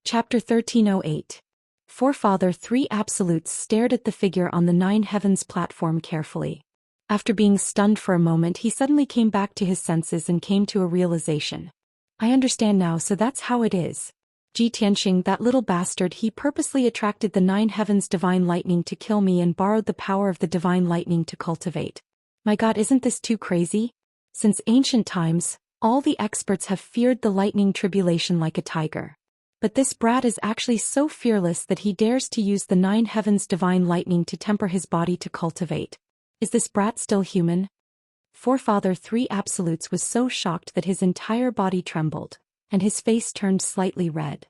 Chapter 1308. Forefather Three Absolutes stared at the figure on the Nine Heavens platform carefully. After being stunned for a moment, he suddenly came back to his senses and came to a realization. I understand now, so that's how it is. Ji Tianxing, that little bastard, he purposely attracted the Nine Heavens divine lightning to kill me and borrowed the power of the divine lightning to cultivate. My God, isn't this too crazy? Since ancient times, all the experts have feared the lightning tribulation like a tiger. But this brat is actually so fearless that he dares to use the Nine Heavens divine lightning to temper his body to cultivate. Is this brat still human? Forefather Three Absolutes was so shocked that his entire body trembled, and his face turned slightly red.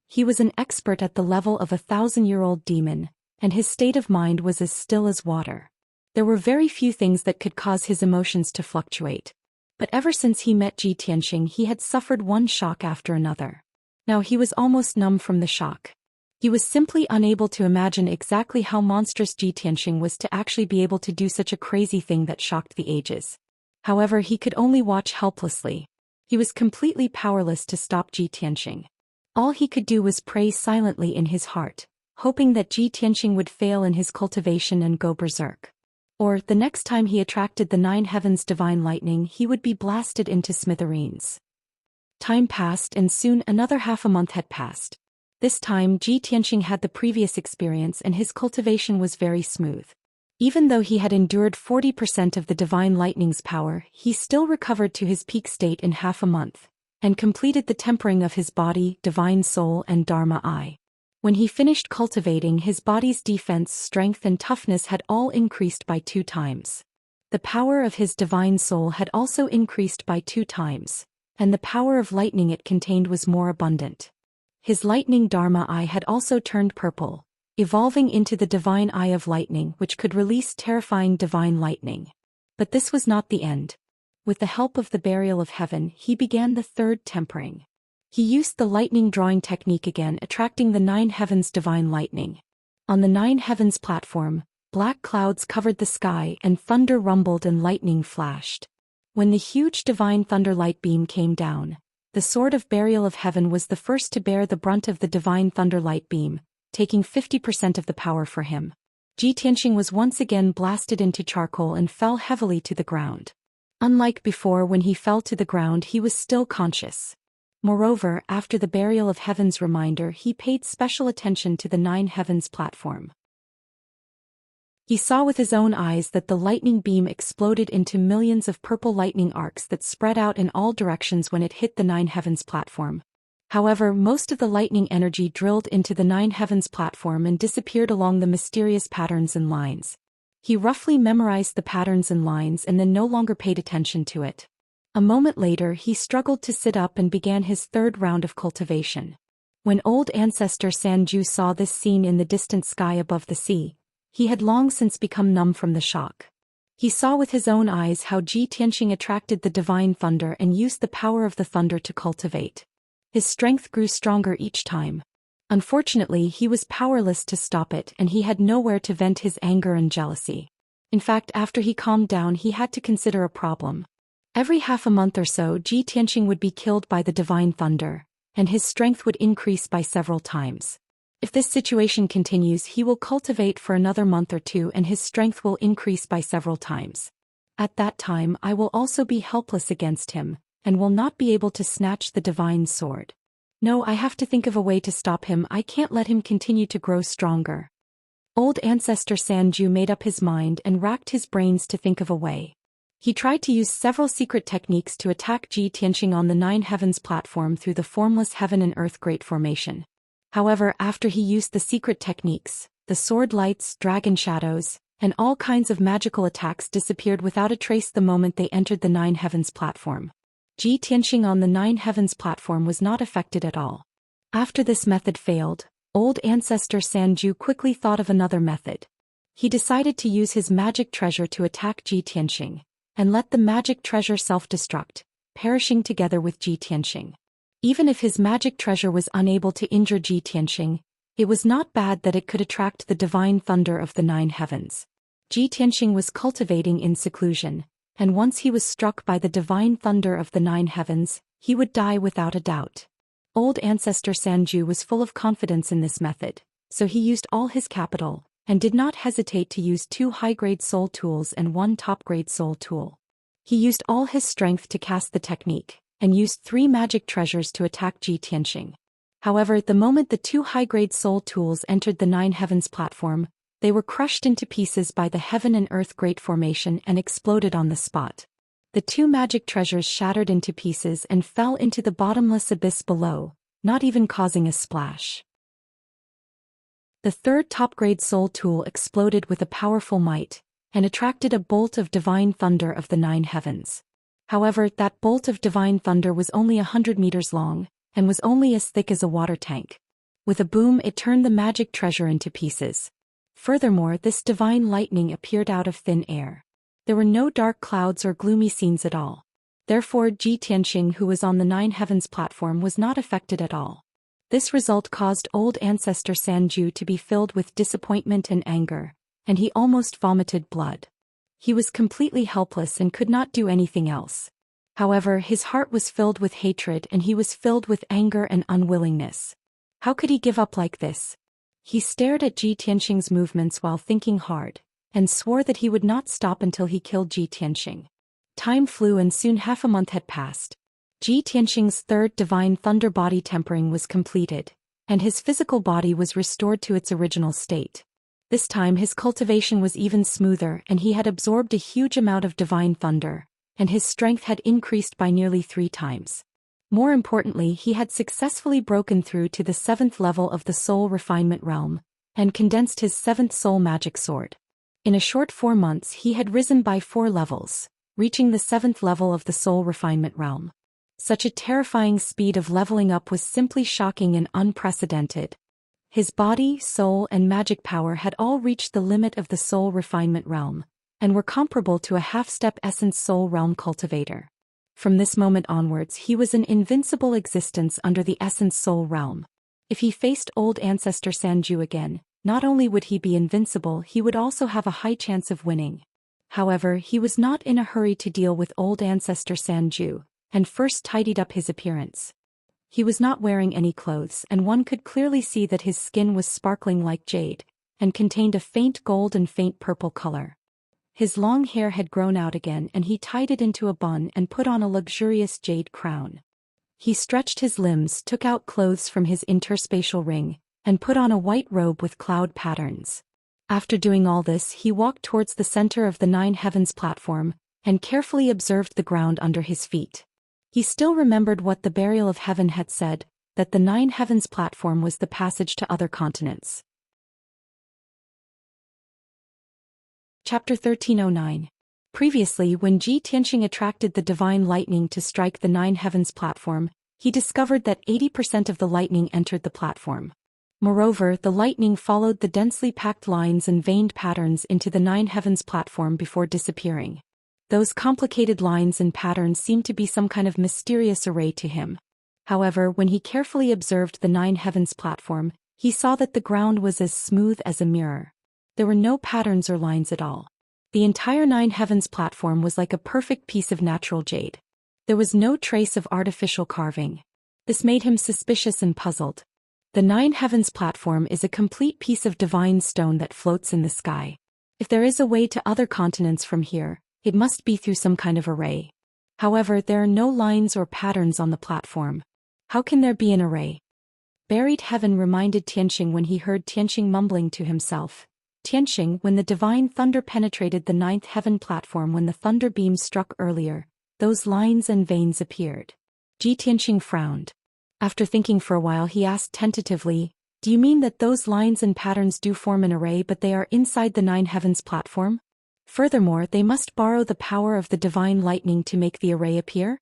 He was an expert at the level of a 1,000-year-old demon, and his state of mind was as still as water. There were very few things that could cause his emotions to fluctuate. But ever since he met Ji Tianxing, he had suffered one shock after another. Now he was almost numb from the shock. He was simply unable to imagine exactly how monstrous Ji Tianxing was to actually be able to do such a crazy thing that shocked the ages. However, he could only watch helplessly. He was completely powerless to stop Ji Tianxing. All he could do was pray silently in his heart, hoping that Ji Tianxing would fail in his cultivation and go berserk. Or, the next time he attracted the Nine Heavens divine lightning, he would be blasted into smithereens. Time passed and soon another half a month had passed. This time Ji Tianxing had the previous experience and his cultivation was very smooth. Even though he had endured 40% of the divine lightning's power, he still recovered to his peak state in half a month, and completed the tempering of his body, divine soul and Dharma eye. When he finished cultivating, his body's defense, strength and toughness had all increased by 2 times. The power of his divine soul had also increased by 2 times. And the power of lightning it contained was more abundant. His lightning Dharma eye had also turned purple, evolving into the divine eye of lightning, which could release terrifying divine lightning. But this was not the end. With the help of the burial of heaven, he began the third tempering. He used the lightning drawing technique again, attracting the Nine Heavens divine lightning. On the Nine Heavens platform, black clouds covered the sky and thunder rumbled and lightning flashed. When the huge divine thunder light beam came down, the sword of burial of heaven was the first to bear the brunt of the divine thunder light beam, taking 50% of the power for him. Ji Tianxing was once again blasted into charcoal and fell heavily to the ground. Unlike before, when he fell to the ground he was still conscious. Moreover, after the burial of heaven's reminder, he paid special attention to the Nine Heavens platform. He saw with his own eyes that the lightning beam exploded into millions of purple lightning arcs that spread out in all directions when it hit the Nine Heavens platform. However, most of the lightning energy drilled into the Nine Heavens platform and disappeared along the mysterious patterns and lines. He roughly memorized the patterns and lines and then no longer paid attention to it. A moment later he struggled to sit up and began his third round of cultivation. When old ancestor Sanju saw this scene in the distant sky above the sea, he had long since become numb from the shock. He saw with his own eyes how Ji Tianxing attracted the divine thunder and used the power of the thunder to cultivate. His strength grew stronger each time. Unfortunately, he was powerless to stop it and he had nowhere to vent his anger and jealousy. In fact, after he calmed down, he had to consider a problem. Every half a month or so, Ji Tianxing would be killed by the divine thunder, and his strength would increase by several times. If this situation continues, he will cultivate for another month or 2 and his strength will increase by several times. At that time I will also be helpless against him, and will not be able to snatch the divine sword. No, I have to think of a way to stop him. I can't let him continue to grow stronger. Old ancestor Sanju made up his mind and racked his brains to think of a way. He tried to use several secret techniques to attack Ji Tianxing on the Nine Heavens platform through the formless heaven and earth great formation. However, after he used the secret techniques, the sword lights, dragon shadows, and all kinds of magical attacks disappeared without a trace the moment they entered the Nine Heavens platform. Ji Tianxing on the Nine Heavens platform was not affected at all. After this method failed, old ancestor Sanju quickly thought of another method. He decided to use his magic treasure to attack Ji Tianxing, and let the magic treasure self-destruct, perishing together with Ji Tianxing. Even if his magic treasure was unable to injure Ji Tianxing, it was not bad that it could attract the divine thunder of the Nine Heavens. Ji Tianxing was cultivating in seclusion, and once he was struck by the divine thunder of the Nine Heavens, he would die without a doubt. Old ancestor Sanju was full of confidence in this method, so he used all his capital, and did not hesitate to use 2 high-grade soul tools and 1 top-grade soul tool. He used all his strength to cast the technique, and used 3 magic treasures to attack Ji Tianxing. However, the moment the 2 high-grade soul tools entered the 9 heavens platform, they were crushed into pieces by the Heaven and Earth Great Formation and exploded on the spot. The 2 magic treasures shattered into pieces and fell into the bottomless abyss below, not even causing a splash. The 3rd top-grade soul tool exploded with a powerful might, and attracted a bolt of divine thunder of the 9 heavens. However, that bolt of divine thunder was only 100 meters long, and was only as thick as a water tank. With a boom, it turned the magic treasure into pieces. Furthermore, this divine lightning appeared out of thin air. There were no dark clouds or gloomy scenes at all. Therefore, Ji Tianxing, who was on the 9 heavens platform, was not affected at all. This result caused old ancestor Sanju to be filled with disappointment and anger, and he almost vomited blood. He was completely helpless and could not do anything else. However, his heart was filled with hatred and he was filled with anger and unwillingness. How could he give up like this? He stared at Ji Tianxing's movements while thinking hard, and swore that he would not stop until he killed Ji Tianxing. Time flew and soon half a month had passed. Ji Tianxing's 3rd divine thunder body tempering was completed, and his physical body was restored to its original state. This time his cultivation was even smoother and he had absorbed a huge amount of divine thunder, and his strength had increased by nearly 3 times. More importantly, he had successfully broken through to the 7th level of the soul refinement realm, and condensed his 7th soul magic sword. In a short 4 months he had risen by 4 levels, reaching the 7th level of the soul refinement realm. Such a terrifying speed of leveling up was simply shocking and unprecedented. His body, soul, and magic power had all reached the limit of the soul refinement realm, and were comparable to a half-step essence soul realm cultivator. From this moment onwards he was an invincible existence under the essence soul realm. If he faced old ancestor Sanju again, not only would he be invincible, he would also have a high chance of winning. However, he was not in a hurry to deal with old ancestor Sanju, and first tidied up his appearance. He was not wearing any clothes, and one could clearly see that his skin was sparkling like jade, and contained a faint gold and faint purple color. His long hair had grown out again and he tied it into a bun and put on a luxurious jade crown. He stretched his limbs, took out clothes from his interspatial ring, and put on a white robe with cloud patterns. After doing all this, he walked towards the center of the 9 heavens platform, and carefully observed the ground under his feet. He still remembered what the Burial of Heaven had said, that the 9 heavens platform was the passage to other continents. Chapter 1309. Previously, when Ji Tianxing attracted the divine lightning to strike the 9 heavens platform, he discovered that 80% of the lightning entered the platform. Moreover, the lightning followed the densely packed lines and veined patterns into the 9 heavens platform before disappearing. Those complicated lines and patterns seemed to be some kind of mysterious array to him. However, when he carefully observed the 9 heavens platform, he saw that the ground was as smooth as a mirror. There were no patterns or lines at all. The entire 9 heavens platform was like a perfect piece of natural jade. There was no trace of artificial carving. This made him suspicious and puzzled. The 9 heavens platform is a complete piece of divine stone that floats in the sky. If there is a way to other continents from here, it must be through some kind of array. However, there are no lines or patterns on the platform. How can there be an array? Buried heaven reminded Tianxing when he heard Tianxing mumbling to himself. Tianxing, when the divine thunder penetrated the 9th heaven platform, when the thunder beams struck earlier, those lines and veins appeared. Ji Tianxing frowned. After thinking for a while, he asked tentatively, "Do you mean that those lines and patterns do form an array, but they are inside the 9 heavens platform? Furthermore, they must borrow the power of the divine lightning to make the array appear?"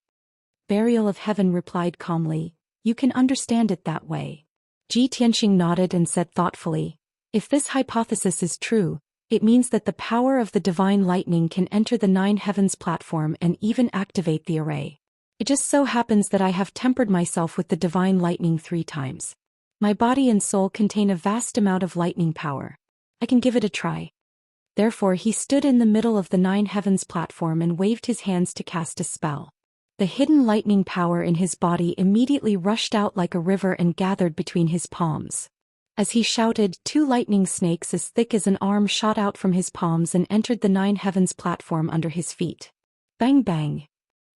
Burial of Heaven replied calmly, "You can understand it that way." Ji Tianxing nodded and said thoughtfully, "If this hypothesis is true, it means that the power of the divine lightning can enter the 9 heavens platform and even activate the array. It just so happens that I have tempered myself with the divine lightning 3 times. My body and soul contain a vast amount of lightning power. I can give it a try." Therefore he stood in the middle of the 9 heavens platform and waved his hands to cast a spell. The hidden lightning power in his body immediately rushed out like a river and gathered between his palms. As he shouted, 2 lightning snakes as thick as an arm shot out from his palms and entered the 9 heavens platform under his feet. Bang bang.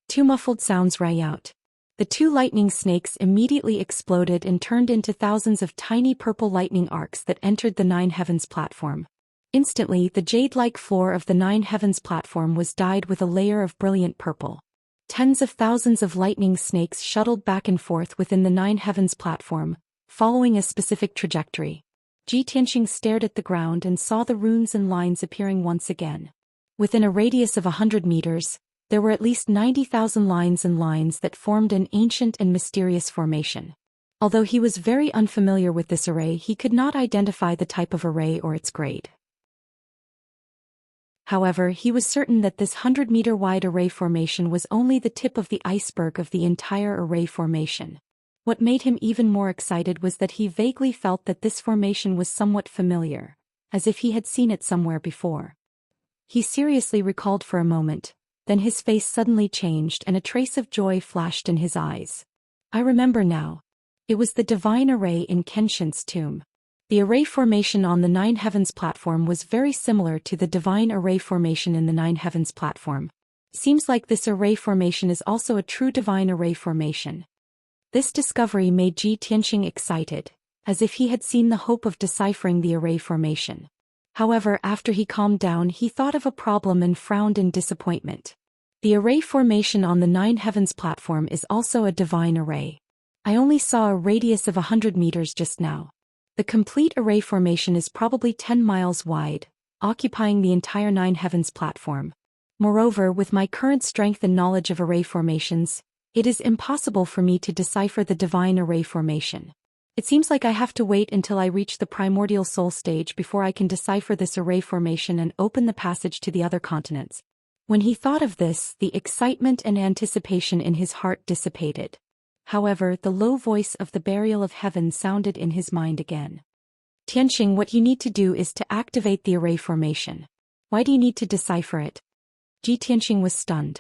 2 muffled sounds rang out. The 2 lightning snakes immediately exploded and turned into thousands of tiny purple lightning arcs that entered the 9 heavens platform. Instantly, the jade-like floor of the 9 heavens platform was dyed with a layer of brilliant purple. Tens of thousands of lightning snakes shuttled back and forth within the 9 heavens platform, following a specific trajectory. Ji Tianxing stared at the ground and saw the runes and lines appearing once again. Within a radius of 100 meters, there were at least 90,000 lines and lines that formed an ancient and mysterious formation. Although he was very unfamiliar with this array, he could not identify the type of array or its grade. However, he was certain that this 100-meter-wide array formation was only the tip of the iceberg of the entire array formation. What made him even more excited was that he vaguely felt that this formation was somewhat familiar, as if he had seen it somewhere before. He seriously recalled for a moment, then his face suddenly changed and a trace of joy flashed in his eyes. I remember now. It was the divine array in Kenshin's tomb. The array formation on the 9 heavens platform was very similar to the divine array formation in the 9 heavens platform. Seems like this array formation is also a true divine array formation. This discovery made Ji Tianxing excited, as if he had seen the hope of deciphering the array formation. However, after he calmed down, he thought of a problem and frowned in disappointment. The array formation on the 9 heavens platform is also a divine array. I only saw a radius of 100 meters just now. The complete array formation is probably 10 miles wide, occupying the entire 9 heavens platform. Moreover, with my current strength and knowledge of array formations, it is impossible for me to decipher the divine array formation. It seems like I have to wait until I reach the primordial soul stage before I can decipher this array formation and open the passage to the other continents. When he thought of this, the excitement and anticipation in his heart dissipated. However, the low voice of the burial of heaven sounded in his mind again. Tianxing, what you need to do is to activate the array formation. Why do you need to decipher it? Ji Tianxing was stunned.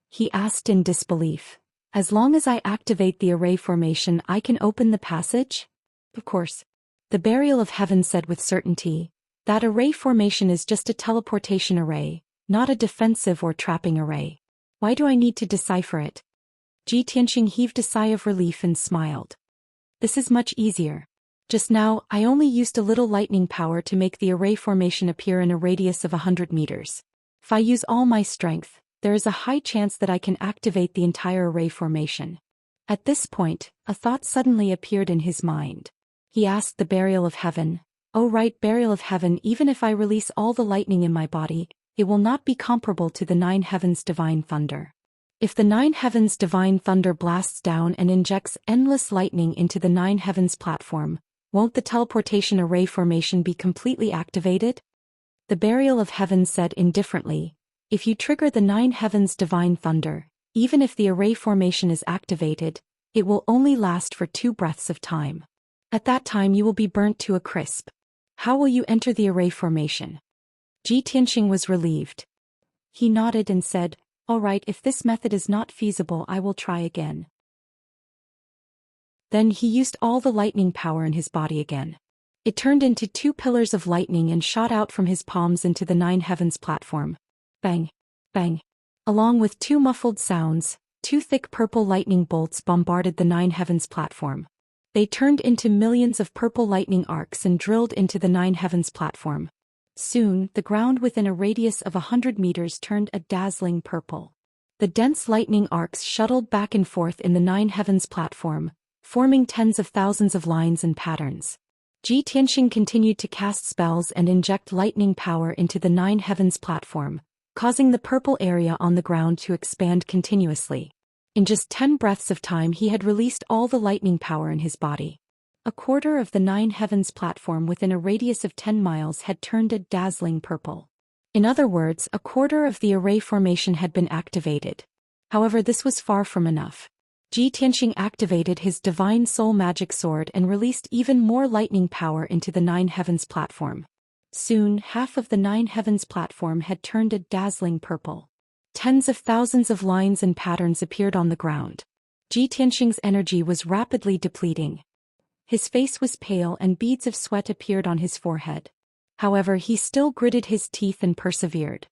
He asked in disbelief. As long as I activate the array formation, I can open the passage? Of course. The burial of heaven said with certainty. That array formation is just a teleportation array, not a defensive or trapping array. Why do I need to decipher it? Ji Tianxing heaved a sigh of relief and smiled. This is much easier. Just now, I only used a little lightning power to make the array formation appear in a radius of 100 meters. If I use all my strength, there is a high chance that I can activate the entire array formation. At this point, a thought suddenly appeared in his mind. He asked the burial of heaven, "Oh right, burial of heaven, even if I release all the lightning in my body, it will not be comparable to the 9 heavens divine thunder. If the 9 heavens divine thunder blasts down and injects endless lightning into the 9 heavens platform, won't the teleportation array formation be completely activated?" The burial of heaven said indifferently, "If you trigger the 9 heavens divine thunder, even if the array formation is activated, it will only last for 2 breaths of time. At that time you will be burnt to a crisp. How will you enter the array formation?" Ji Tianxing was relieved. He nodded and said, "All right, if this method is not feasible, I will try again." Then he used all the lightning power in his body again. It turned into 2 pillars of lightning and shot out from his palms into the 9 heavens platform. Bang, bang. Along with 2 muffled sounds, 2 thick purple lightning bolts bombarded the 9 heavens platform. They turned into millions of purple lightning arcs and drilled into the 9 heavens platform. Soon, the ground within a radius of 100 meters turned a dazzling purple. The dense lightning arcs shuttled back and forth in the 9 heavens platform, forming tens of thousands of lines and patterns. Ji Tianxing continued to cast spells and inject lightning power into the 9 heavens platform, causing the purple area on the ground to expand continuously. In just 10 breaths of time he had released all the lightning power in his body. A quarter of the 9 heavens platform within a radius of 10 miles had turned a dazzling purple. In other words, a quarter of the array formation had been activated. However, this was far from enough. Ji Tianxing activated his divine soul magic sword and released even more lightning power into the 9 heavens platform. Soon, half of the 9 heavens platform had turned a dazzling purple. Tens of thousands of lines and patterns appeared on the ground. Ji Tianxing's energy was rapidly depleting. His face was pale and beads of sweat appeared on his forehead. However, he still gritted his teeth and persevered.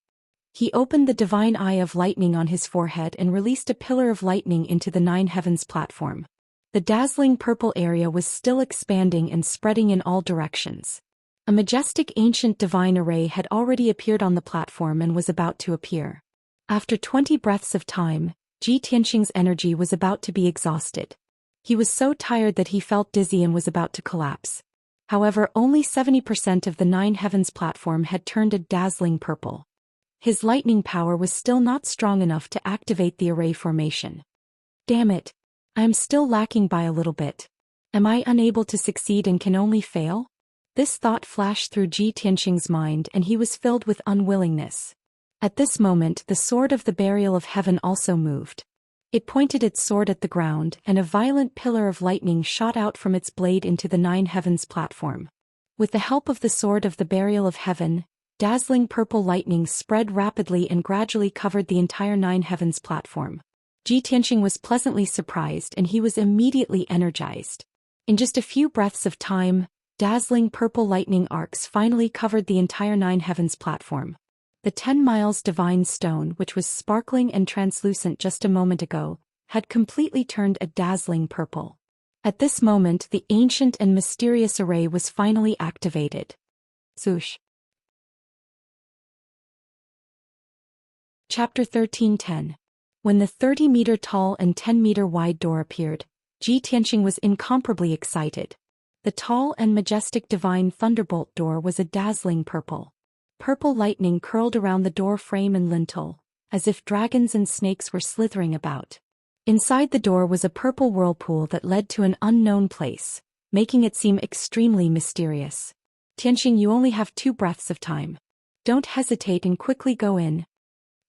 He opened the divine eye of lightning on his forehead and released a pillar of lightning into the nine heavens platform. The dazzling purple area was still expanding and spreading in all directions. A majestic ancient divine array had already appeared on the platform and was about to appear. After 20 breaths of time, Ji Tianxing's energy was about to be exhausted. He was so tired that he felt dizzy and was about to collapse. However, only 70% of the nine heavens platform had turned a dazzling purple. His lightning power was still not strong enough to activate the array formation. Damn it! I am still lacking by a little bit. Am I unable to succeed and can only fail? This thought flashed through Ji Tianxing's mind and he was filled with unwillingness. At this moment, the sword of the burial of heaven also moved. It pointed its sword at the ground and a violent pillar of lightning shot out from its blade into the nine heavens platform. With the help of the sword of the burial of heaven, dazzling purple lightning spread rapidly and gradually covered the entire nine heavens platform. Ji Tianxing was pleasantly surprised and he was immediately energized. In just a few breaths of time, dazzling purple lightning arcs finally covered the entire nine heavens platform. The 10 miles divine stone, which was sparkling and translucent just a moment ago, had completely turned a dazzling purple. At this moment, the ancient and mysterious array was finally activated. Zhoush. Chapter 13:10. When the 30-meter tall and 10-meter wide door appeared, Ji Tianxing was incomparably excited. The tall and majestic divine thunderbolt door was a dazzling purple. Purple lightning curled around the door frame and lintel, as if dragons and snakes were slithering about. Inside the door was a purple whirlpool that led to an unknown place, making it seem extremely mysterious. Tianxing, you only have 2 breaths of time. Don't hesitate and quickly go in.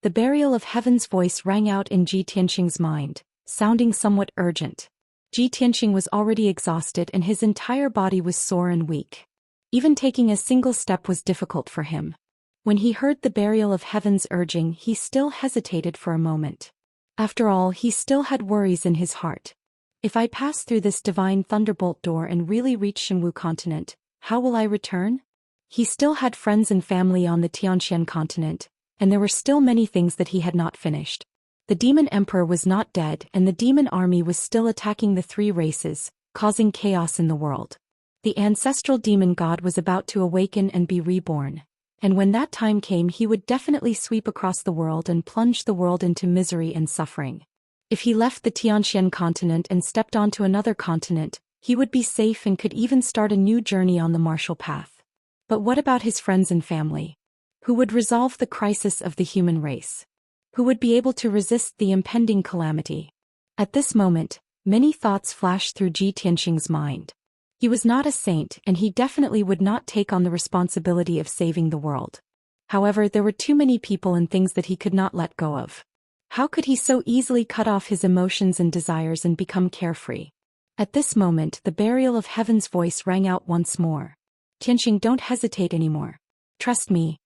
The burial of heaven's voice rang out in Ji Tianxing's mind, sounding somewhat urgent. Ji Tianxing was already exhausted and his entire body was sore and weak. Even taking a single step was difficult for him. When he heard the burial of heaven's urging, he still hesitated for a moment. After all, he still had worries in his heart. If I pass through this divine thunderbolt door and really reach Shenwu continent, how will I return? He still had friends and family on the Tianxian continent, and there were still many things that he had not finished. The demon emperor was not dead and the demon army was still attacking the 3 races, causing chaos in the world. The ancestral demon god was about to awaken and be reborn, and when that time came he would definitely sweep across the world and plunge the world into misery and suffering. If he left the Tianxian continent and stepped onto another continent, he would be safe and could even start a new journey on the martial path. But what about his friends and family? Who would resolve the crisis of the human race? Who would be able to resist the impending calamity? At this moment, many thoughts flashed through Ji Tianxing's mind. He was not a saint and he definitely would not take on the responsibility of saving the world. However, there were too many people and things that he could not let go of. How could he so easily cut off his emotions and desires and become carefree? At this moment, the burial of heaven's voice rang out once more. Tianxing, don't hesitate anymore. Trust me.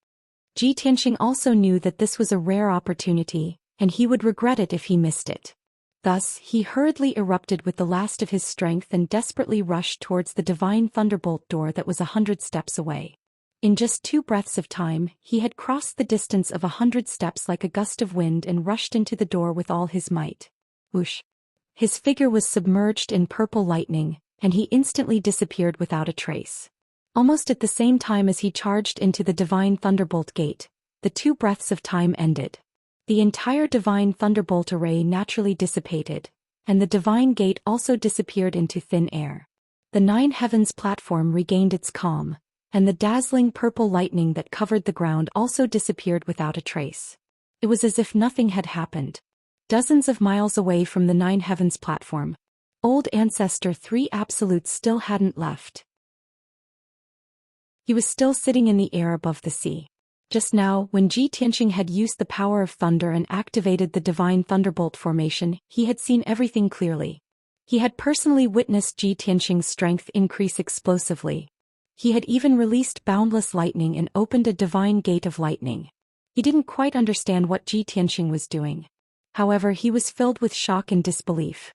Ji Tianxing also knew that this was a rare opportunity, and he would regret it if he missed it. Thus, he hurriedly erupted with the last of his strength and desperately rushed towards the divine thunderbolt door that was 100 steps away. In just 2 breaths of time, he had crossed the distance of 100 steps like a gust of wind and rushed into the door with all his might. Whoosh! His figure was submerged in purple lightning, and he instantly disappeared without a trace. Almost at the same time as he charged into the divine thunderbolt gate, the 2 breaths of time ended. The entire divine thunderbolt array naturally dissipated, and the divine gate also disappeared into thin air. The 9 heavens platform regained its calm, and the dazzling purple lightning that covered the ground also disappeared without a trace. It was as if nothing had happened. Dozens of miles away from the 9 heavens platform, old ancestor 3 absolutes still hadn't left. He was still sitting in the air above the sea. Just now, when Ji Tianxing had used the power of thunder and activated the divine thunderbolt formation, he had seen everything clearly. He had personally witnessed Ji Tianxing's strength increase explosively. He had even released boundless lightning and opened a divine gate of lightning. He didn't quite understand what Ji Tianxing was doing. However, he was filled with shock and disbelief.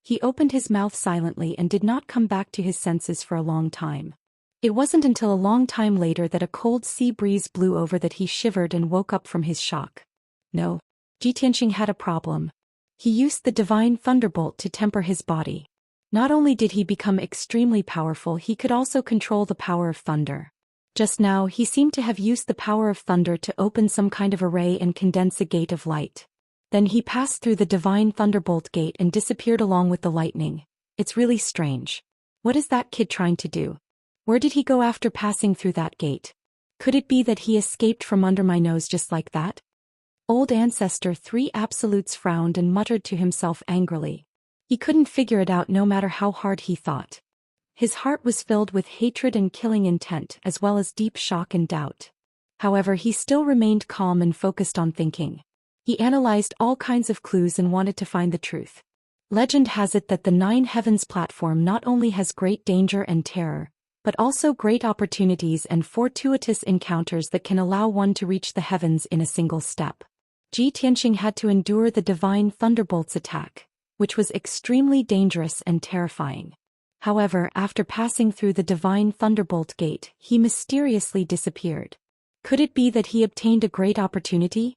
He opened his mouth silently and did not come back to his senses for a long time. It wasn't until a long time later that a cold sea breeze blew over that he shivered and woke up from his shock. No, Ji Tianxing had a problem. He used the divine thunderbolt to temper his body. Not only did he become extremely powerful, he could also control the power of thunder. Just now, he seemed to have used the power of thunder to open some kind of array and condense a gate of light. Then he passed through the divine thunderbolt gate and disappeared along with the lightning. It's really strange. What is that kid trying to do? Where did he go after passing through that gate? Could it be that he escaped from under my nose just like that? Old Ancestor 3 Absolutes frowned and muttered to himself angrily. He couldn't figure it out no matter how hard he thought. His heart was filled with hatred and killing intent as well as deep shock and doubt. However, he still remained calm and focused on thinking. He analyzed all kinds of clues and wanted to find the truth. Legend has it that the Nine Heavens platform not only has great danger and terror, but also great opportunities and fortuitous encounters that can allow one to reach the heavens in a single step. Ji Tianxing had to endure the divine thunderbolt's attack, which was extremely dangerous and terrifying. However, after passing through the divine thunderbolt gate, he mysteriously disappeared. Could it be that he obtained a great opportunity?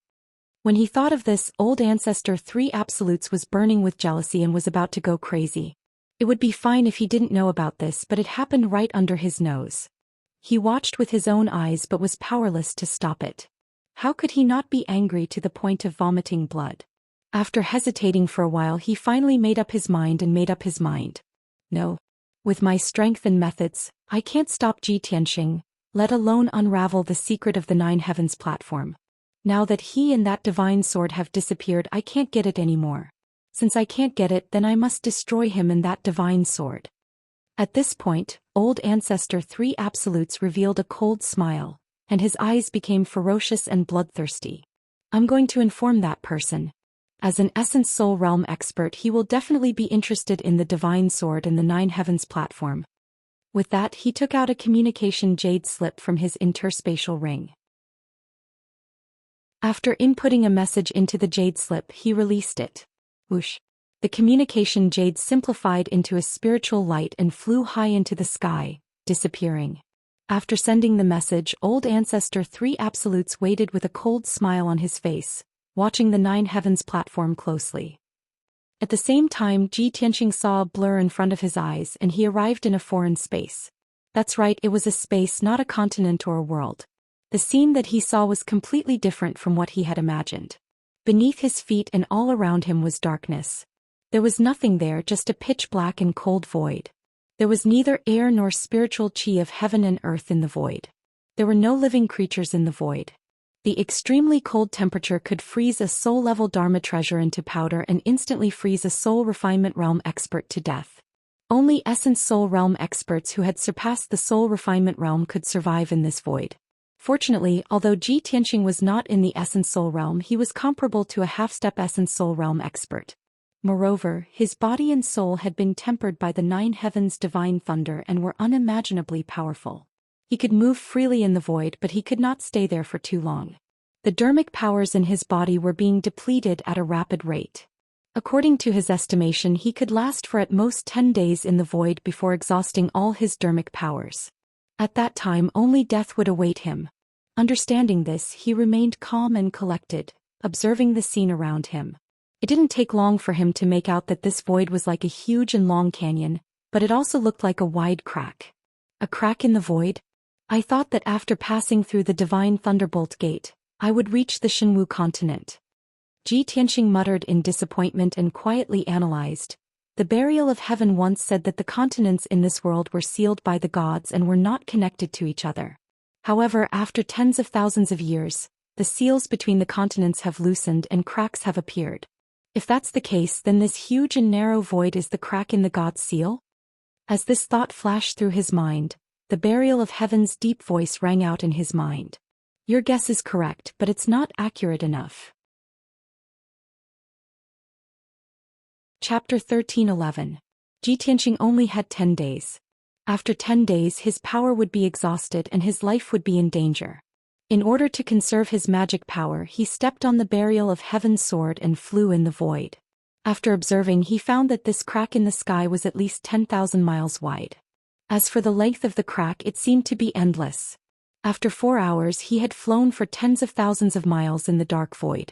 When he thought of this, Old Ancestor 3 Absolutes was burning with jealousy and was about to go crazy. It would be fine if he didn't know about this, but it happened right under his nose. He watched with his own eyes but was powerless to stop it. How could he not be angry to the point of vomiting blood? After hesitating for a while, he finally made up his mind. No. With my strength and methods, I can't stop Ji Tianxing, let alone unravel the secret of the Nine Heavens platform. Now that he and that divine sword have disappeared, I can't get it anymore. Since I can't get it, then I must destroy him and that divine sword. At this point, Old Ancestor 3 Absolutes revealed a cold smile, and his eyes became ferocious and bloodthirsty. I'm going to inform that person. As an Essence Soul Realm expert, he will definitely be interested in the Divine Sword and the Nine Heavens platform. With that, he took out a communication jade slip from his interspatial ring. After inputting a message into the jade slip, he released it. Whoosh! The communication jade simplified into a spiritual light and flew high into the sky, disappearing. After sending the message, Old Ancestor 3 Absolutes waited with a cold smile on his face, watching the Nine Heavens platform closely. At the same time, Ji Tianxing saw a blur in front of his eyes and he arrived in a foreign space. That's right, it was a space, not a continent or a world. The scene that he saw was completely different from what he had imagined. Beneath his feet and all around him was darkness. There was nothing there, just a pitch black and cold void. There was neither air nor spiritual chi of heaven and earth in the void. There were no living creatures in the void. The extremely cold temperature could freeze a soul-level Dharma treasure into powder and instantly freeze a soul refinement realm expert to death. Only Essence Soul Realm experts who had surpassed the soul refinement realm could survive in this void. Fortunately, although Ji Tianxing was not in the Essence Soul Realm, he was comparable to a half-step Essence Soul Realm expert. Moreover, his body and soul had been tempered by the Nine Heavens' divine thunder and were unimaginably powerful. He could move freely in the void, but he could not stay there for too long. The dermic powers in his body were being depleted at a rapid rate. According to his estimation, he could last for at most 10 days in the void before exhausting all his dermic powers. At that time, only death would await him. Understanding this, he remained calm and collected, observing the scene around him. It didn't take long for him to make out that this void was like a huge and long canyon, but it also looked like a wide crack. A crack in the void? I thought that after passing through the Divine Thunderbolt Gate, I would reach the Shenwu continent. Ji Tianxing muttered in disappointment and quietly analyzed. The Burial of Heaven once said that the continents in this world were sealed by the gods and were not connected to each other. However, after tens of thousands of years, the seals between the continents have loosened and cracks have appeared. If that's the case, then this huge and narrow void is the crack in the god's seal? As this thought flashed through his mind, the Burial of Heaven's deep voice rang out in his mind. Your guess is correct, but it's not accurate enough. Chapter 1311. Ji Tianxing only had 10 days. After 10 days his power would be exhausted and his life would be in danger. In order to conserve his magic power, he stepped on the burial of Heaven's sword and flew in the void. After observing, he found that this crack in the sky was at least 10,000 miles wide. As for the length of the crack, it seemed to be endless. After 4 hours, he had flown for tens of thousands of miles in the dark void.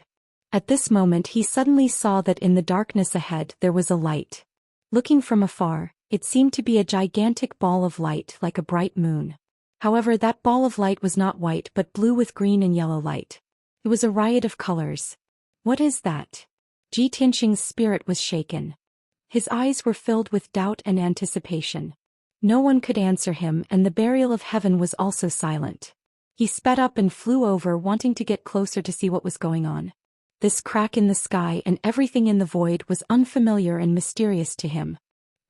At this moment, he suddenly saw that in the darkness ahead there was a light. Looking from afar, it seemed to be a gigantic ball of light like a bright moon. However, that ball of light was not white but blue with green and yellow light. It was a riot of colors. What is that? Ji Tianxing's spirit was shaken. His eyes were filled with doubt and anticipation. No one could answer him, and the burial of heaven was also silent. He sped up and flew over, wanting to get closer to see what was going on. This crack in the sky and everything in the void was unfamiliar and mysterious to him.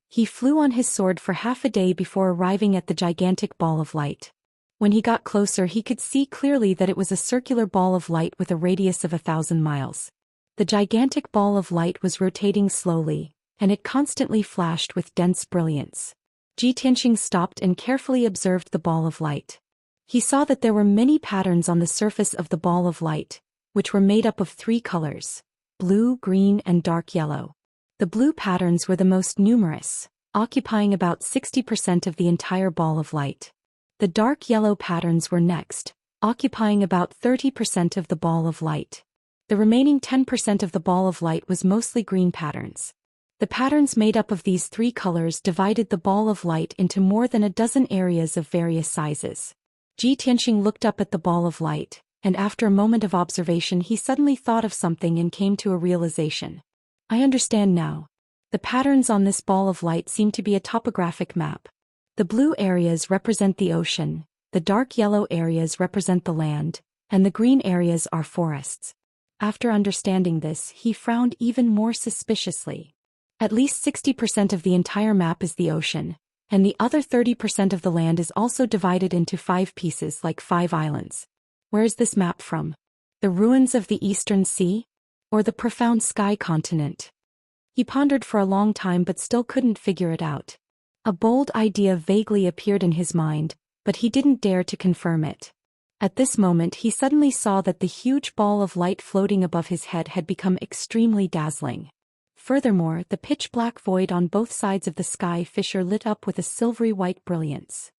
He flew on his sword for half a day before arriving at the gigantic ball of light. When he got closer, he could see clearly that it was a circular ball of light with a radius of 1,000 miles. The gigantic ball of light was rotating slowly, and it constantly flashed with dense brilliance. Ji Tianxing stopped and carefully observed the ball of light. He saw that there were many patterns on the surface of the ball of light, which were made up of 3 colors: blue, green, and dark yellow. The blue patterns were the most numerous, occupying about 60% of the entire ball of light. The dark yellow patterns were next, occupying about 30% of the ball of light. The remaining 10% of the ball of light was mostly green patterns. The patterns made up of these 3 colors divided the ball of light into more than a dozen areas of various sizes. Ji Tianxing looked up at the ball of light, and after a moment of observation he suddenly thought of something and came to a realization. I understand now. The patterns on this ball of light seem to be a topographic map. The blue areas represent the ocean, the dark yellow areas represent the land, and the green areas are forests. After understanding this, he frowned even more suspiciously. At least 60% of the entire map is the ocean, and the other 30% of the land is also divided into 5 pieces like 5 islands. Where is this map from? The ruins of the Eastern Sea? Or the profound sky continent? He pondered for a long time but still couldn't figure it out. A bold idea vaguely appeared in his mind, but he didn't dare to confirm it. At this moment he suddenly saw that the huge ball of light floating above his head had become extremely dazzling. Furthermore, the pitch-black void on both sides of the sky fissure lit up with a silvery white brilliance.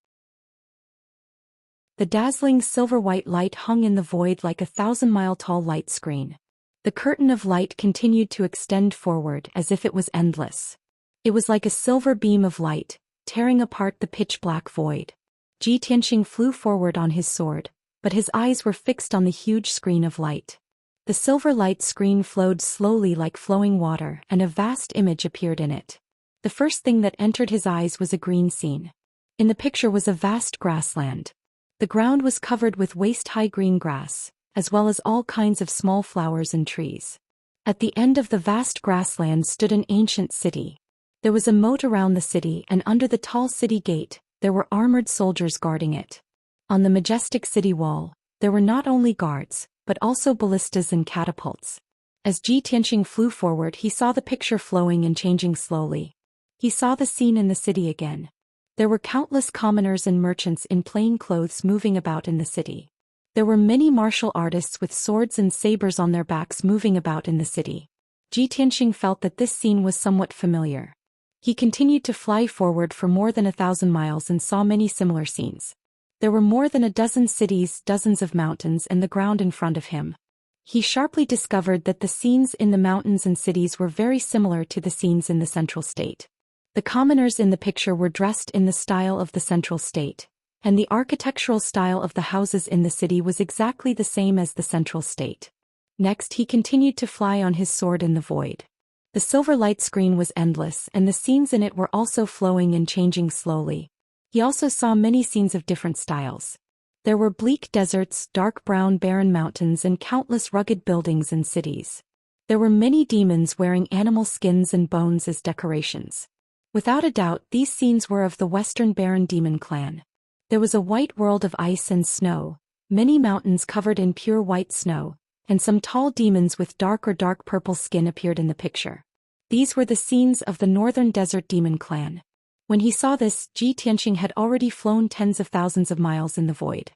The dazzling silver-white light hung in the void like a 1,000-mile-tall light screen. The curtain of light continued to extend forward as if it was endless. It was like a silver beam of light, tearing apart the pitch-black void. Ji Tianxing flew forward on his sword, but his eyes were fixed on the huge screen of light. The silver light screen flowed slowly like flowing water, and a vast image appeared in it. The first thing that entered his eyes was a green scene. In the picture was a vast grassland. The ground was covered with waist-high green grass, as well as all kinds of small flowers and trees. At the end of the vast grassland stood an ancient city. There was a moat around the city, and under the tall city gate, there were armored soldiers guarding it. On the majestic city wall, there were not only guards, but also ballistas and catapults. As Ji Tianxing flew forward, he saw the picture flowing and changing slowly. He saw the scene in the city again. There were countless commoners and merchants in plain clothes moving about in the city. There were many martial artists with swords and sabers on their backs moving about in the city. Ji Tianxing felt that this scene was somewhat familiar. He continued to fly forward for more than 1,000 miles and saw many similar scenes. There were more than a dozen cities, dozens of mountains, and the ground in front of him. He sharply discovered that the scenes in the mountains and cities were very similar to the scenes in the central state. The commoners in the picture were dressed in the style of the central state, and the architectural style of the houses in the city was exactly the same as the central state. Next, he continued to fly on his sword in the void. The silver light screen was endless, and the scenes in it were also flowing and changing slowly. He also saw many scenes of different styles. There were bleak deserts, dark brown barren mountains, and countless rugged buildings and cities. There were many demons wearing animal skins and bones as decorations. Without a doubt, these scenes were of the Western Baron Demon clan. There was a white world of ice and snow, many mountains covered in pure white snow, and some tall demons with dark or dark purple skin appeared in the picture. These were the scenes of the Northern Desert Demon clan. When he saw this, Ji Tianxing had already flown tens of thousands of miles in the void.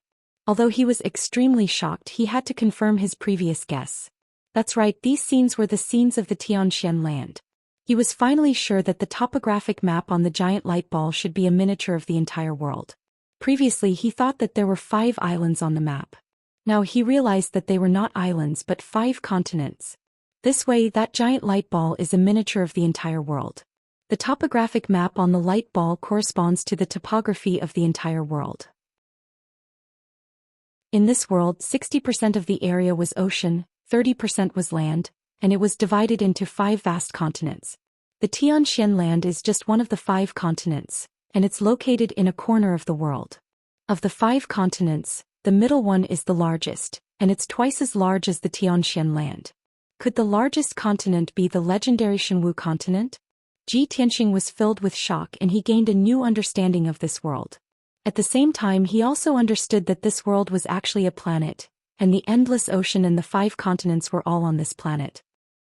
Although he was extremely shocked, he had to confirm his previous guess. That's right, these scenes were the scenes of the Xianxia land. He was finally sure that the topographic map on the giant light ball should be a miniature of the entire world. Previously he thought that there were 5 islands on the map. Now he realized that they were not islands but 5 continents. This way, that giant light ball is a miniature of the entire world. The topographic map on the light ball corresponds to the topography of the entire world. In this world, 60% of the area was ocean, 30% was land, and it was divided into 5 vast continents. The Xianxia land is just one of the 5 continents, and it's located in a corner of the world. Of the 5 continents, the middle one is the largest, and it's twice as large as the Xianxia land. Could the largest continent be the legendary Shenwu continent? Ji Tianxing was filled with shock and he gained a new understanding of this world. At the same time, he also understood that this world was actually a planet, and the endless ocean and the 5 continents were all on this planet.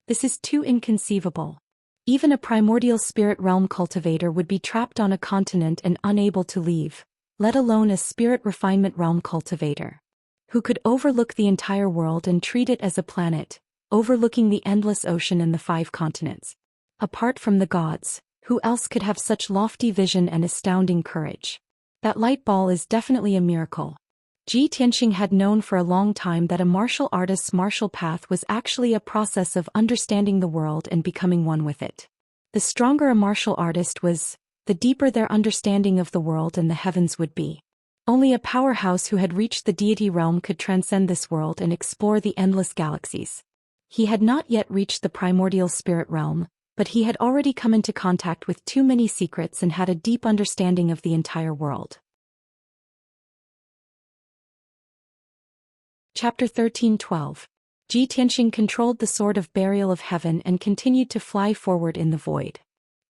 This is too inconceivable. Even a primordial spirit realm cultivator would be trapped on a continent and unable to leave, let alone a spirit refinement realm cultivator, who could overlook the entire world and treat it as a planet, overlooking the endless ocean and the 5 continents. Apart from the gods, who else could have such lofty vision and astounding courage? That light ball is definitely a miracle. Ji Tianxing had known for a long time that a martial artist's martial path was actually a process of understanding the world and becoming one with it. The stronger a martial artist was, the deeper their understanding of the world and the heavens would be. Only a powerhouse who had reached the deity realm could transcend this world and explore the endless galaxies. He had not yet reached the primordial spirit realm, but he had already come into contact with too many secrets and had a deep understanding of the entire world. Chapter 13:12. Ji Tianxing controlled the sword of burial of heaven and continued to fly forward in the void.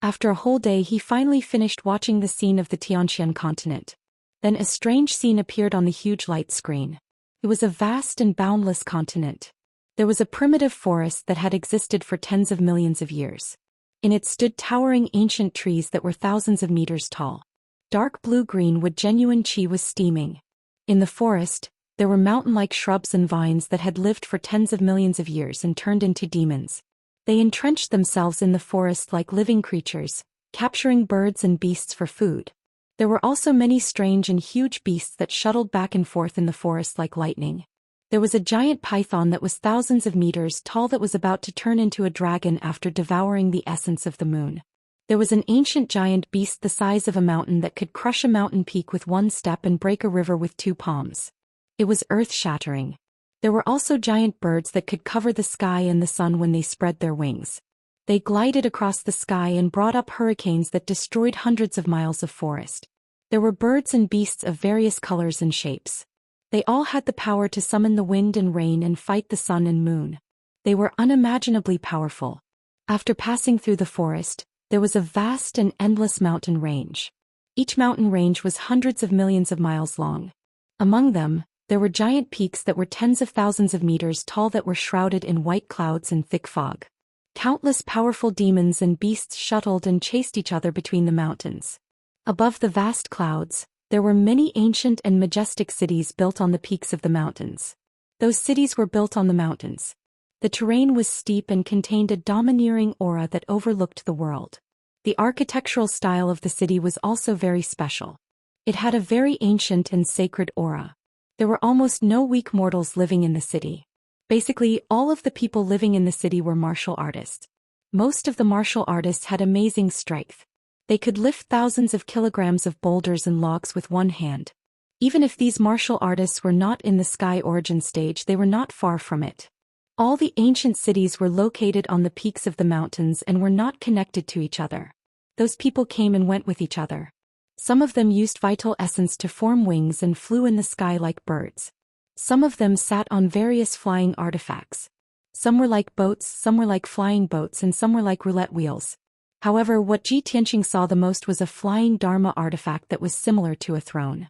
After a whole day he finally finished watching the scene of the Xianxian continent. Then a strange scene appeared on the huge light screen. It was a vast and boundless continent. There was a primitive forest that had existed for tens of millions of years. In it stood towering ancient trees that were thousands of meters tall. Dark blue-green wood genuine qi was steaming. In the forest, there were mountain-like shrubs and vines that had lived for tens of millions of years and turned into demons. They entrenched themselves in the forest like living creatures, capturing birds and beasts for food. There were also many strange and huge beasts that shuttled back and forth in the forest like lightning. There was a giant python that was thousands of meters tall that was about to turn into a dragon after devouring the essence of the moon. There was an ancient giant beast the size of a mountain that could crush a mountain peak with one step and break a river with 2 palms. It was earth-shattering. There were also giant birds that could cover the sky and the sun when they spread their wings. They glided across the sky and brought up hurricanes that destroyed hundreds of miles of forest. There were birds and beasts of various colors and shapes. They all had the power to summon the wind and rain and fight the sun and moon. They were unimaginably powerful. After passing through the forest, there was a vast and endless mountain range. Each mountain range was hundreds of millions of miles long. Among them, there were giant peaks that were tens of thousands of meters tall that were shrouded in white clouds and thick fog. Countless powerful demons and beasts shuttled and chased each other between the mountains. Above the vast clouds, there were many ancient and majestic cities built on the peaks of the mountains. Those cities were built on the mountains. The terrain was steep and contained a domineering aura that overlooked the world. The architectural style of the city was also very special. It had a very ancient and sacred aura. There were almost no weak mortals living in the city. Basically, all of the people living in the city were martial artists. Most of the martial artists had amazing strength. They could lift thousands of kilograms of boulders and logs with one hand. Even if these martial artists were not in the sky origin stage, they were not far from it. All the ancient cities were located on the peaks of the mountains and were not connected to each other. Those people came and went with each other. Some of them used vital essence to form wings and flew in the sky like birds. Some of them sat on various flying artifacts. Some were like boats, some were like flying boats, and some were like roulette wheels. However, what Ji Tianxing saw the most was a flying Dharma artifact that was similar to a throne.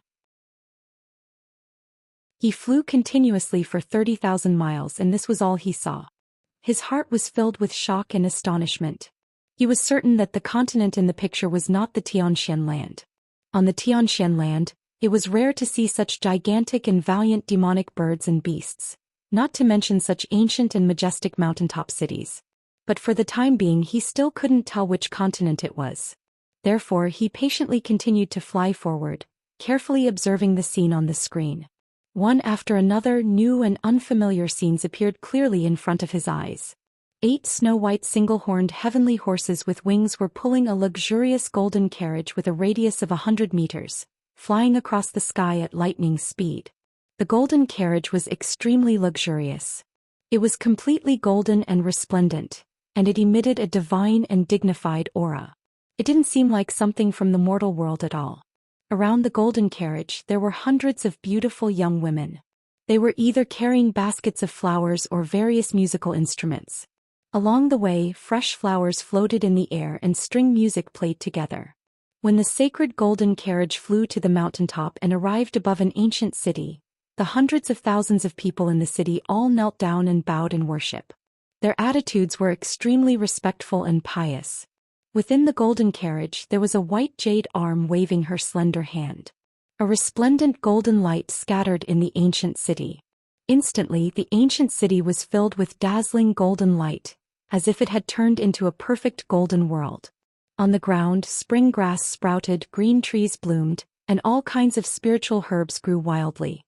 He flew continuously for 30,000 miles and this was all he saw. His heart was filled with shock and astonishment. He was certain that the continent in the picture was not the Xianxia land. On the Xianxia land, It was rare to see such gigantic and valiant demonic birds and beasts, not to mention such ancient and majestic mountaintop cities. But for the time being he still couldn't tell which continent it was. Therefore he patiently continued to fly forward, carefully observing the scene on the screen. One after another new and unfamiliar scenes appeared clearly in front of his eyes. 8 snow-white single-horned heavenly horses with wings were pulling a luxurious golden carriage with a radius of 100 meters, flying across the sky at lightning speed. The golden carriage was extremely luxurious. It was completely golden and resplendent, and it emitted a divine and dignified aura. It didn't seem like something from the mortal world at all. Around the golden carriage there were hundreds of beautiful young women. They were either carrying baskets of flowers or various musical instruments. Along the way, fresh flowers floated in the air and string music played together. When the sacred golden carriage flew to the mountaintop and arrived above an ancient city, the hundreds of thousands of people in the city all knelt down and bowed in worship. Their attitudes were extremely respectful and pious. Within the golden carriage there was a white jade arm waving her slender hand. A resplendent golden light scattered in the ancient city. Instantly the ancient city was filled with dazzling golden light, as if it had turned into a perfect golden world. On the ground, spring grass sprouted, green trees bloomed, and all kinds of spiritual herbs grew wildly.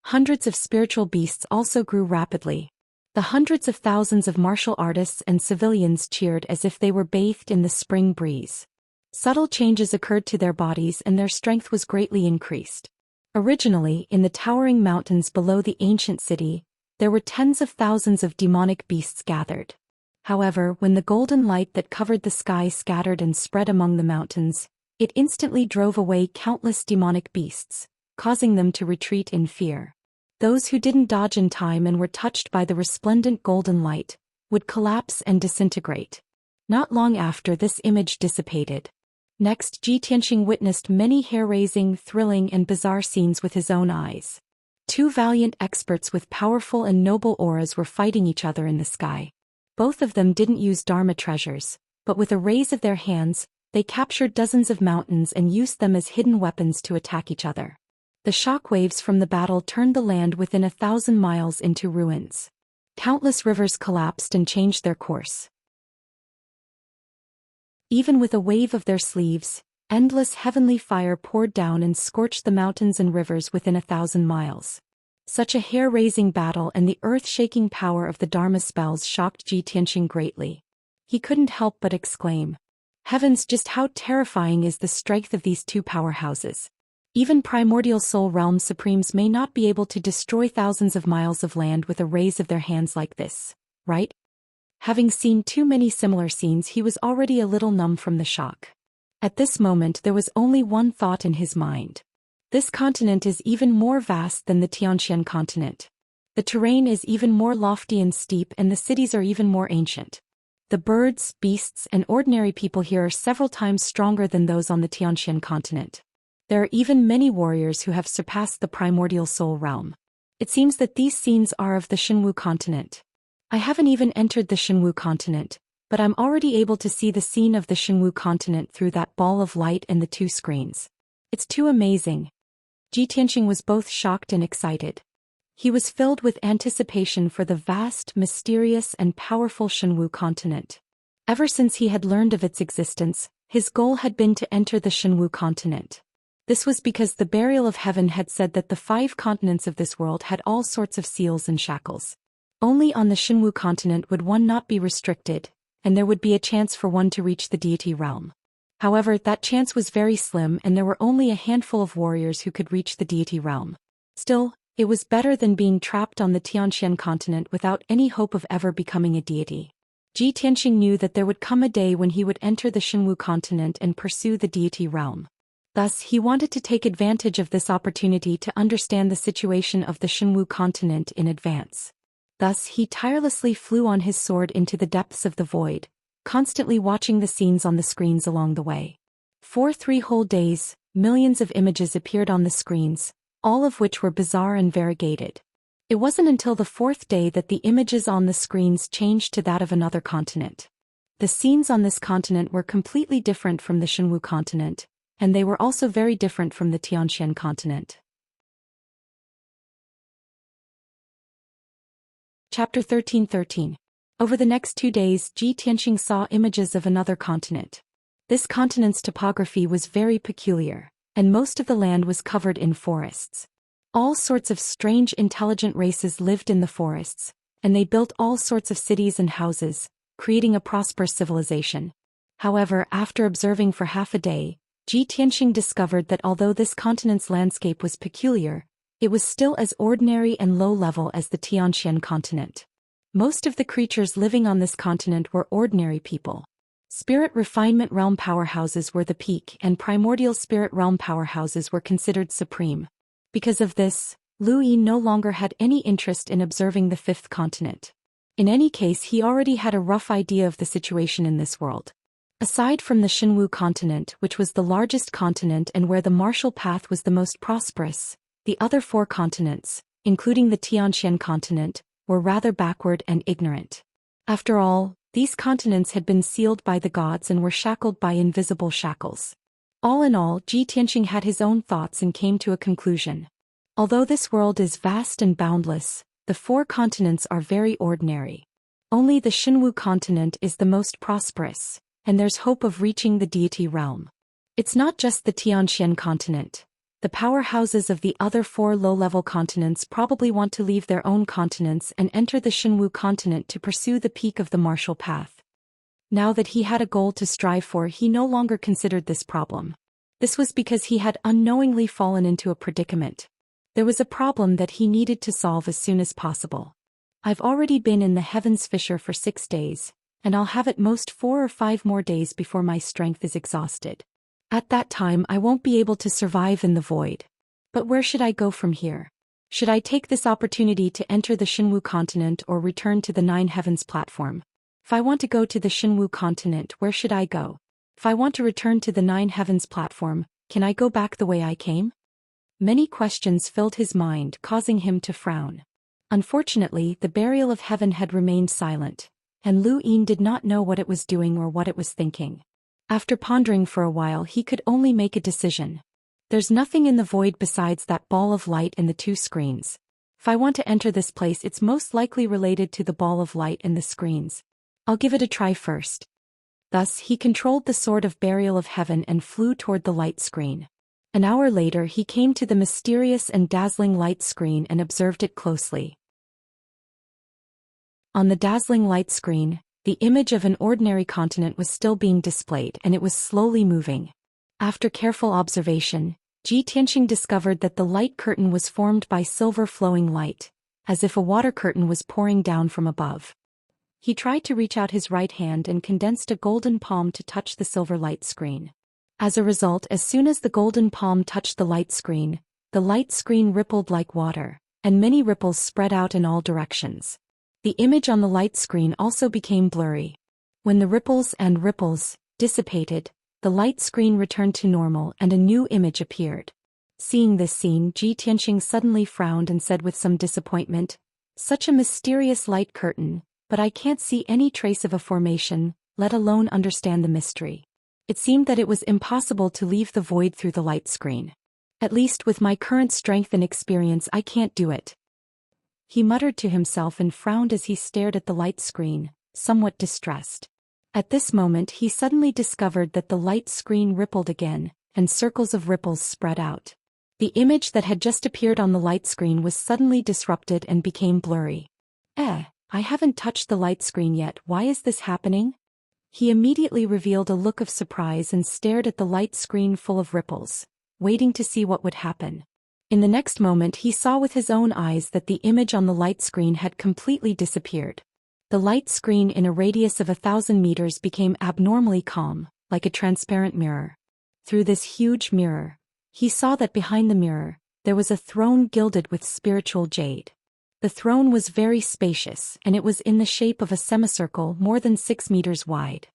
Hundreds of spiritual beasts also grew rapidly. The hundreds of thousands of martial artists and civilians cheered as if they were bathed in the spring breeze. Subtle changes occurred to their bodies and their strength was greatly increased. Originally, in the towering mountains below the ancient city, there were tens of thousands of demonic beasts gathered. However, when the golden light that covered the sky scattered and spread among the mountains, it instantly drove away countless demonic beasts, causing them to retreat in fear. Those who didn't dodge in time and were touched by the resplendent golden light would collapse and disintegrate. Not long after this image dissipated. Next, Zhou Xian witnessed many hair-raising, thrilling and bizarre scenes with his own eyes. 2 valiant experts with powerful and noble auras were fighting each other in the sky. Both of them didn't use Dharma treasures, but with a raise of their hands, they captured dozens of mountains and used them as hidden weapons to attack each other. The shock waves from the battle turned the land within 1,000 miles into ruins. Countless rivers collapsed and changed their course. Even with a wave of their sleeves, endless heavenly fire poured down and scorched the mountains and rivers within 1,000 miles. Such a hair-raising battle and the earth-shaking power of the Dharma spells shocked Zhou Xian greatly. He couldn't help but exclaim, "Heavens, just how terrifying is the strength of these 2 powerhouses. Even primordial soul realm supremes may not be able to destroy thousands of miles of land with a raise of their hands like this, right?" Having seen too many similar scenes, he was already a little numb from the shock. At this moment there was only one thought in his mind. This continent is even more vast than the Xianxia continent. The terrain is even more lofty and steep and the cities are even more ancient. The birds, beasts and ordinary people here are several times stronger than those on the Xianxia continent. There are even many warriors who have surpassed the primordial soul realm. It seems that these scenes are of the Shenwu continent. I haven't even entered the Shenwu continent, but I'm already able to see the scene of the Shenwu continent through that ball of light and the 2 screens. It's too amazing. Zhou Xian was both shocked and excited. He was filled with anticipation for the vast, mysterious and powerful Shenwu continent. Ever since he had learned of its existence, his goal had been to enter the Shenwu continent. This was because the Burial of Heaven had said that the 5 continents of this world had all sorts of seals and shackles. Only on the Shenwu continent would one not be restricted, and there would be a chance for one to reach the deity realm. However, that chance was very slim and there were only a handful of warriors who could reach the deity realm. Still, it was better than being trapped on the Xianxia continent without any hope of ever becoming a deity. Zhou Xian knew that there would come a day when he would enter the Shenwu continent and pursue the deity realm. Thus, he wanted to take advantage of this opportunity to understand the situation of the Shenwu continent in advance. Thus, he tirelessly flew on his sword into the depths of the void, constantly watching the scenes on the screens along the way. For 3 whole days, millions of images appeared on the screens, all of which were bizarre and variegated. It wasn't until the 4th day that the images on the screens changed to that of another continent. The scenes on this continent were completely different from the Shenwu continent, and they were also very different from the Xianxia continent. Chapter 13:13. Over the next 2 days, Ji Tianxing saw images of another continent. This continent's topography was very peculiar, and most of the land was covered in forests. All sorts of strange intelligent races lived in the forests, and they built all sorts of cities and houses, creating a prosperous civilization. However, after observing for half a day, Ji Tianxing discovered that although this continent's landscape was peculiar, it was still as ordinary and low-level as the Xianxia continent. Most of the creatures living on this continent were ordinary people. Spirit refinement realm powerhouses were the peak, and primordial spirit realm powerhouses were considered supreme. Because of this, Lu Yi no longer had any interest in observing the fifth continent. In any case, he already had a rough idea of the situation in this world. Aside from the Xinwu continent, which was the largest continent and where the martial path was the most prosperous, the other 4 continents, including the Xianxia continent, were rather backward and ignorant. After all, these continents had been sealed by the gods and were shackled by invisible shackles. All in all, Ji Tianxing had his own thoughts and came to a conclusion. Although this world is vast and boundless, the 4 continents are very ordinary. Only the Xinwu continent is the most prosperous, and there's hope of reaching the deity realm. It's not just the Xianxia continent. The powerhouses of the other 4 low-level continents probably want to leave their own continents and enter the Xinwu continent to pursue the peak of the martial path. Now that he had a goal to strive for, he no longer considered this problem. This was because he had unknowingly fallen into a predicament. There was a problem that he needed to solve as soon as possible. I've already been in the Heaven's Fissure for 6 days, and I'll have at most 4 or 5 more days before my strength is exhausted. At that time I won't be able to survive in the void. But where should I go from here? Should I take this opportunity to enter the Xinwu continent or return to the 9 Heavens platform? If I want to go to the Xinwu continent, where should I go? If I want to return to the 9 Heavens platform, can I go back the way I came? Many questions filled his mind, causing him to frown. Unfortunately, the burial of heaven had remained silent, and Lu Yin did not know what it was doing or what it was thinking. After pondering for a while, he could only make a decision. There's nothing in the void besides that ball of light and the 2 screens. If I want to enter this place, it's most likely related to the ball of light and the screens. I'll give it a try first. Thus, he controlled the sword of burial of heaven and flew toward the light screen. An hour later, he came to the mysterious and dazzling light screen and observed it closely. On the dazzling light screen, the image of an ordinary continent was still being displayed, and it was slowly moving. After careful observation, Ji Tianxing discovered that the light curtain was formed by silver flowing light, as if a water curtain was pouring down from above. He tried to reach out his right hand and condensed a golden palm to touch the silver light screen. As a result, as soon as the golden palm touched the light screen rippled like water, and many ripples spread out in all directions. The image on the light screen also became blurry. When the ripples dissipated, the light screen returned to normal and a new image appeared. Seeing this scene, Ji Tianxing suddenly frowned and said with some disappointment, "Such a mysterious light curtain, but I can't see any trace of a formation, let alone understand the mystery." It seemed that it was impossible to leave the void through the light screen. At least with my current strength and experience, I can't do it. He muttered to himself and frowned as he stared at the light screen, somewhat distressed. At this moment he suddenly discovered that the light screen rippled again, and circles of ripples spread out. The image that had just appeared on the light screen was suddenly disrupted and became blurry. I haven't touched the light screen yet, why is this happening? He immediately revealed a look of surprise and stared at the light screen full of ripples, waiting to see what would happen. In the next moment he saw with his own eyes that the image on the light screen had completely disappeared. The light screen in a radius of 1,000 meters became abnormally calm, like a transparent mirror. Through this huge mirror, he saw that behind the mirror, there was a throne gilded with spiritual jade. The throne was very spacious, and it was in the shape of a semicircle more than 6 meters wide.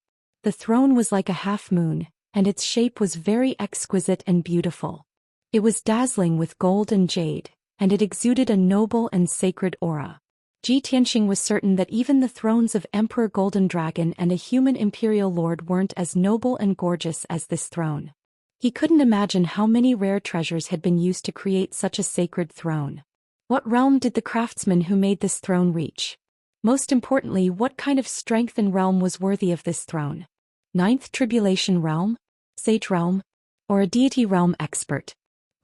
The throne was like a half moon, and its shape was very exquisite and beautiful. It was dazzling with gold and jade, and it exuded a noble and sacred aura. Ji Tianxing was certain that even the thrones of Emperor Golden Dragon and a human imperial lord weren't as noble and gorgeous as this throne. He couldn't imagine how many rare treasures had been used to create such a sacred throne. What realm did the craftsman who made this throne reach? Most importantly, what kind of strength and realm was worthy of this throne? Ninth Tribulation realm? Sage realm? Or a deity realm expert?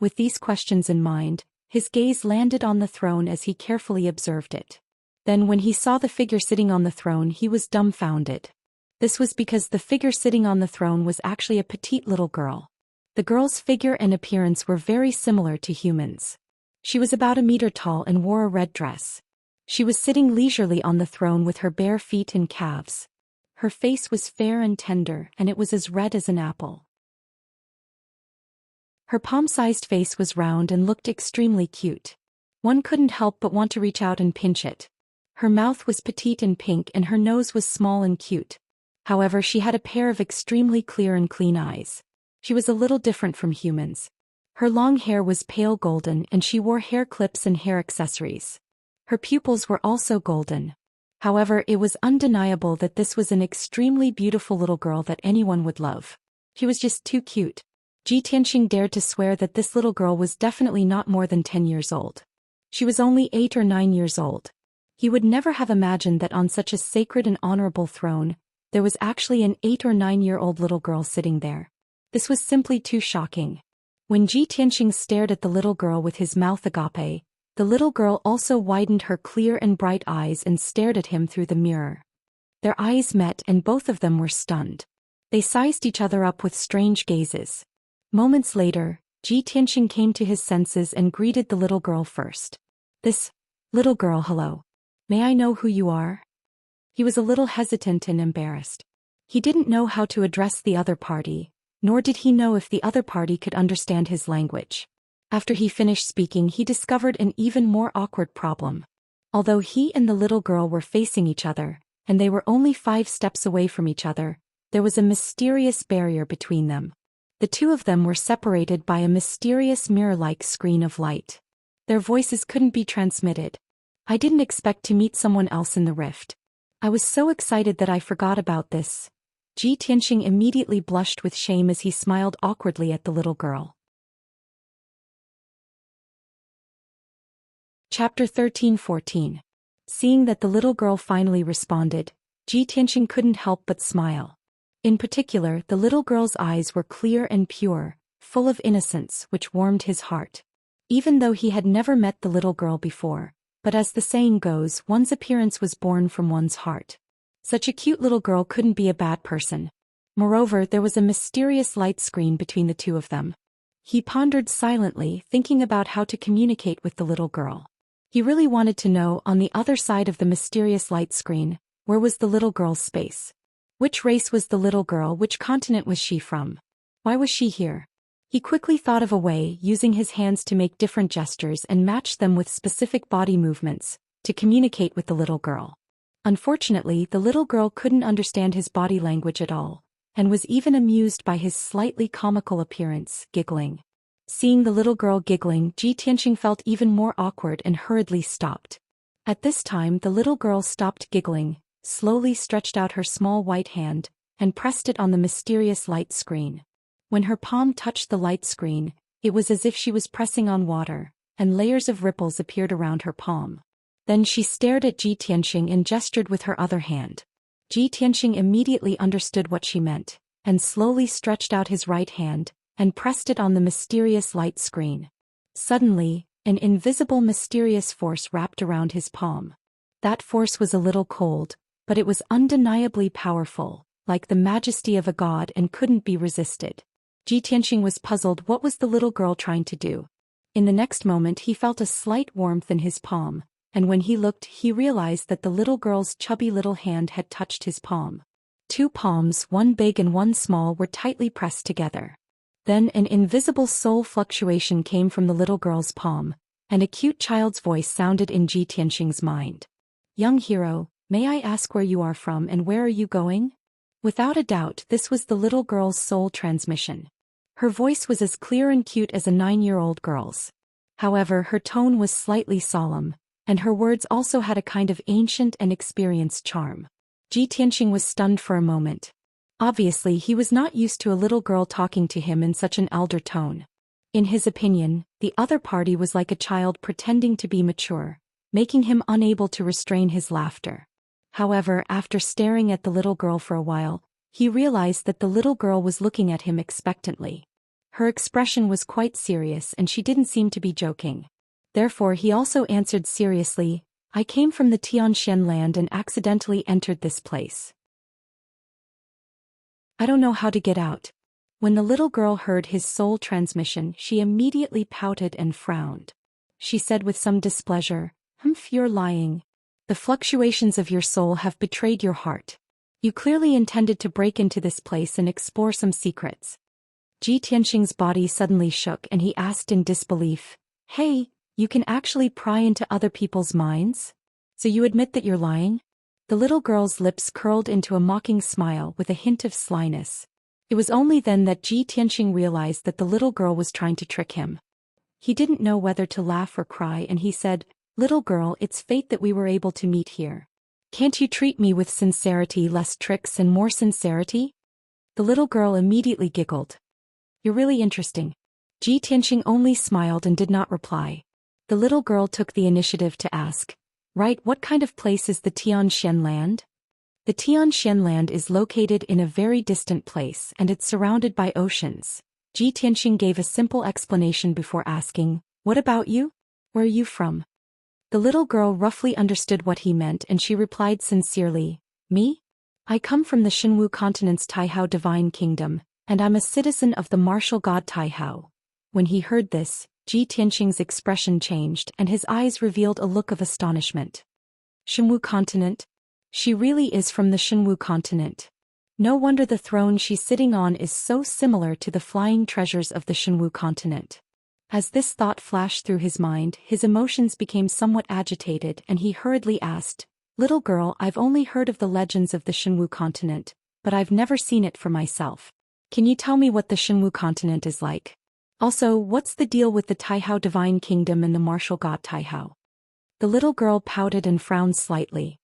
With these questions in mind, his gaze landed on the throne as he carefully observed it. Then when he saw the figure sitting on the throne, he was dumbfounded. This was because the figure sitting on the throne was actually a petite little girl. The girl's figure and appearance were very similar to humans. She was about 1 meter tall and wore a red dress. She was sitting leisurely on the throne with her bare feet and calves. Her face was fair and tender, and it was as red as an apple. Her palm-sized face was round and looked extremely cute. One couldn't help but want to reach out and pinch it. Her mouth was petite and pink and her nose was small and cute. However, she had a pair of extremely clear and clean eyes. She was a little different from humans. Her long hair was pale golden and she wore hair clips and hair accessories. Her pupils were also golden. However, it was undeniable that this was an extremely beautiful little girl that anyone would love. She was just too cute. Ji Tianxing dared to swear that this little girl was definitely not more than 10 years old. She was only 8 or 9 years old. He would never have imagined that on such a sacred and honorable throne, there was actually an 8 or 9-year-old little girl sitting there. This was simply too shocking. When Ji Tianxing stared at the little girl with his mouth agape, the little girl also widened her clear and bright eyes and stared at him through the mirror. Their eyes met and both of them were stunned. They sized each other up with strange gazes. Moments later, Ji Tianxing came to his senses and greeted the little girl first. "This little girl, hello. May I know who you are?" He was a little hesitant and embarrassed. He didn't know how to address the other party, nor did he know if the other party could understand his language. After he finished speaking, he discovered an even more awkward problem. Although he and the little girl were facing each other, and they were only 5 steps away from each other, there was a mysterious barrier between them. The two of them were separated by a mysterious mirror-like screen of light. Their voices couldn't be transmitted. "I didn't expect to meet someone else in the rift. I was so excited that I forgot about this." Ji Tianxing immediately blushed with shame as he smiled awkwardly at the little girl. Chapter 13-14. Seeing that the little girl finally responded, Ji Tianxing couldn't help but smile. In particular, the little girl's eyes were clear and pure, full of innocence, which warmed his heart. Even though he had never met the little girl before, but as the saying goes, one's appearance was born from one's heart. Such a cute little girl couldn't be a bad person. Moreover, there was a mysterious light screen between the two of them. He pondered silently, thinking about how to communicate with the little girl. He really wanted to know, on the other side of the mysterious light screen, where was the little girl's space? Which race was the little girl? Which continent was she from? Why was she here? He quickly thought of a way, using his hands to make different gestures and match them with specific body movements, to communicate with the little girl. Unfortunately, the little girl couldn't understand his body language at all, and was even amused by his slightly comical appearance, giggling. Seeing the little girl giggling, Ji Tianxing felt even more awkward and hurriedly stopped. At this time, the little girl stopped giggling, slowly stretched out her small white hand, and pressed it on the mysterious light screen. When her palm touched the light screen, it was as if she was pressing on water, and layers of ripples appeared around her palm. Then she stared at Ji Tianxing and gestured with her other hand. Ji Tianxing immediately understood what she meant, and slowly stretched out his right hand, and pressed it on the mysterious light screen. Suddenly, an invisible mysterious force wrapped around his palm. That force was a little cold, but it was undeniably powerful, like the majesty of a god, and couldn't be resisted. Ji Tianxing was puzzled. What was the little girl trying to do? In the next moment he felt a slight warmth in his palm, and when he looked he realized that the little girl's chubby little hand had touched his palm. 2 palms, one big and one small, were tightly pressed together. Then an invisible soul fluctuation came from the little girl's palm, and a cute child's voice sounded in Ji Tianxing's mind. "Young hero, may I ask where you are from and where are you going?" Without a doubt, this was the little girl's soul transmission. Her voice was as clear and cute as a 9-year-old girl's. However, her tone was slightly solemn, and her words also had a kind of ancient and experienced charm. Ji Tianxing was stunned for a moment. Obviously, he was not used to a little girl talking to him in such an elder tone. In his opinion, the other party was like a child pretending to be mature, making him unable to restrain his laughter. However, after staring at the little girl for a while, he realized that the little girl was looking at him expectantly. Her expression was quite serious and she didn't seem to be joking. Therefore he also answered seriously, "I came from the Xianxia land and accidentally entered this place. I don't know how to get out." When the little girl heard his soul transmission, she immediately pouted and frowned. She said with some displeasure, You're lying. The fluctuations of your soul have betrayed your heart. You clearly intended to break into this place and explore some secrets." Ji Tianxing's body suddenly shook and he asked in disbelief, "Hey, you can actually pry into other people's minds? So you admit that you're lying?" The little girl's lips curled into a mocking smile with a hint of slyness. It was only then that Ji Tianxing realized that the little girl was trying to trick him. He didn't know whether to laugh or cry and he said, "Little girl, it's fate that we were able to meet here. Can't you treat me with sincerity, less tricks and more sincerity?" The little girl immediately giggled. "You're really interesting." Ji Tianxing only smiled and did not reply. The little girl took the initiative to ask, "Right, what kind of place is the Xianxia land?" The Xianxia land is located in a very distant place and it's surrounded by oceans. Ji Tianxing gave a simple explanation before asking, "What about you? Where are you from?" The little girl roughly understood what he meant and she replied sincerely, "Me? I come from the Xinwu continent's Taihao divine kingdom, and I'm a citizen of the martial god Taihao." When he heard this, Ji Tianxing's expression changed and his eyes revealed a look of astonishment. Xinwu continent? She really is from the Xinwu continent. No wonder the throne she's sitting on is so similar to the flying treasures of the Xinwu continent. As this thought flashed through his mind, his emotions became somewhat agitated and he hurriedly asked, "Little girl, I've only heard of the legends of the Xinwu continent, but I've never seen it for myself. Can you tell me what the Xinwu continent is like? Also, what's the deal with the Taihao divine kingdom and the martial god Taihao?" The little girl pouted and frowned slightly.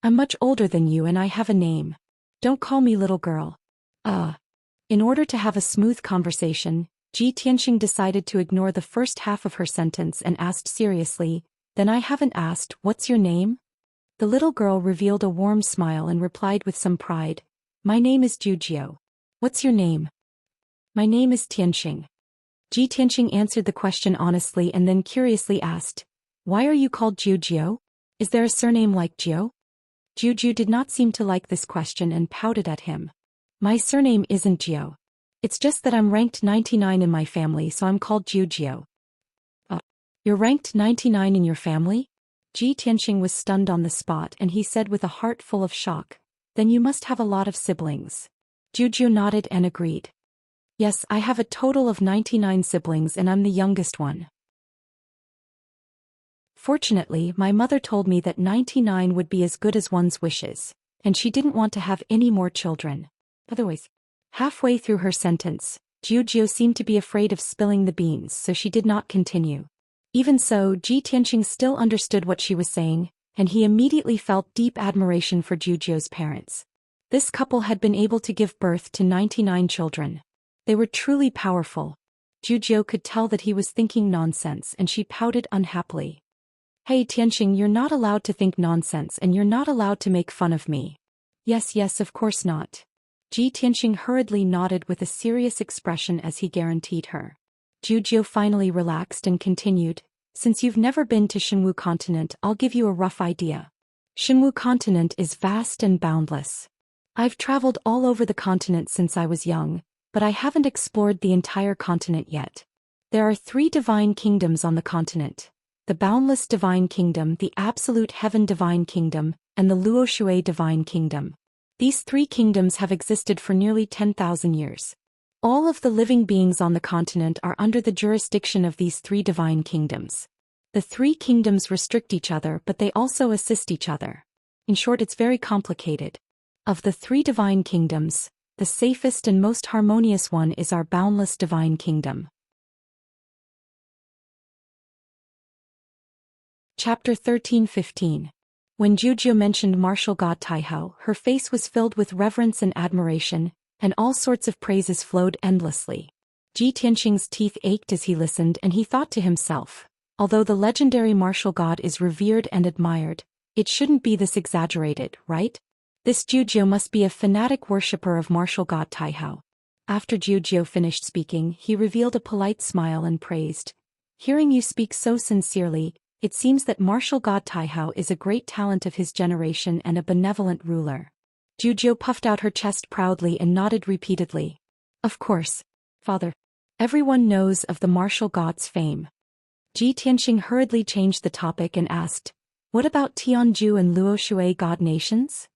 "I'm much older than you and I have a name. Don't call me little girl." In order to have a smooth conversation, Ji Tianxing decided to ignore the first half of her sentence and asked seriously, "Then I haven't asked, what's your name?" The little girl revealed a warm smile and replied with some pride, "My name is Zhou. What's your name?" "My name is Tianxing." Ji Tianxing answered the question honestly and then curiously asked, "Why are you called Zhou? Is there a surname like Zhou?" Zhou did not seem to like this question and pouted at him. "My surname isn't Zhou. It's just that I'm ranked 99 in my family, so I'm called Zhou." You're ranked 99 in your family?" Ji Tianxing was stunned on the spot and he said with a heart full of shock, "Then you must have a lot of siblings." Zhou nodded and agreed. "Yes, I have a total of 99 siblings and I'm the youngest one. Fortunately, my mother told me that 99 would be as good as one's wishes, and she didn't want to have any more children. Otherwise." Halfway through her sentence, Zhou seemed to be afraid of spilling the beans, so she did not continue. Even so, Ji Tianxing still understood what she was saying, and he immediately felt deep admiration for Zhou's parents. This couple had been able to give birth to 99 children. They were truly powerful. Zhou could tell that he was thinking nonsense and she pouted unhappily. "Hey Tianxing, you're not allowed to think nonsense and you're not allowed to make fun of me." Yes, of course not." Ji Tianxing hurriedly nodded with a serious expression as he guaranteed her. Zhou finally relaxed and continued, "Since you've never been to Xinwu continent, I'll give you a rough idea. Xinwu continent is vast and boundless. I've traveled all over the continent since I was young, but I haven't explored the entire continent yet. There are 3 divine kingdoms on the continent: the Boundless Divine Kingdom, the Absolute Heaven Divine Kingdom, and the Luoshui Divine Kingdom. These 3 kingdoms have existed for nearly 10,000 years. All of the living beings on the continent are under the jurisdiction of these 3 divine kingdoms. The 3 kingdoms restrict each other, but they also assist each other. In short, it's very complicated. Of the 3 divine kingdoms, the safest and most harmonious one is our Boundless Divine Kingdom." Chapter 13-15. When Zhu mentioned martial god Taihao, her face was filled with reverence and admiration, and all sorts of praises flowed endlessly. Ji Tianxing's teeth ached as he listened, and he thought to himself, although the legendary martial god is revered and admired, it shouldn't be this exaggerated, right? This Zhu must be a fanatic worshipper of martial god Taihao. After Zhu finished speaking, he revealed a polite smile and praised, "Hearing you speak so sincerely, it seems that martial god Taihao is a great talent of his generation and a benevolent ruler." Zhu puffed out her chest proudly and nodded repeatedly. "Of course, father. Everyone knows of the martial god's fame." Ji Tianxing hurriedly changed the topic and asked, "What about Tianju and Luoshui god nations?"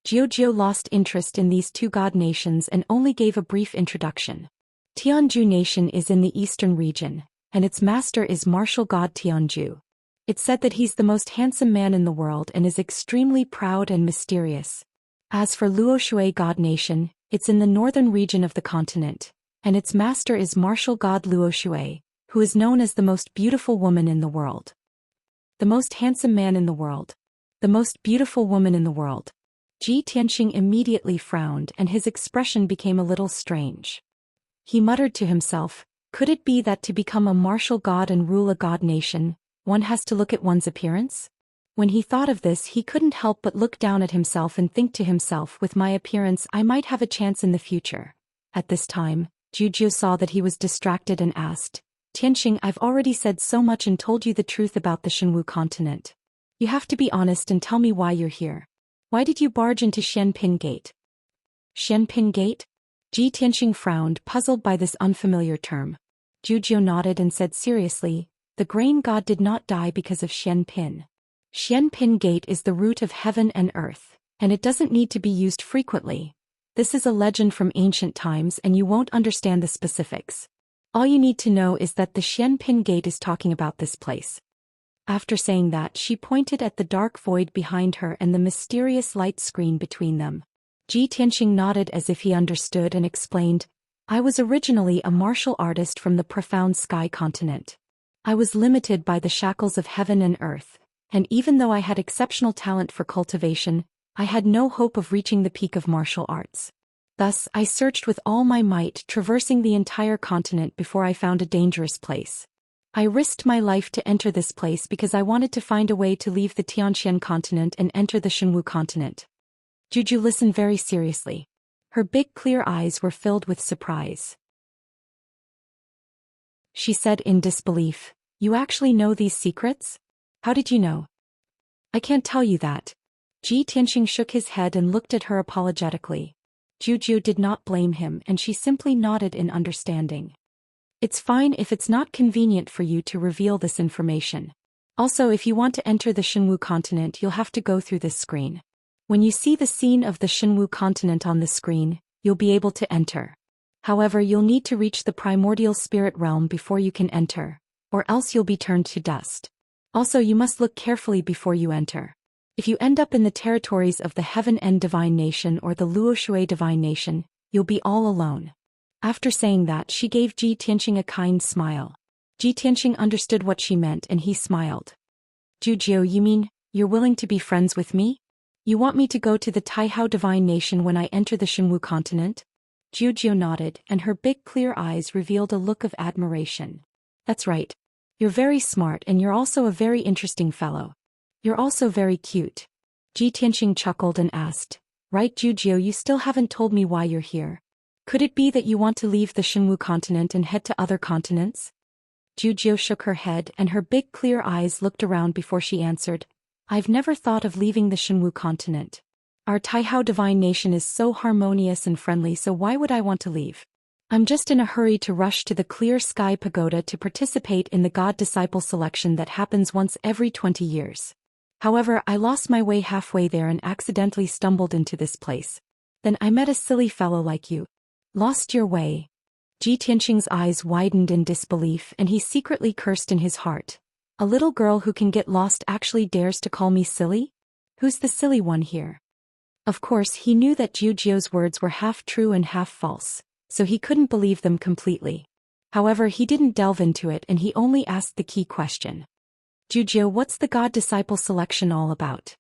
Zhu lost interest in these two god nations and only gave a brief introduction. Tianju nation is in the eastern region, and its master is martial god Tianju. It's said that he's the most handsome man in the world and is extremely proud and mysterious. As for Luoshui god nation, it's in the northern region of the continent, and its master is martial god Luoshui, who is known as the most beautiful woman in the world. The most handsome man in the world. The most beautiful woman in the world. Ji Tianxing immediately frowned and his expression became a little strange. He muttered to himself, could it be that to become a martial god and rule a god nation, one has to look at one's appearance? When he thought of this, he couldn't help but look down at himself and think to himself, with my appearance I might have a chance in the future. At this time, Zhu saw that he was distracted and asked, Tianxing, I've already said so much and told you the truth about the Shenwu continent. You have to be honest and tell me why you're here. Why did you barge into Xianpin Gate? Xianpin Gate? Ji Tianxing frowned, puzzled by this unfamiliar term. Zhu nodded and said seriously, the grain god did not die because of Xianpin. Xianpin Gate is the root of heaven and earth, and it doesn't need to be used frequently. This is a legend from ancient times and you won't understand the specifics. All you need to know is that the Xianpin Gate is talking about this place. After saying that, she pointed at the dark void behind her and the mysterious light screen between them. Ji Tianxing nodded as if he understood and explained, I was originally a martial artist from the profound sky continent. I was limited by the shackles of heaven and earth, and even though I had exceptional talent for cultivation, I had no hope of reaching the peak of martial arts. Thus, I searched with all my might, traversing the entire continent before I found a dangerous place. I risked my life to enter this place because I wanted to find a way to leave the Tianxian continent and enter the Shenwu continent. Zhu listened very seriously. Her big clear eyes were filled with surprise. She said in disbelief, You actually know these secrets? How did you know? I can't tell you that. Ji Tianxing shook his head and looked at her apologetically. Zhu did not blame him and she simply nodded in understanding. It's fine if it's not convenient for you to reveal this information. Also, if you want to enter the Shenwu continent, you'll have to go through this screen. When you see the scene of the Shenwu continent on the screen, you'll be able to enter. However, you'll need to reach the primordial spirit realm before you can enter, or else you'll be turned to dust. Also, you must look carefully before you enter. If you end up in the territories of the Heaven End Divine Nation or the Luoshui Divine Nation, you'll be all alone. After saying that, she gave Ji Tianxing a kind smile. Ji Tianxing understood what she meant and he smiled. Zhu, you mean, you're willing to be friends with me? You want me to go to the Taihao Divine Nation when I enter the Shenwu continent? Zhu nodded and her big clear eyes revealed a look of admiration. That's right. You're very smart and you're also a very interesting fellow. You're also very cute. Ji Tianxing chuckled and asked, Right Zhu, you still haven't told me why you're here. Could it be that you want to leave the Shenwu continent and head to other continents? Zhu shook her head and her big clear eyes looked around before she answered, I've never thought of leaving the Shenwu continent. Our Taihao Divine Nation is so harmonious and friendly, so why would I want to leave? I'm just in a hurry to rush to the Clear Sky Pagoda to participate in the God-Disciple selection that happens once every 20 years. However, I lost my way halfway there and accidentally stumbled into this place. Then I met a silly fellow like you. Lost your way. Ji Tianxing's eyes widened in disbelief and he secretly cursed in his heart. A little girl who can get lost actually dares to call me silly? Who's the silly one here? Of course, he knew that Zhu's words were half true and half false, so he couldn't believe them completely. However, he didn't delve into it and he only asked the key question. Zhu, what's the God-Disciple selection all about?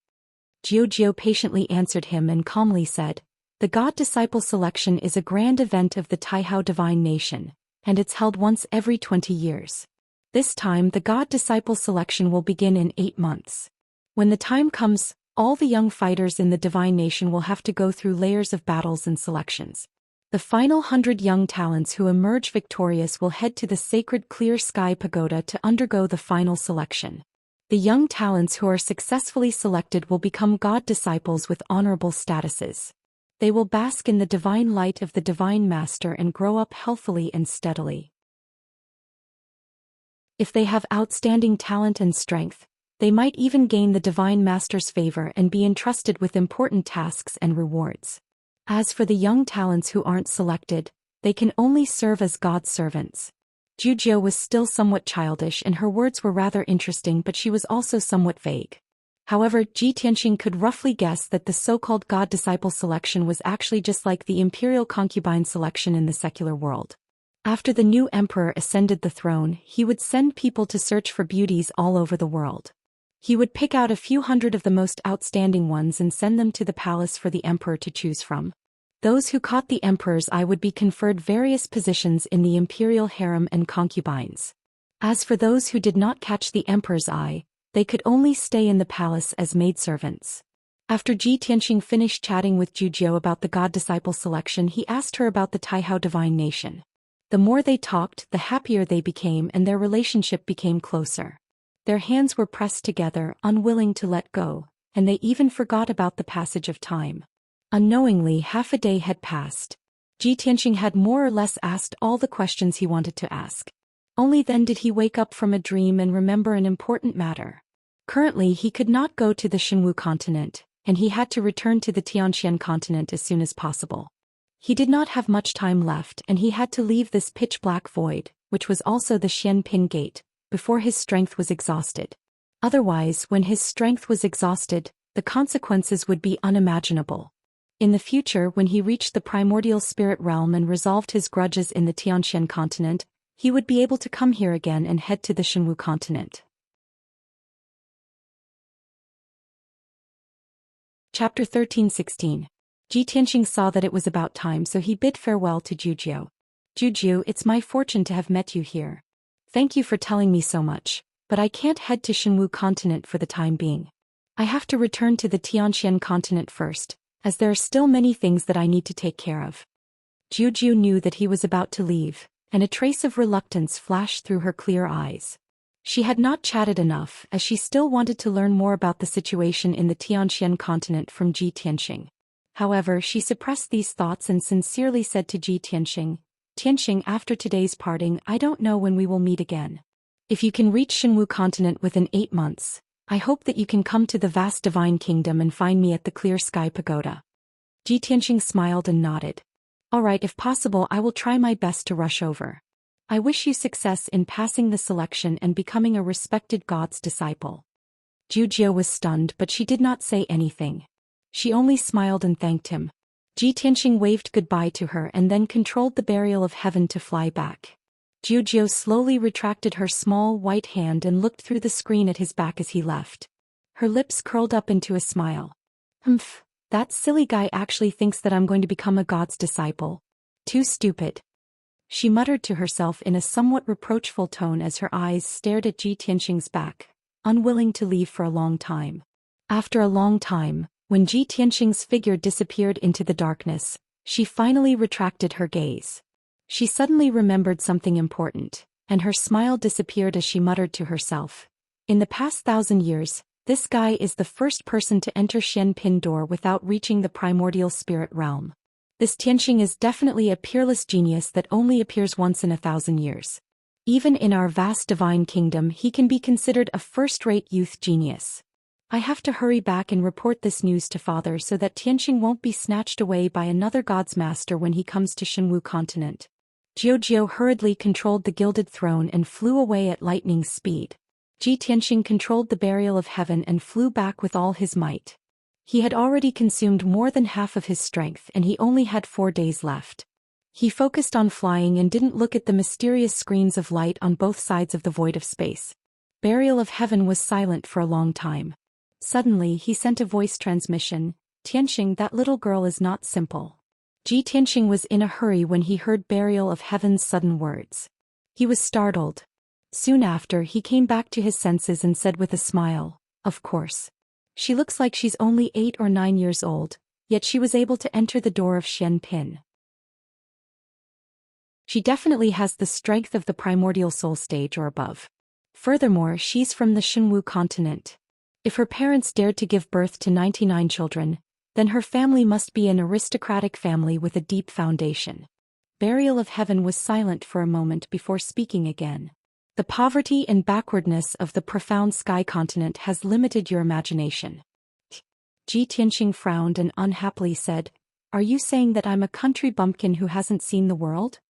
Zhou patiently answered him and calmly said, "The God-disciple selection is a grand event of the Taihao divine nation, and it's held once every 20 years. This time the God-disciple selection will begin in 8 months. When the time comes, all the young fighters in the divine nation will have to go through layers of battles and selections. The final 100 young talents who emerge victorious will head to the sacred Clear Sky Pagoda to undergo the final selection. The young talents who are successfully selected will become God disciples with honorable statuses. They will bask in the divine light of the Divine Master and grow up healthily and steadily. If they have outstanding talent and strength, they might even gain the Divine Master's favor and be entrusted with important tasks and rewards. As for the young talents who aren't selected, they can only serve as God's servants." Zhou was still somewhat childish and her words were rather interesting, but she was also somewhat vague. However, Ji Tianxing could roughly guess that the so-called God-disciple selection was actually just like the imperial concubine selection in the secular world. After the new emperor ascended the throne, he would send people to search for beauties all over the world. He would pick out a few hundred of the most outstanding ones and send them to the palace for the emperor to choose from. Those who caught the emperor's eye would be conferred various positions in the imperial harem and concubines. As for those who did not catch the emperor's eye, they could only stay in the palace as maidservants. After Ji Tianxing finished chatting with Zhou about the God-disciple selection, he asked her about the Taihao divine nation. The more they talked, the happier they became and their relationship became closer. Their hands were pressed together, unwilling to let go, and they even forgot about the passage of time. Unknowingly, half a day had passed. Ji Tianxing had more or less asked all the questions he wanted to ask. Only then did he wake up from a dream and remember an important matter. Currently he could not go to the Shenwu continent, and he had to return to the Xianxia continent as soon as possible. He did not have much time left and he had to leave this pitch-black void, which was also the Xianpin Gate, before his strength was exhausted. Otherwise, when his strength was exhausted, the consequences would be unimaginable. In the future, when he reached the primordial spirit realm and resolved his grudges in the Tianxian continent, he would be able to come here again and head to the Shenwu continent. Chapter 13:16. Ji Tianxing saw that it was about time, so he bid farewell to Zhou. "Zhou, it's my fortune to have met you here. Thank you for telling me so much, but I can't head to Shenwu continent for the time being. I have to return to the Tianxian continent first, as there are still many things that I need to take care of." Zhou knew that he was about to leave, and a trace of reluctance flashed through her clear eyes. She had not chatted enough, as she still wanted to learn more about the situation in the Tianxian continent from Ji Tianxing. However, she suppressed these thoughts and sincerely said to Ji Tianxing, "Tianxing, after today's parting, I don't know when we will meet again. If you can reach Shenwu continent within 8 months, I hope that you can come to the vast divine kingdom and find me at the Clear Sky Pagoda." Ji Tianxing smiled and nodded. "All right, if possible I will try my best to rush over. I wish you success in passing the selection and becoming a respected God's disciple." Zhou was stunned, but she did not say anything. She only smiled and thanked him. Ji Tianxing waved goodbye to her and then controlled the barrier of heaven to fly back. Zhou slowly retracted her small white hand and looked through the screen at his back as he left. Her lips curled up into a smile. "Humph, that silly guy actually thinks that I'm going to become a God's disciple. Too stupid." She muttered to herself in a somewhat reproachful tone as her eyes stared at Ji Tianxing's back, unwilling to leave for a long time. After a long time, when Ji Tianxing's figure disappeared into the darkness, she finally retracted her gaze. She suddenly remembered something important, and her smile disappeared as she muttered to herself. "In the past 1,000 years, this guy is the first person to enter Xianpin door without reaching the primordial spirit realm. This Tianxing is definitely a peerless genius that only appears once in 1,000 years. Even in our vast divine kingdom he can be considered a first-rate youth genius. I have to hurry back and report this news to father so that Tianxing won't be snatched away by another God's master when he comes to Shenwu continent." Zhou hurriedly controlled the gilded throne and flew away at lightning speed. Ji Tianxing controlled the barrier of heaven and flew back with all his might. He had already consumed more than half of his strength and he only had 4 days left. He focused on flying and didn't look at the mysterious screens of light on both sides of the void of space. Barrier of heaven was silent for a long time. Suddenly he sent a voice transmission, "Tianxing, that little girl is not simple." Tianxing was in a hurry when he heard Burial of Heaven's sudden words. He was startled. Soon after he came back to his senses and said with a smile, "Of course. She looks like she's only 8 or 9 years old, yet she was able to enter the door of Xianpin. She definitely has the strength of the primordial soul stage or above. Furthermore, she's from the Shenwu continent. If her parents dared to give birth to 99 children, then her family must be an aristocratic family with a deep foundation." Burial of Heaven was silent for a moment before speaking again. "The poverty and backwardness of the profound sky continent has limited your imagination." Tianxing frowned and unhappily said, "Are you saying that I'm a country bumpkin who hasn't seen the world?"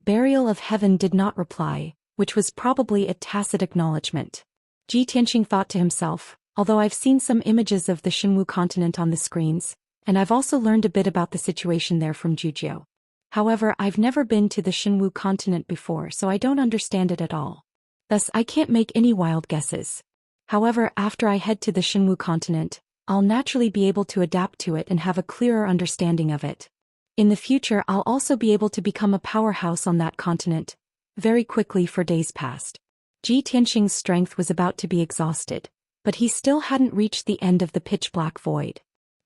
Burial of Heaven did not reply, which was probably a tacit acknowledgement. Tianxing thought to himself, "Although I've seen some images of the Shenwu continent on the screens, and I've also learned a bit about the situation there from Jujio. However, I've never been to the Shenwu continent before, so I don't understand it at all. Thus, I can't make any wild guesses. However, after I head to the Shenwu continent, I'll naturally be able to adapt to it and have a clearer understanding of it. In the future, I'll also be able to become a powerhouse on that continent." Very quickly for days passed. Tianxing's strength was about to be exhausted, but he still hadn't reached the end of the pitch-black void.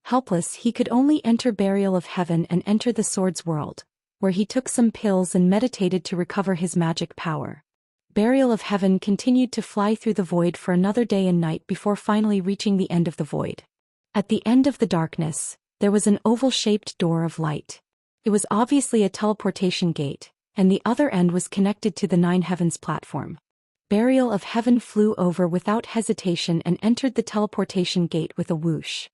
Helpless, he could only enter Burial of Heaven and enter the Sword's world, where he took some pills and meditated to recover his magic power. Burial of Heaven continued to fly through the void for another day and night before finally reaching the end of the void. At the end of the darkness, there was an oval-shaped door of light. It was obviously a teleportation gate, and the other end was connected to the Nine Heavens platform. Burial of Heaven flew over without hesitation and entered the teleportation gate with a whoosh.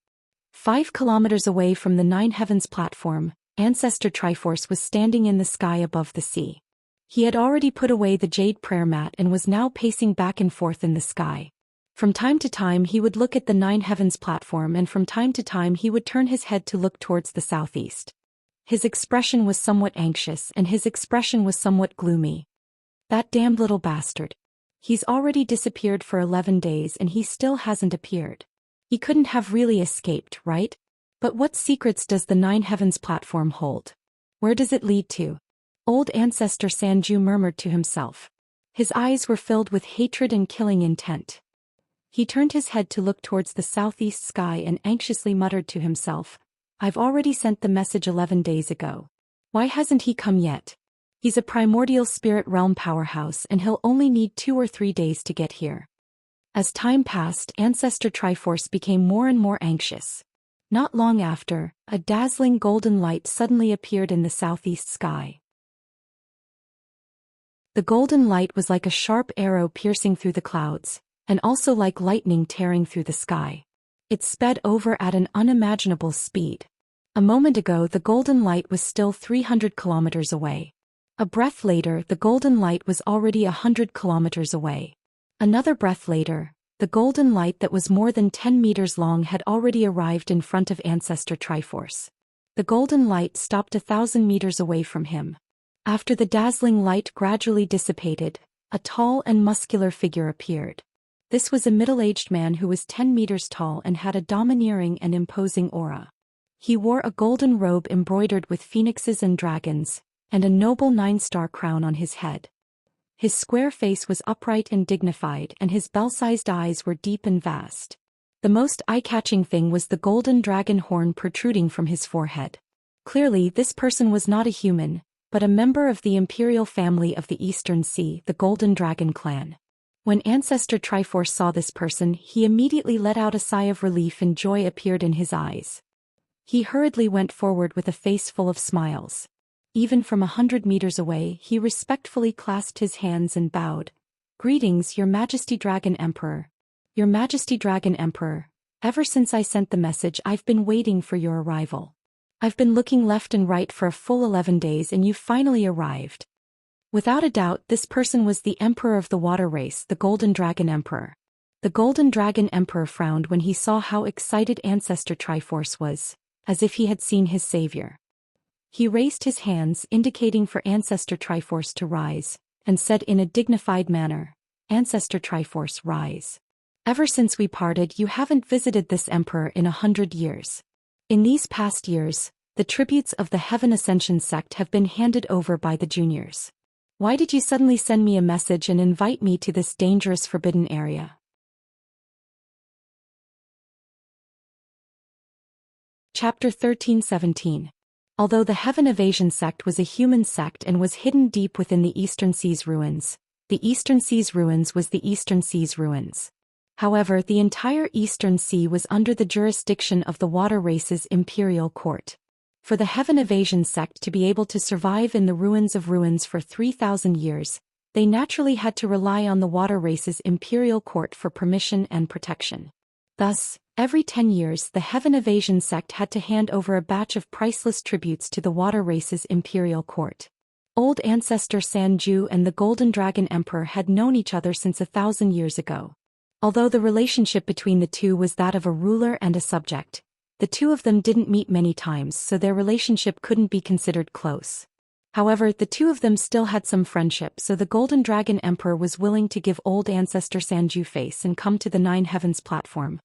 5 kilometers away from the Nine Heavens platform, Ancestor Triforce was standing in the sky above the sea. He had already put away the jade prayer mat and was now pacing back and forth in the sky. From time to time he would look at the Nine Heavens platform, and from time to time he would turn his head to look towards the southeast. His expression was somewhat anxious and his expression was somewhat gloomy. "That damned little bastard. He's already disappeared for 11 days and he still hasn't appeared. He couldn't have really escaped, right? But what secrets does the Nine Heavens platform hold? Where does it lead to?" Old Ancestor Sanju murmured to himself. His eyes were filled with hatred and killing intent. He turned his head to look towards the southeast sky and anxiously muttered to himself, "I've already sent the message 11 days ago. Why hasn't he come yet? He's a primordial spirit realm powerhouse and he'll only need 2 or 3 days to get here." As time passed, Ancestor Triforce became more and more anxious. Not long after, a dazzling golden light suddenly appeared in the southeast sky. The golden light was like a sharp arrow piercing through the clouds, and also like lightning tearing through the sky. It sped over at an unimaginable speed. A moment ago the golden light was still 300 kilometers away. A breath later the golden light was already 100 kilometers away. Another breath later, the golden light that was more than 10 meters long had already arrived in front of Ancestor Triforce. The golden light stopped 1,000 meters away from him. After the dazzling light gradually dissipated, a tall and muscular figure appeared. This was a middle-aged man who was 10 meters tall and had a domineering and imposing aura. He wore a golden robe embroidered with phoenixes and dragons, and a noble 9-star crown on his head. His square face was upright and dignified, and his bell-sized eyes were deep and vast. The most eye-catching thing was the golden dragon horn protruding from his forehead. Clearly, this person was not a human, but a member of the imperial family of the Eastern Sea, the Golden Dragon clan. When Ancestor Triforce saw this person, he immediately let out a sigh of relief and joy appeared in his eyes. He hurriedly went forward with a face full of smiles. Even from 100 meters away, he respectfully clasped his hands and bowed. "Greetings, Your Majesty Dragon Emperor. Your Majesty Dragon Emperor, ever since I sent the message I've been waiting for your arrival. I've been looking left and right for a full 11 days and you've finally arrived." Without a doubt, this person was the Emperor of the Water Race, the Golden Dragon Emperor. The Golden Dragon Emperor frowned when he saw how excited Ancestor Triforce was, as if he had seen his savior. He raised his hands, indicating for Ancestor Triforce to rise, and said in a dignified manner, "Ancestor Triforce, rise." Ever since we parted, you haven't visited this emperor in 100 years. In these past years, the tributes of the Heaven Ascension sect have been handed over by the juniors. Why did you suddenly send me a message and invite me to this dangerous forbidden area? Chapter 13:17. Although the Heaven Evasion sect was a human sect and was hidden deep within the Eastern Sea's ruins, the Eastern Sea's ruins was the Eastern Sea's ruins. However, the entire Eastern Sea was under the jurisdiction of the Water Race's imperial court. For the Heaven Evasion sect to be able to survive in the ruins of ruins for 3,000 years, they naturally had to rely on the Water Race's imperial court for permission and protection. Thus, every 10 years the Heaven Evasion sect had to hand over a batch of priceless tributes to the Water Race's imperial court. Old ancestor Sanju and the Golden Dragon Emperor had known each other since 1,000 years ago. Although the relationship between the two was that of a ruler and a subject, the two of them didn't meet many times, so their relationship couldn't be considered close. However, the two of them still had some friendship, so the Golden Dragon Emperor was willing to give old ancestor Sanju face and come to the Nine Heavens platform.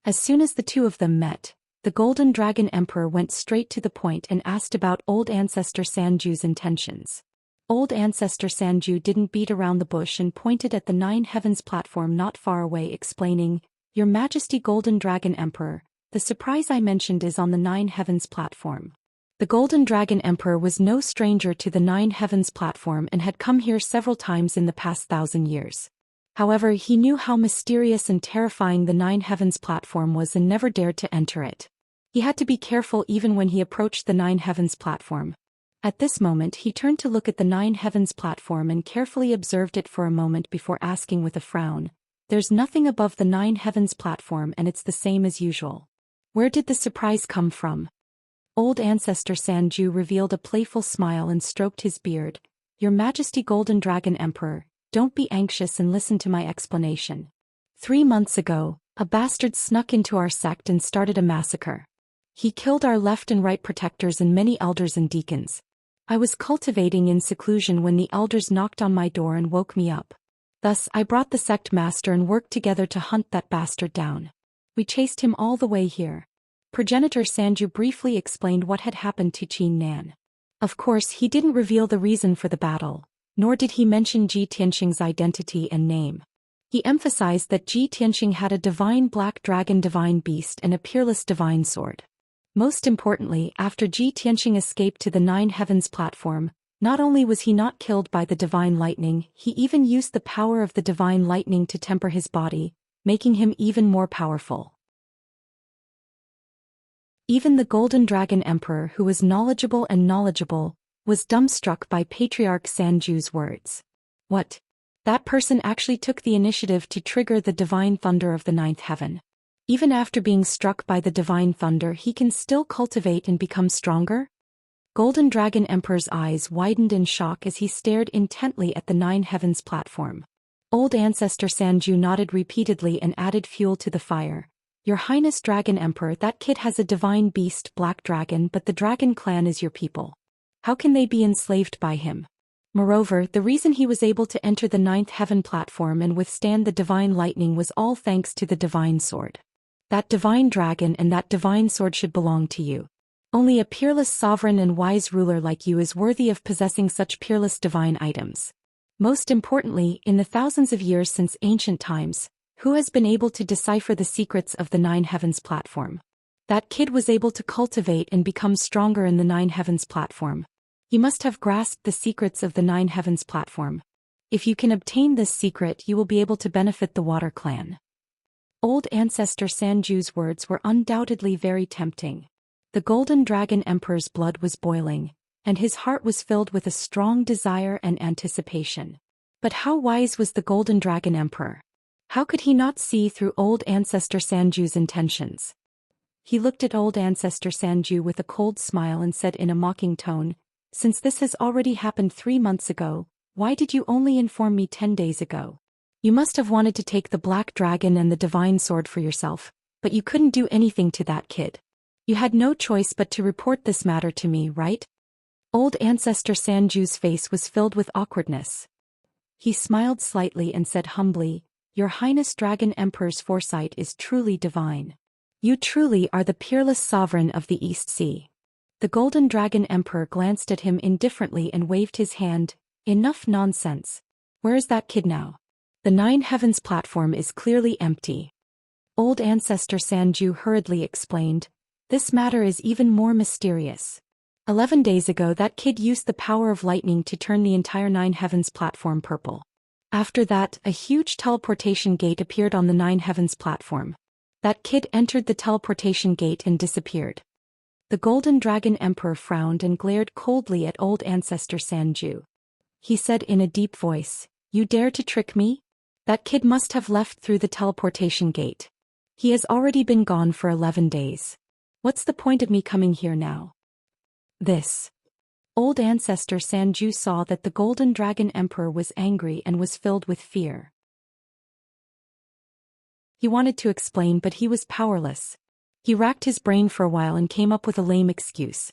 As soon as the two of them met, the Golden Dragon Emperor went straight to the point and asked about old ancestor Sanju's intentions. Old ancestor Sanju didn't beat around the bush and pointed at the Nine Heavens platform not far away, explaining, "Your Majesty Golden Dragon Emperor, the surprise I mentioned is on the Nine Heavens platform." The Golden Dragon Emperor was no stranger to the Nine Heavens platform and had come here several times in the past 1,000 years. However, he knew how mysterious and terrifying the Nine Heavens platform was and never dared to enter it. He had to be careful even when he approached the Nine Heavens platform. At this moment he turned to look at the Nine Heavens platform and carefully observed it for a moment before asking with a frown, "There's nothing above the Nine Heavens platform and it's the same as usual. Where did the surprise come from?" Old ancestor Sanju revealed a playful smile and stroked his beard. "Your Majesty Golden Dragon Emperor, don't be anxious and listen to my explanation. 3 months ago, a bastard snuck into our sect and started a massacre. He killed our left and right protectors and many elders and deacons. I was cultivating in seclusion when the elders knocked on my door and woke me up. Thus I brought the sect master and worked together to hunt that bastard down. We chased him all the way here." Progenitor Sanju briefly explained what had happened to Qin Nan. Of course, he didn't reveal the reason for the battle, nor did he mention Ji Tianxing's identity and name. He emphasized that Ji Tianxing had a divine black dragon divine beast and a peerless divine sword. Most importantly, after Ji Tianxing escaped to the Nine Heavens platform, not only was he not killed by the divine lightning, he even used the power of the divine lightning to temper his body, making him even more powerful. Even the Golden Dragon Emperor, who was knowledgeable, was dumbstruck by Patriarch Sanju's words. What? That person actually took the initiative to trigger the divine thunder of the ninth heaven. Even after being struck by the divine thunder, he can still cultivate and become stronger? Golden Dragon Emperor's eyes widened in shock as he stared intently at the Nine Heavens platform. Old ancestor Sanju nodded repeatedly and added fuel to the fire. "Your Highness Dragon Emperor, that kid has a divine beast, Black Dragon, but the Dragon clan is your people. How can they be enslaved by him? Moreover, the reason he was able to enter the ninth heaven platform and withstand the divine lightning was all thanks to the divine sword. That divine dragon and that divine sword should belong to you. Only a peerless sovereign and wise ruler like you is worthy of possessing such peerless divine items. Most importantly, in the thousands of years since ancient times, who has been able to decipher the secrets of the Nine Heavens platform? That kid was able to cultivate and become stronger in the Nine Heavens platform. He must have grasped the secrets of the Nine Heavens platform. If you can obtain this secret, you will be able to benefit the Water Clan." Old ancestor Sanju's words were undoubtedly very tempting. The Golden Dragon Emperor's blood was boiling, and his heart was filled with a strong desire and anticipation. But how wise was the Golden Dragon Emperor? How could he not see through old ancestor Sanju's intentions? He looked at old ancestor Sanju with a cold smile and said in a mocking tone, "Since this has already happened 3 months ago, why did you only inform me 10 days ago? You must have wanted to take the Black Dragon and the Divine Sword for yourself, but you couldn't do anything to that kid. You had no choice but to report this matter to me, right?" Old ancestor Sanju's face was filled with awkwardness. He smiled slightly and said humbly, Your Highness Dragon Emperor's foresight is truly divine. You truly are the peerless sovereign of the East Sea. The Golden Dragon Emperor glanced at him indifferently and waved his hand. Enough nonsense. Where is that kid now? The Nine Heavens platform is clearly empty. Old Ancestor Sanju hurriedly explained. This matter is even more mysterious. 11 days ago that kid used the power of lightning to turn the entire Nine Heavens platform purple. After that, a huge teleportation gate appeared on the Nine Heavens platform. That kid entered the teleportation gate and disappeared. The Golden Dragon Emperor frowned and glared coldly at Old Ancestor Sanju. He said in a deep voice, "You dare to trick me? That kid must have left through the teleportation gate. He has already been gone for 11 days. What's the point of me coming here now?" This. Old Ancestor Sanju saw that the Golden Dragon Emperor was angry and was filled with fear. He wanted to explain, but he was powerless. He racked his brain for a while and came up with a lame excuse.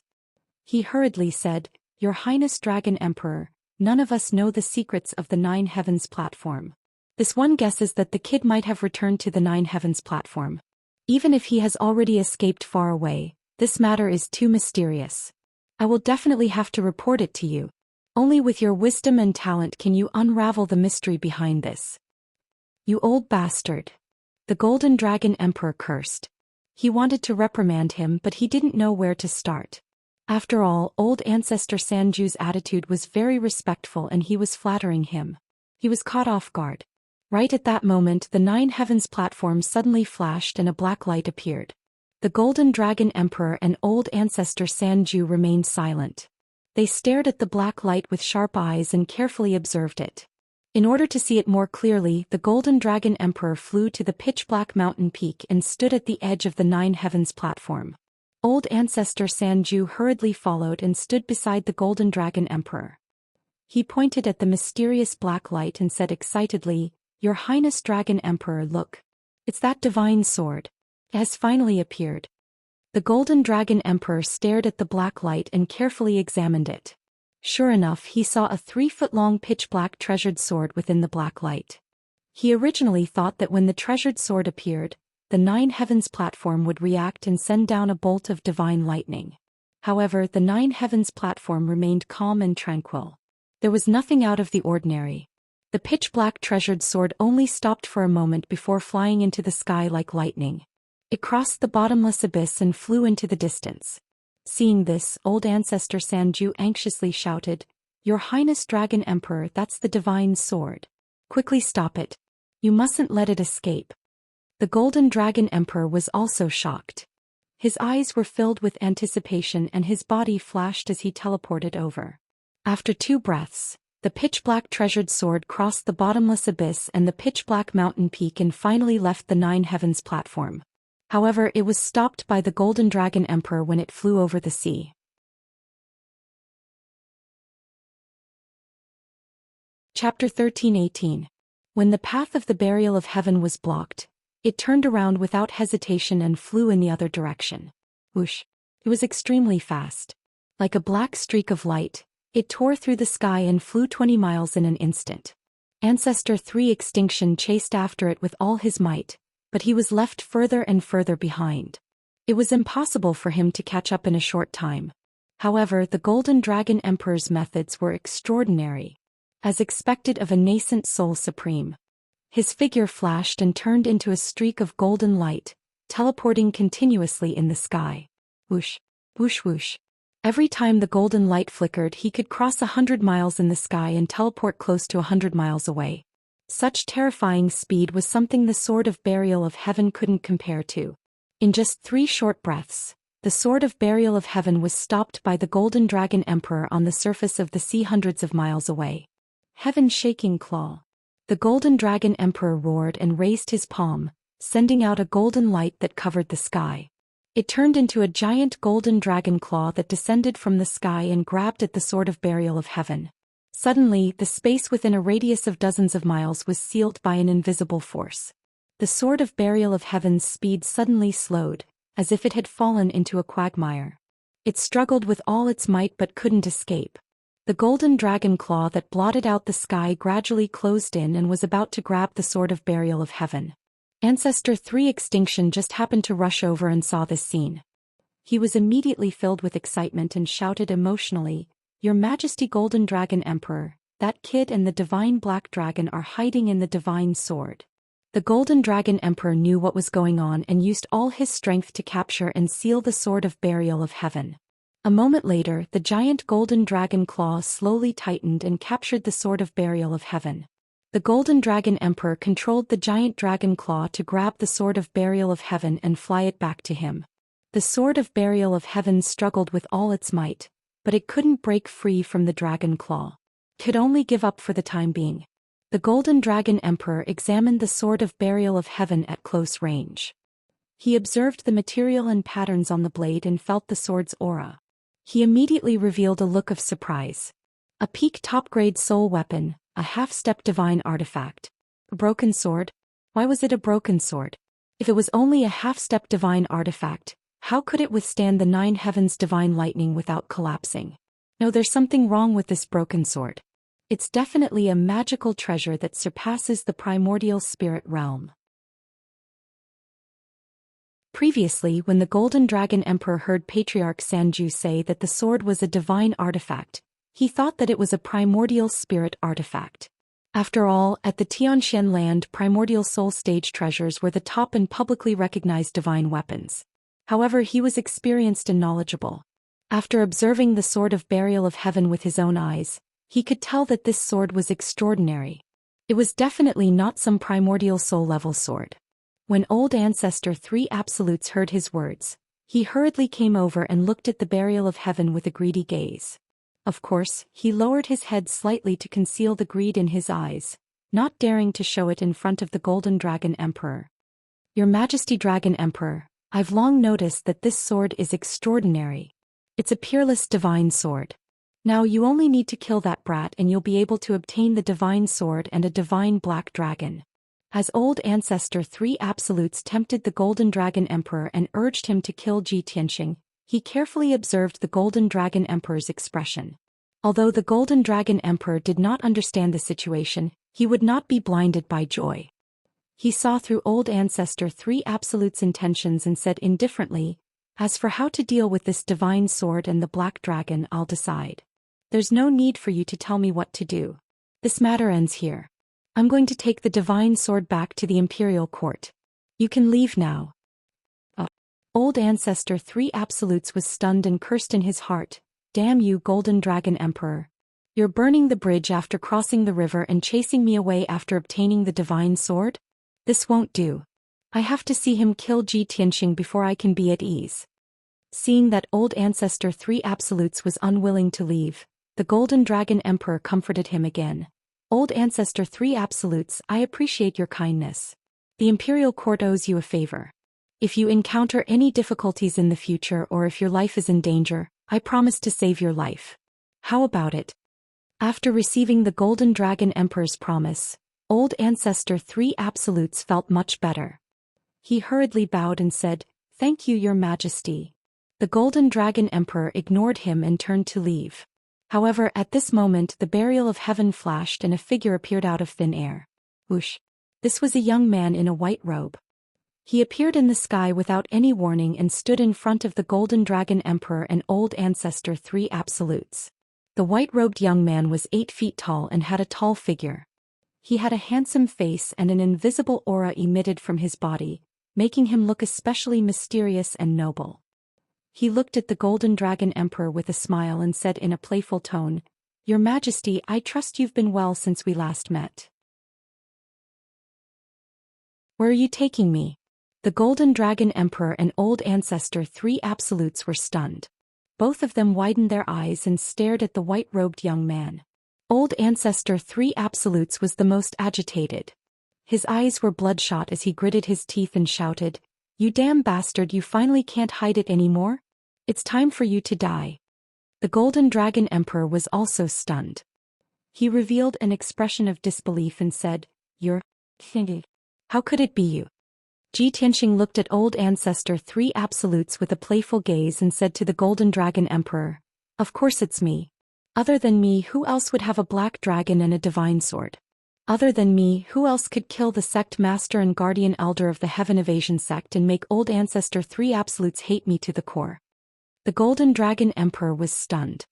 He hurriedly said, "Your Highness Dragon Emperor, none of us know the secrets of the Nine Heavens platform. This one guesses that the kid might have returned to the Nine Heavens platform. Even if he has already escaped far away, this matter is too mysterious. I will definitely have to report it to you. Only with your wisdom and talent can you unravel the mystery behind this." "You old bastard." The Golden Dragon Emperor cursed. He wanted to reprimand him, but he didn't know where to start. After all, Old Ancestor Sanju's attitude was very respectful and he was flattering him. He was caught off guard. Right at that moment, the Nine Heavens platform suddenly flashed and a black light appeared. The Golden Dragon Emperor and Old Ancestor Sanju remained silent. They stared at the black light with sharp eyes and carefully observed it. In order to see it more clearly, the Golden Dragon Emperor flew to the pitch-black mountain peak and stood at the edge of the Nine Heavens platform. Old Ancestor Sanju hurriedly followed and stood beside the Golden Dragon Emperor. He pointed at the mysterious black light and said excitedly, "Your Highness Dragon Emperor, look. It's that divine sword. It has finally appeared." The Golden Dragon Emperor stared at the black light and carefully examined it. Sure enough, he saw a 3-foot-long pitch-black treasured sword within the black light. He originally thought that when the treasured sword appeared, the Nine Heavens platform would react and send down a bolt of divine lightning. However, the Nine Heavens platform remained calm and tranquil. There was nothing out of the ordinary. The pitch-black treasured sword only stopped for a moment before flying into the sky like lightning. It crossed the bottomless abyss and flew into the distance. Seeing this, Old Ancestor Sanju anxiously shouted, "Your Highness Dragon Emperor, that's the divine sword. Quickly stop it. You mustn't let it escape." The Golden Dragon Emperor was also shocked. His eyes were filled with anticipation and his body flashed as he teleported over. After 2 breaths, the pitch-black treasured sword crossed the bottomless abyss and the pitch-black mountain peak and finally left the Nine Heavens platform. However, it was stopped by the Golden Dragon Emperor when it flew over the sea. Chapter 13:18. When the path of the burial of heaven was blocked, it turned around without hesitation and flew in the other direction. Whoosh! It was extremely fast. Like a black streak of light, it tore through the sky and flew 20 miles in an instant. Ancestor 3 Extinction chased after it with all his might, but he was left further and further behind. It was impossible for him to catch up in a short time. However, the Golden Dragon Emperor's methods were extraordinary. As expected of a nascent soul supreme, his figure flashed and turned into a streak of golden light, teleporting continuously in the sky. Whoosh, whoosh, whoosh. Every time the golden light flickered, he could cross 100 miles in the sky and teleport close to 100 miles away. Such terrifying speed was something the Sword of Burial of Heaven couldn't compare to. In just 3 short breaths, the Sword of Burial of Heaven was stopped by the Golden Dragon Emperor on the surface of the sea hundreds of miles away. Heaven-shaking claw. The Golden Dragon Emperor roared and raised his palm, sending out a golden light that covered the sky. It turned into a giant golden dragon claw that descended from the sky and grabbed at the Sword of Burial of Heaven. Suddenly, the space within a radius of dozens of miles was sealed by an invisible force. The Sword of Burial of Heaven's speed suddenly slowed, as if it had fallen into a quagmire. It struggled with all its might but couldn't escape. The golden dragon claw that blotted out the sky gradually closed in and was about to grab the sword of burial of heaven. Ancestor 3 Extinction just happened to rush over and saw this scene. He was immediately filled with excitement and shouted emotionally, "Your Majesty Golden Dragon Emperor, that kid and the divine black dragon are hiding in the divine sword." The Golden Dragon Emperor knew what was going on and used all his strength to capture and seal the sword of burial of heaven. A moment later, the giant golden dragon claw slowly tightened and captured the sword of burial of heaven. The Golden Dragon Emperor controlled the giant dragon claw to grab the sword of burial of heaven and fly it back to him. The sword of burial of heaven struggled with all its might, but it couldn't break free from the dragon claw. It could only give up for the time being. The Golden Dragon Emperor examined the sword of burial of heaven at close range. He observed the material and patterns on the blade and felt the sword's aura. He immediately revealed a look of surprise. A peak top-grade soul weapon, a half-step divine artifact. A broken sword? Why was it a broken sword? If it was only a half-step divine artifact, how could it withstand the 9 heavens' divine lightning without collapsing? No, there's something wrong with this broken sword. It's definitely a magical treasure that surpasses the primordial spirit realm. Previously, when the Golden Dragon Emperor heard Patriarch Sanju say that the sword was a divine artifact, he thought that it was a primordial spirit artifact. After all, at the Xianxia land, primordial soul stage treasures were the top and publicly recognized divine weapons. However, he was experienced and knowledgeable. After observing the sword of burial of heaven with his own eyes, he could tell that this sword was extraordinary. It was definitely not some primordial soul-level sword. When old Ancestor 3 Absolutes heard his words, he hurriedly came over and looked at the burial of heaven with a greedy gaze. Of course, he lowered his head slightly to conceal the greed in his eyes, not daring to show it in front of the Golden Dragon Emperor. "Your Majesty Dragon Emperor, I've long noticed that this sword is extraordinary. It's a peerless divine sword. Now you only need to kill that brat and you'll be able to obtain the divine sword and a divine black dragon." As old Ancestor 3 Absolutes tempted the Golden Dragon Emperor and urged him to kill Zhou Xian, he carefully observed the Golden Dragon Emperor's expression. Although the Golden Dragon Emperor did not understand the situation, he would not be blinded by joy. He saw through old Ancestor 3 Absolute's intentions and said indifferently, "As for how to deal with this divine sword and the black dragon, I'll decide. There's no need for you to tell me what to do. This matter ends here. I'm going to take the divine sword back to the imperial court. You can leave now." Old Ancestor 3 Absolutes was stunned and cursed in his heart. "Damn you, Golden Dragon Emperor. You're burning the bridge after crossing the river and chasing me away after obtaining the divine sword? This won't do. I have to see him kill Zhou Xian before I can be at ease." Seeing that old Ancestor 3 Absolutes was unwilling to leave, the Golden Dragon Emperor comforted him again. "Old Ancestor 3 Absolutes, I appreciate your kindness. The imperial court owes you a favor. If you encounter any difficulties in the future or if your life is in danger, I promise to save your life. How about it?" After receiving the Golden Dragon Emperor's promise, old Ancestor 3 Absolutes felt much better. He hurriedly bowed and said, "Thank you, Your Majesty." The Golden Dragon Emperor ignored him and turned to leave. However, at this moment the burial of heaven flashed and a figure appeared out of thin air. Whoosh! This was a young man in a white robe. He appeared in the sky without any warning and stood in front of the Golden Dragon Emperor and old Ancestor 3 Absolutes. The white-robed young man was 8 feet tall and had a tall figure. He had a handsome face and an invisible aura emitted from his body, making him look especially mysterious and noble. He looked at the Golden Dragon Emperor with a smile and said in a playful tone, "Your Majesty, I trust you've been well since we last met. Where are you taking me?" The Golden Dragon Emperor and old Ancestor 3 Absolutes were stunned. Both of them widened their eyes and stared at the white-robed young man. Old Ancestor 3 Absolutes was the most agitated. His eyes were bloodshot as he gritted his teeth and shouted, "You damn bastard, you finally can't hide it anymore? It's time for you to die." The Golden Dragon Emperor was also stunned. He revealed an expression of disbelief and said, "You're thinking. How could it be you?" Zhou Xian looked at old Ancestor 3 Absolutes with a playful gaze and said to the Golden Dragon Emperor, "Of course it's me. Other than me, who else would have a black dragon and a divine sword? Other than me, who else could kill the sect master and guardian elder of the Heaven Evasion sect and make old ancestor 3 absolutes hate me to the core? The Golden Dragon Emperor was stunned.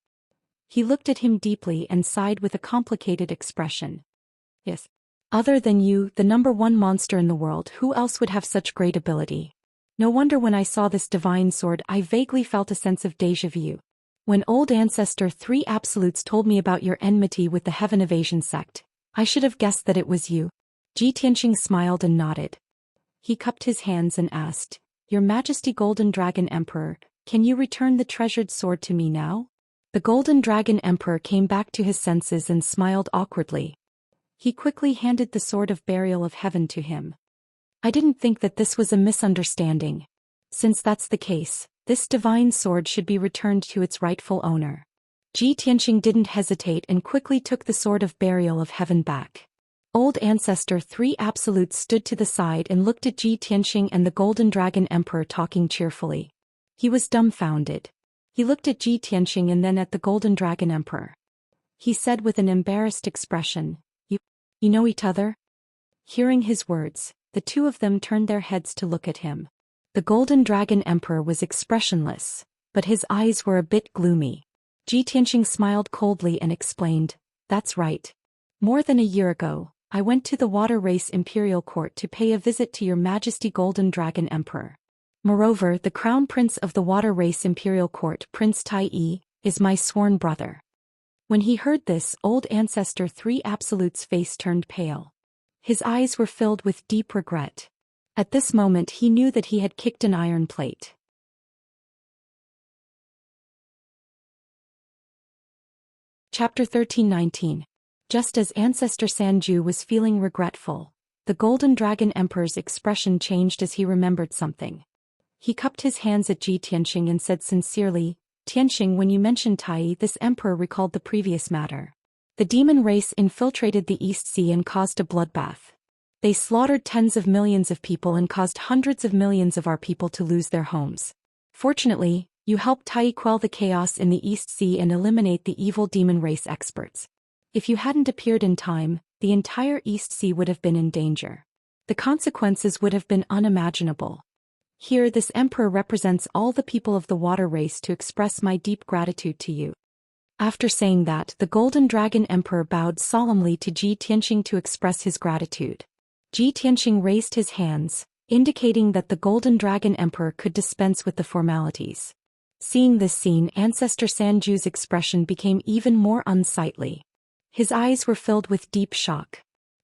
He looked at him deeply and sighed with a complicated expression. Yes. Other than you, the #1 monster in the world, who else would have such great ability? No wonder when I saw this divine sword I vaguely felt a sense of déjà vu. When old ancestor 3 absolutes told me about your enmity with the Heaven Evasion sect, I should have guessed that it was you. Ji Tianxing smiled and nodded. He cupped his hands and asked, Your Majesty Golden Dragon Emperor, can you return the treasured sword to me now? The Golden Dragon Emperor came back to his senses and smiled awkwardly. He quickly handed the Sword of Burial of Heaven to him. I didn't think that this was a misunderstanding. Since that's the case, this divine sword should be returned to its rightful owner. Ji Tianxing didn't hesitate and quickly took the Sword of Burial of Heaven back. Old Ancestor 3 Absolutes stood to the side and looked at Ji Tianxing and the Golden Dragon Emperor talking cheerfully. He was dumbfounded. He looked at Ji Tianxing and then at the Golden Dragon Emperor. He said with an embarrassed expression, You know each other? Hearing his words, the two of them turned their heads to look at him. The Golden Dragon Emperor was expressionless, but his eyes were a bit gloomy. Ji Tianxing smiled coldly and explained, That's right. More than a year ago, I went to the Water Race Imperial Court to pay a visit to Your Majesty Golden Dragon Emperor. Moreover, the Crown Prince of the Water Race Imperial Court, Prince Tai Yi, is my sworn brother. When he heard this, old Ancestor 3 Absolute's face turned pale. His eyes were filled with deep regret. At this moment he knew that he had kicked an iron plate. Chapter 13:19. Just as Ancestor Sanju was feeling regretful, the Golden Dragon Emperor's expression changed as he remembered something. He cupped his hands at Ji Tianxing and said sincerely, Tianxing, when you mentioned Tai, this emperor recalled the previous matter. The demon race infiltrated the East Sea and caused a bloodbath. They slaughtered tens of millions of people and caused hundreds of millions of our people to lose their homes. Fortunately, you helped Tai quell the chaos in the East Sea and eliminate the evil demon race experts. If you hadn't appeared in time, the entire East Sea would have been in danger. The consequences would have been unimaginable. Here, this emperor represents all the people of the water race to express my deep gratitude to you. After saying that, the Golden Dragon Emperor bowed solemnly to Ji Tianxing to express his gratitude. Ji Tianxing raised his hands, indicating that the Golden Dragon Emperor could dispense with the formalities. Seeing this scene, Ancestor Sanju's expression became even more unsightly. His eyes were filled with deep shock.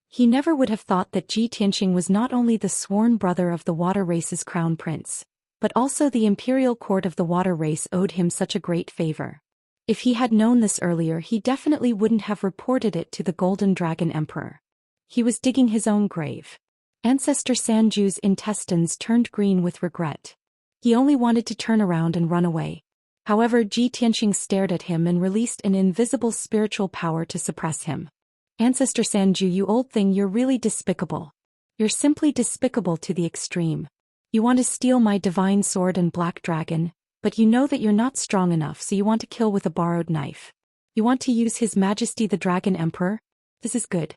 He never would have thought that Ji Tianxing was not only the sworn brother of the water race's crown prince, but also the imperial court of the water race owed him such a great favor. If he had known this earlier, he definitely wouldn't have reported it to the Golden Dragon Emperor. He was digging his own grave. Ancestor Sanju's intestines turned green with regret. He only wanted to turn around and run away. However, Ji Tianxing stared at him and released an invisible spiritual power to suppress him. Ancestor Sanju, you old thing, you're really despicable. You're simply despicable to the extreme. You want to steal my divine sword and black dragon, but you know that you're not strong enough, so you want to kill with a borrowed knife. You want to use His Majesty the Dragon Emperor? This is good.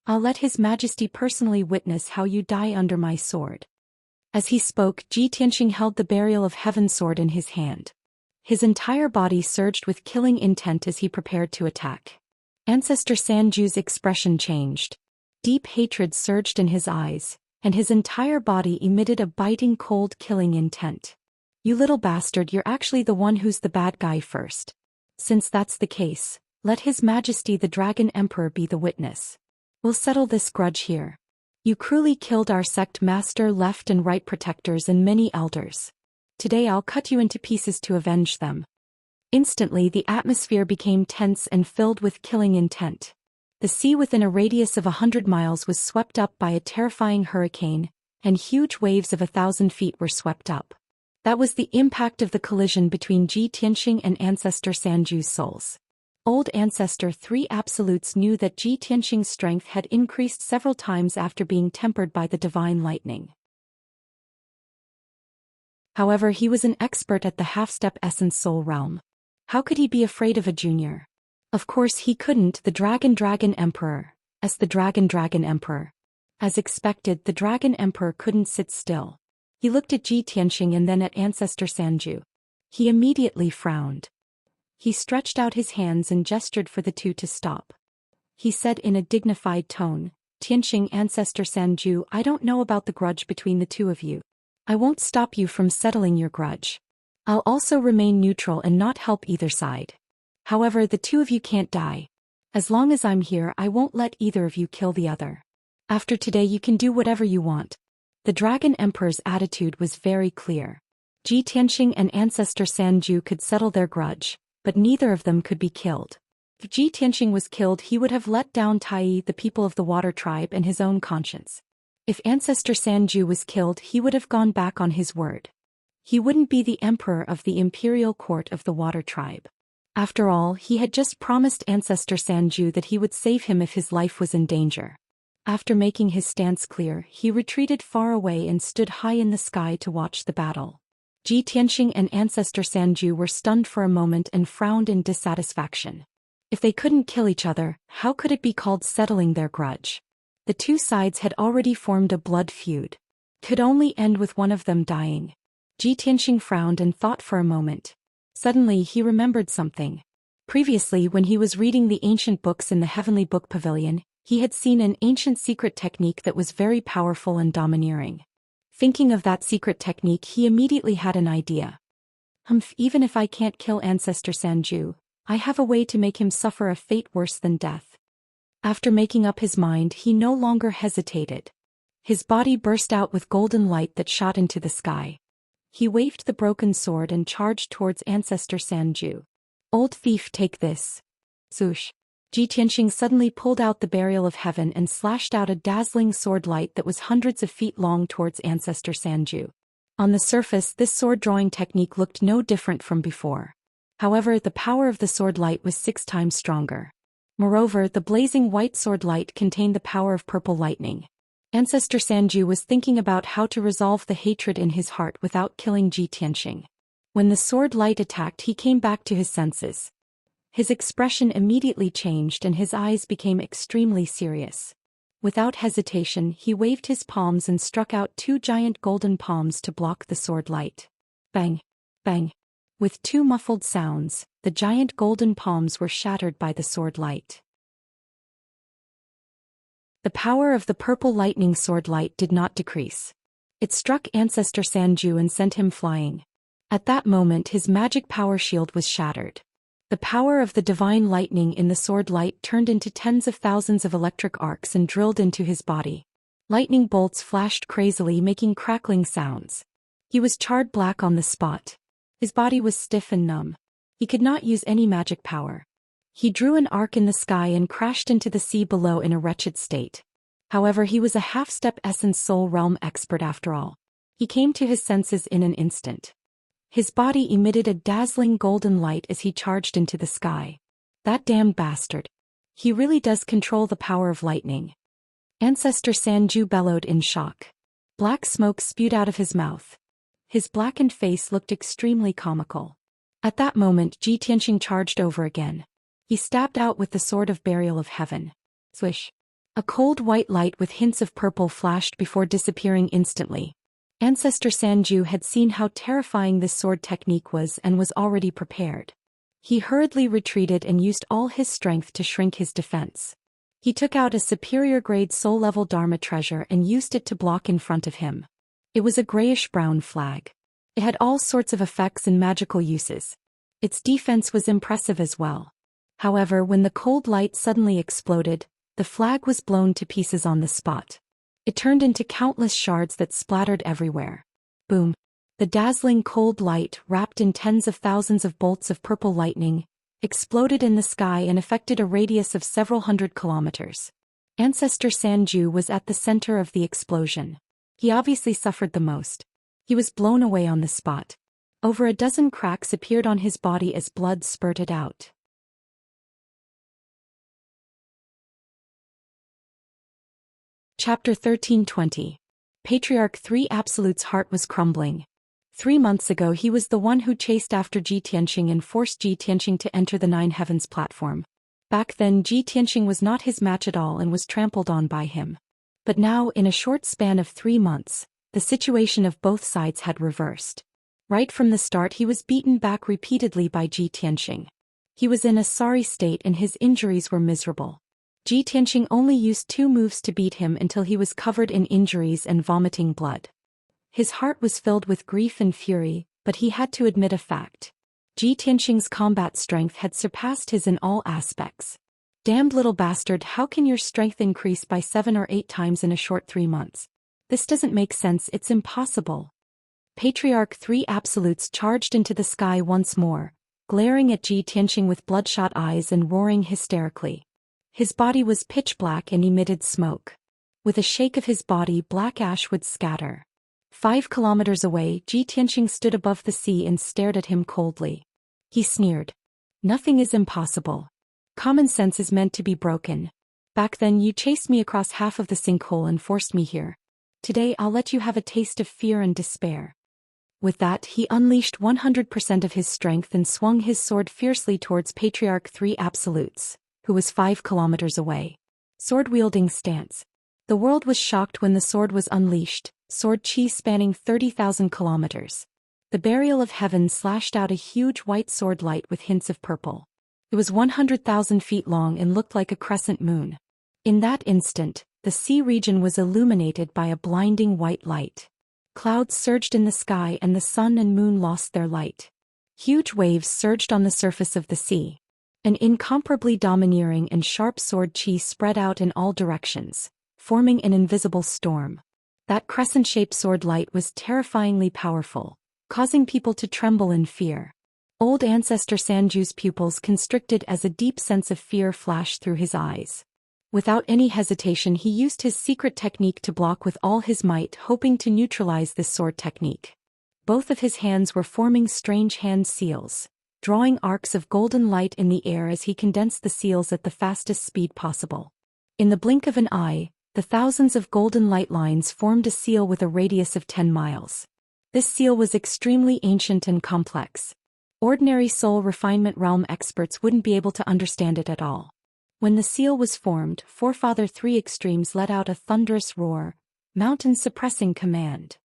I'll let His Majesty personally witness how you die under my sword. As he spoke, Ji Tianxing held the Burial of Heaven sword in his hand. His entire body surged with killing intent as he prepared to attack. Ancestor Sanju's expression changed. Deep hatred surged in his eyes, and his entire body emitted a biting cold killing intent. You little bastard, you're actually the one who's the bad guy first. Since that's the case, let His Majesty the Dragon Emperor be the witness. We'll settle this grudge here. You cruelly killed our sect master, left and right protectors and many elders. Today I'll cut you into pieces to avenge them. Instantly the atmosphere became tense and filled with killing intent. The sea within a radius of 100 miles was swept up by a terrifying hurricane, and huge waves of 1,000 feet were swept up. That was the impact of the collision between Ji Tianxing and Ancestor Sanju's souls. Old Ancestor 3 Absolutes knew that Ji Tianxing's strength had increased several times after being tempered by the divine lightning. However, he was an expert at the half-step essence soul realm. How could he be afraid of a junior? Of course he couldn't, the Dragon Emperor. As the Dragon Emperor. As expected, the Dragon Emperor couldn't sit still. He looked at Ji Tianxing and then at Ancestor Sanju. He immediately frowned. He stretched out his hands and gestured for the two to stop. He said in a dignified tone, Tianxing, Ancestor Sanju, I don't know about the grudge between the two of you. I won't stop you from settling your grudge. I'll also remain neutral and not help either side. However, the two of you can't die. As long as I'm here, I won't let either of you kill the other. After today you can do whatever you want. The Dragon Emperor's attitude was very clear. Ji Tianxing and Ancestor Sanju could settle their grudge, but neither of them could be killed. If Ji Tianxing was killed, he would have let down Tai, the people of the Water Tribe, and his own conscience. If Ancestor Sanju was killed, he would have gone back on his word. He wouldn't be the emperor of the imperial court of the Water Tribe. After all, he had just promised Ancestor Sanju that he would save him if his life was in danger. After making his stance clear, he retreated far away and stood high in the sky to watch the battle. Ji Tianxing and Ancestor Sanju were stunned for a moment and frowned in dissatisfaction. If they couldn't kill each other, how could it be called settling their grudge? The two sides had already formed a blood feud. Could only end with one of them dying. Ji Tianxing frowned and thought for a moment. Suddenly he remembered something. Previously, when he was reading the ancient books in the Heavenly Book Pavilion, he had seen an ancient secret technique that was very powerful and domineering. Thinking of that secret technique, he immediately had an idea. Even if I can't kill Ancestor Sanju, I have a way to make him suffer a fate worse than death. After making up his mind, he no longer hesitated. His body burst out with golden light that shot into the sky. He waved the broken sword and charged towards Ancestor Sanju. Old thief, take this. Zhoosh. Ji Tianxing suddenly pulled out the Burial of Heaven and slashed out a dazzling sword light that was hundreds of feet long towards Ancestor Sanju. On the surface, this sword drawing technique looked no different from before. However, the power of the sword light was 6 times stronger. Moreover, the blazing white sword light contained the power of purple lightning. Ancestor Sanju was thinking about how to resolve the hatred in his heart without killing Ji Tianxing. When the sword light attacked, he came back to his senses. His expression immediately changed and his eyes became extremely serious. Without hesitation, he waved his palms and struck out 2 giant golden palms to block the sword light. Bang! Bang! With 2 muffled sounds, the giant golden palms were shattered by the sword light. The power of the purple lightning sword light did not decrease. It struck Ancestor Sanju and sent him flying. At that moment his magic power shield was shattered. The power of the divine lightning in the sword light turned into tens of thousands of electric arcs and drilled into his body. Lightning bolts flashed crazily, making crackling sounds. He was charred black on the spot. His body was stiff and numb. He could not use any magic power. He drew an arc in the sky and crashed into the sea below in a wretched state. However, he was a half-step essence soul realm expert after all. He came to his senses in an instant. His body emitted a dazzling golden light as he charged into the sky. That damned bastard. He really does control the power of lightning. Ancestor Sanju bellowed in shock. Black smoke spewed out of his mouth. His blackened face looked extremely comical. At that moment, Ji Tianxing charged over again. He stabbed out with the sword of Burial of Heaven. Swish. A cold white light with hints of purple flashed before disappearing instantly. Ancestor Sanju had seen how terrifying this sword technique was and was already prepared. He hurriedly retreated and used all his strength to shrink his defense. He took out a superior-grade soul-level Dharma treasure and used it to block in front of him. It was a grayish-brown flag. It had all sorts of effects and magical uses. Its defense was impressive as well. However, when the cold light suddenly exploded, the flag was blown to pieces on the spot. It turned into countless shards that splattered everywhere. Boom! The dazzling cold light, wrapped in tens of thousands of bolts of purple lightning, exploded in the sky and affected a radius of several hundred kilometers. Ancestor Sanju was at the center of the explosion. He obviously suffered the most. He was blown away on the spot. Over a dozen cracks appeared on his body as blood spurted out. Chapter 1320. Patriarch 3 Absolute's heart was crumbling. 3 months ago he was the one who chased after Ji Tianxing and forced Ji Tianxing to enter the Nine Heavens platform. Back then Ji Tianxing was not his match at all and was trampled on by him. But now, in a short span of 3 months, the situation of both sides had reversed. Right from the start he was beaten back repeatedly by Ji Tianxing. He was in a sorry state and his injuries were miserable. Ji Tianxing only used 2 moves to beat him until he was covered in injuries and vomiting blood. His heart was filled with grief and fury, but he had to admit a fact. Ji Tianxing's combat strength had surpassed his in all aspects. Damned little bastard, how can your strength increase by 7 or 8 times in a short 3 months? This doesn't make sense, it's impossible. Patriarch 3 Absolutes charged into the sky once more, glaring at Ji Tianxing with bloodshot eyes and roaring hysterically. His body was pitch black and emitted smoke. With a shake of his body, black ash would scatter. 5 kilometers away, Ji Tianxing stood above the sea and stared at him coldly. He sneered. Nothing is impossible. Common sense is meant to be broken. Back then you chased me across half of the sinkhole and forced me here. Today I'll let you have a taste of fear and despair. With that, he unleashed 100% of his strength and swung his sword fiercely towards Patriarch 3 Absolutes, who was 5 kilometers away. Sword-wielding stance. The world was shocked when the sword was unleashed, sword chi spanning 30,000 kilometers. The burial of heaven slashed out a huge white sword light with hints of purple. It was 100,000 feet long and looked like a crescent moon. In that instant, the sea region was illuminated by a blinding white light. Clouds surged in the sky and the sun and moon lost their light. Huge waves surged on the surface of the sea. An incomparably domineering and sharp sword chi spread out in all directions, forming an invisible storm. That crescent-shaped sword light was terrifyingly powerful, causing people to tremble in fear. Old ancestor Sanju's pupils constricted as a deep sense of fear flashed through his eyes. Without any hesitation he used his secret technique to block with all his might, hoping to neutralize this sword technique. Both of his hands were forming strange hand seals, drawing arcs of golden light in the air as he condensed the seals at the fastest speed possible. In the blink of an eye, the thousands of golden light lines formed a seal with a radius of 10 miles. This seal was extremely ancient and complex. Ordinary soul refinement realm experts wouldn't be able to understand it at all. When the seal was formed, Forefather 3 Extremes let out a thunderous roar, mountain-suppressing command.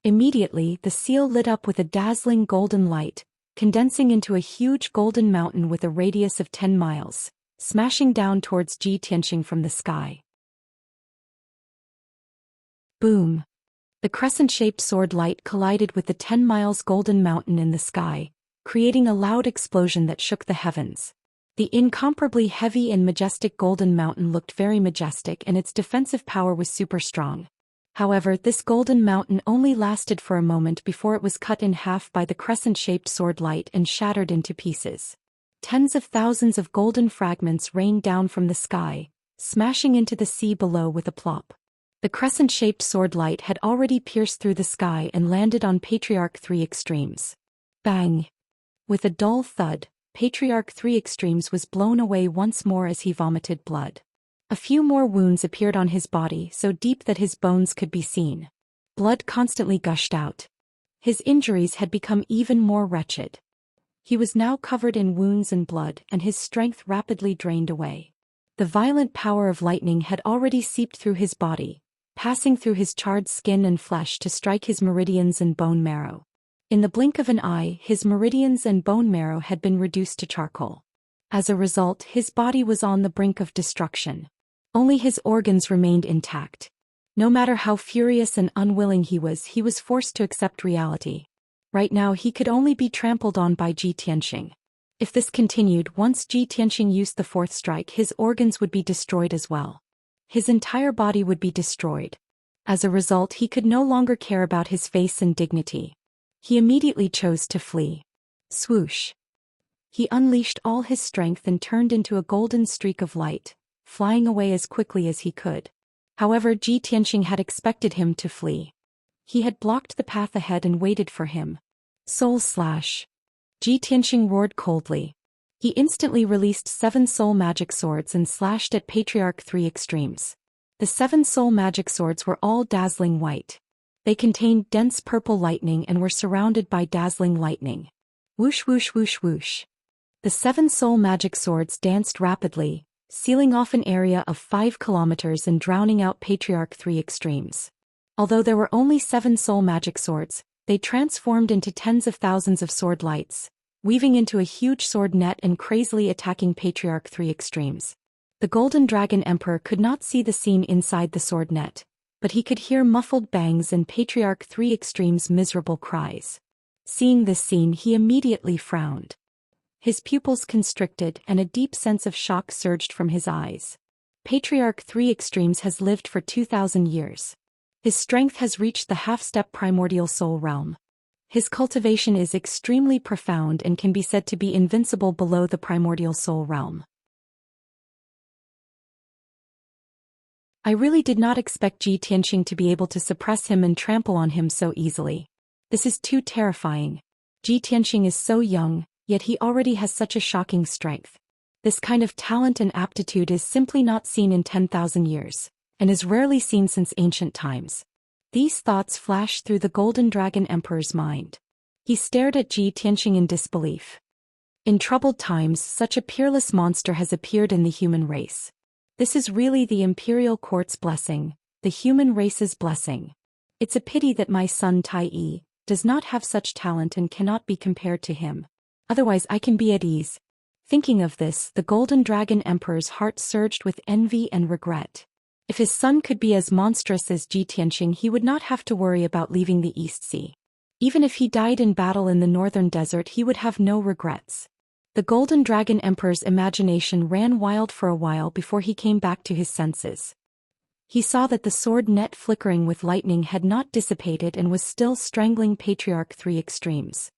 Immediately, the seal lit up with a dazzling golden light, condensing into a huge golden mountain with a radius of 10 miles, smashing down towards Ji Tianxing from the sky. Boom! The crescent-shaped sword light collided with the 10 miles golden mountain in the sky, creating a loud explosion that shook the heavens. The incomparably heavy and majestic golden mountain looked very majestic and its defensive power was super strong. However, this golden mountain only lasted for a moment before it was cut in half by the crescent-shaped sword light and shattered into pieces. Tens of thousands of golden fragments rained down from the sky, smashing into the sea below with a plop. The crescent-shaped sword light had already pierced through the sky and landed on Patriarch 3 Extremes. Bang! With a dull thud, Patriarch 3 Extremes was blown away once more as he vomited blood. A few more wounds appeared on his body so deep that his bones could be seen. Blood constantly gushed out. His injuries had become even more wretched. He was now covered in wounds and blood and his strength rapidly drained away. The violent power of lightning had already seeped through his body, passing through his charred skin and flesh to strike his meridians and bone marrow. In the blink of an eye, his meridians and bone marrow had been reduced to charcoal. As a result, his body was on the brink of destruction. Only his organs remained intact. No matter how furious and unwilling he was forced to accept reality. Right now he could only be trampled on by Ji Tianxing. If this continued, once Ji Tianxing used the fourth strike, his organs would be destroyed as well. His entire body would be destroyed. As a result, he could no longer care about his face and dignity. He immediately chose to flee. Swoosh! He unleashed all his strength and turned into a golden streak of light, flying away as quickly as he could. However, Ji Tianxing had expected him to flee. He had blocked the path ahead and waited for him. Soul Slash! Ji Tianxing roared coldly. He instantly released 7 soul magic swords and slashed at Patriarch 3 Extremes. The 7 soul magic swords were all dazzling white. They contained dense purple lightning and were surrounded by dazzling lightning. Whoosh whoosh whoosh whoosh. The 7 soul magic swords danced rapidly, sealing off an area of 5 kilometers and drowning out Patriarch 3 extremes. Although there were only 7 soul magic swords, they transformed into tens of thousands of sword lights, weaving into a huge sword net and crazily attacking Patriarch 3 extremes. The Golden Dragon Emperor could not see the scene inside the sword net, but he could hear muffled bangs and Patriarch 3 extremes' miserable cries. Seeing this scene, he immediately frowned. His pupils constricted and a deep sense of shock surged from his eyes. Patriarch 3 extremes has lived for 2,000 years. His strength has reached the half-step primordial soul realm. His cultivation is extremely profound and can be said to be invincible below the primordial soul realm. I really did not expect Ji Tianqing to be able to suppress him and trample on him so easily. This is too terrifying. Ji Tianqing is so young, yet he already has such a shocking strength. This kind of talent and aptitude is simply not seen in 10,000 years, and is rarely seen since ancient times. These thoughts flashed through the Golden Dragon Emperor's mind. He stared at Ji Tianqing in disbelief. In troubled times, such a peerless monster has appeared in the human race. This is really the Imperial Court's blessing, the human race's blessing. It's a pity that my son Tai Yi does not have such talent and cannot be compared to him. Otherwise I can be at ease. Thinking of this, the Golden Dragon Emperor's heart surged with envy and regret. If his son could be as monstrous as Ji Tianqing, he would not have to worry about leaving the East Sea. Even if he died in battle in the northern desert, he would have no regrets. The Golden Dragon Emperor's imagination ran wild for a while before he came back to his senses. He saw that the sword net flickering with lightning had not dissipated and was still strangling Patriarch 3 extremes.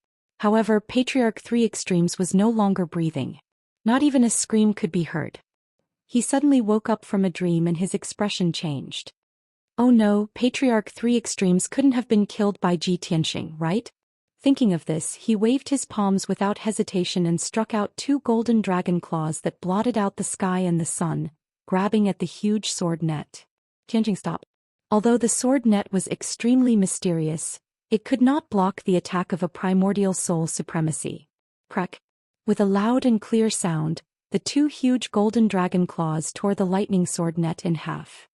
However, Patriarch 3 extremes was no longer breathing. Not even a scream could be heard. He suddenly woke up from a dream and his expression changed. Oh no, Patriarch 3 extremes couldn't have been killed by Ji Tianqing, right? Thinking of this, he waved his palms without hesitation and struck out 2 golden dragon claws that blotted out the sky and the sun, grabbing at the huge sword net. Tianqing, stop. Although the sword net was extremely mysterious, it could not block the attack of a primordial soul supremacy. Crack. With a loud and clear sound, the 2 huge golden dragon claws tore the lightning sword net in half.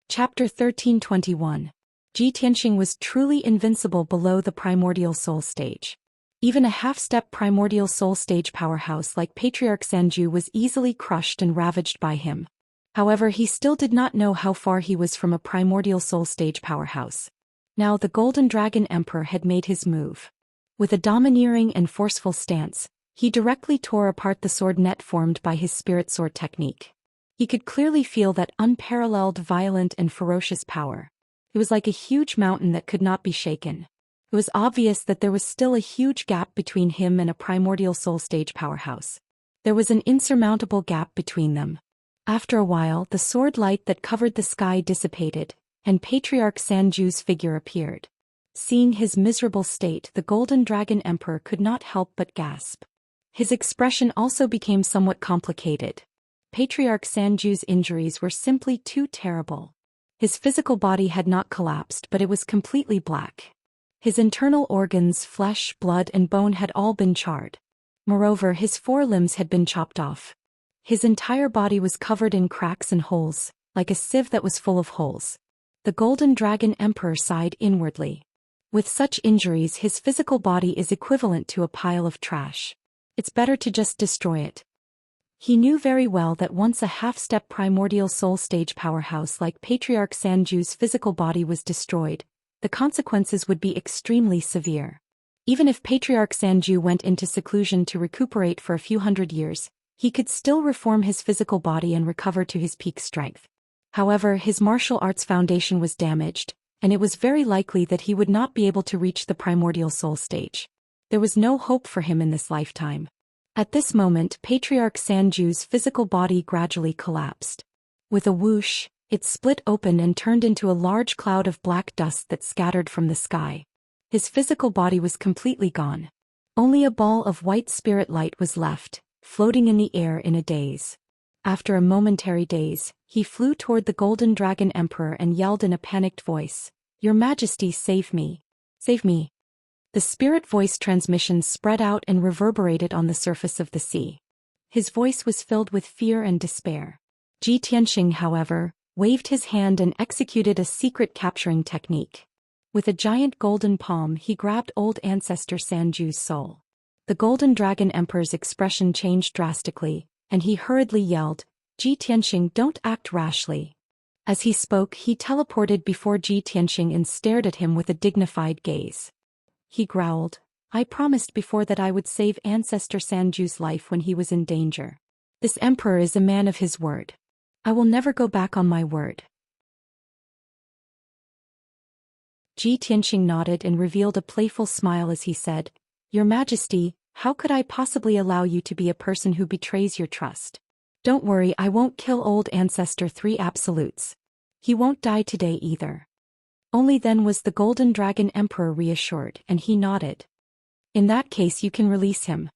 Chapter 1321. Ji Tianqing was truly invincible below the primordial soul stage. Even a half-step primordial soul stage powerhouse like Patriarch Sanju was easily crushed and ravaged by him. However, he still did not know how far he was from a primordial soul stage powerhouse. Now the Golden Dragon Emperor had made his move. With a domineering and forceful stance, he directly tore apart the sword net formed by his spirit sword technique. He could clearly feel that unparalleled violent and ferocious power. It was like a huge mountain that could not be shaken. It was obvious that there was still a huge gap between him and a primordial soul stage powerhouse. There was an insurmountable gap between them. After a while, the sword light that covered the sky dissipated, and Patriarch Sanju's figure appeared. Seeing his miserable state, the Golden Dragon Emperor could not help but gasp. His expression also became somewhat complicated. Patriarch Sanju's injuries were simply too terrible. His physical body had not collapsed, but it was completely black. His internal organs, flesh, blood, and bone had all been charred. Moreover, his 4 limbs had been chopped off. His entire body was covered in cracks and holes, like a sieve that was full of holes. The Golden Dragon Emperor sighed inwardly. With such injuries, his physical body is equivalent to a pile of trash. It's better to just destroy it. He knew very well that once a half-step primordial soul stage powerhouse like Patriarch Sanju's physical body was destroyed, the consequences would be extremely severe. Even if Patriarch Sanju went into seclusion to recuperate for a few hundred years, he could still reform his physical body and recover to his peak strength. However, his martial arts foundation was damaged, and it was very likely that he would not be able to reach the primordial soul stage. There was no hope for him in this lifetime. At this moment, Patriarch Sanju's physical body gradually collapsed. With a whoosh, it split open and turned into a large cloud of black dust that scattered from the sky. His physical body was completely gone. Only a ball of white spirit light was left, floating in the air in a daze. After a momentary daze, he flew toward the Golden Dragon Emperor and yelled in a panicked voice, "Your Majesty, save me! Save me. The spirit voice transmission spread out and reverberated on the surface of the sea. His voice was filled with fear and despair. Xianxia, however, waved his hand and executed a secret capturing technique. With a giant golden palm he grabbed old ancestor Sanju's soul. The Golden Dragon Emperor's expression changed drastically, and he hurriedly yelled, Xianxia, don't act rashly. As he spoke he teleported before Xianxia and stared at him with a dignified gaze. He growled, I promised before that I would save ancestor Sanju's life when he was in danger. This emperor is a man of his word. I will never go back on my word. Xianxia nodded and revealed a playful smile as he said, Your Majesty, how could I possibly allow you to be a person who betrays your trust? Don't worry, I won't kill old ancestor 3 absolutes. He won't die today either. Only then was the Golden Dragon Emperor reassured, and he nodded. In that case you can release him.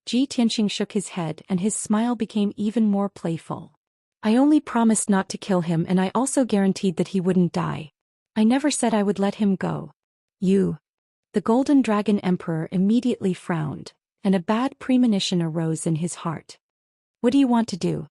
Xianxia shook his head and his smile became even more playful. I only promised not to kill him and I also guaranteed that he wouldn't die. I never said I would let him go. You. The Golden Dragon Emperor immediately frowned, and a bad premonition arose in his heart. What do you want to do?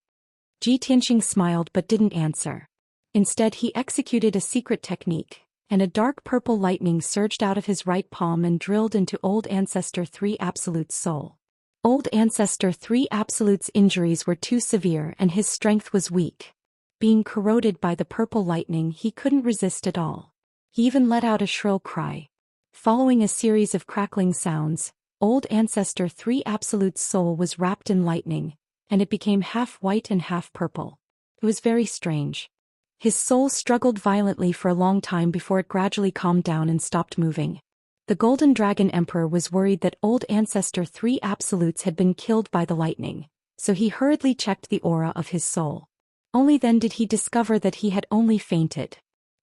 Xianxia smiled but didn't answer. Instead he executed a secret technique, and a dark purple lightning surged out of his right palm and drilled into Old Ancestor 3 Absolute's soul. Old Ancestor 3 Absolute's injuries were too severe and his strength was weak. Being corroded by the purple lightning he couldn't resist at all. He even let out a shrill cry. Following a series of crackling sounds, Old Ancestor 3 Absolute's soul was wrapped in lightning, and it became half white and half purple. It was very strange. His soul struggled violently for a long time before it gradually calmed down and stopped moving. The Golden Dragon Emperor was worried that Old Ancestor 3 Absolutes had been killed by the lightning, so he hurriedly checked the aura of his soul. Only then did he discover that he had only fainted.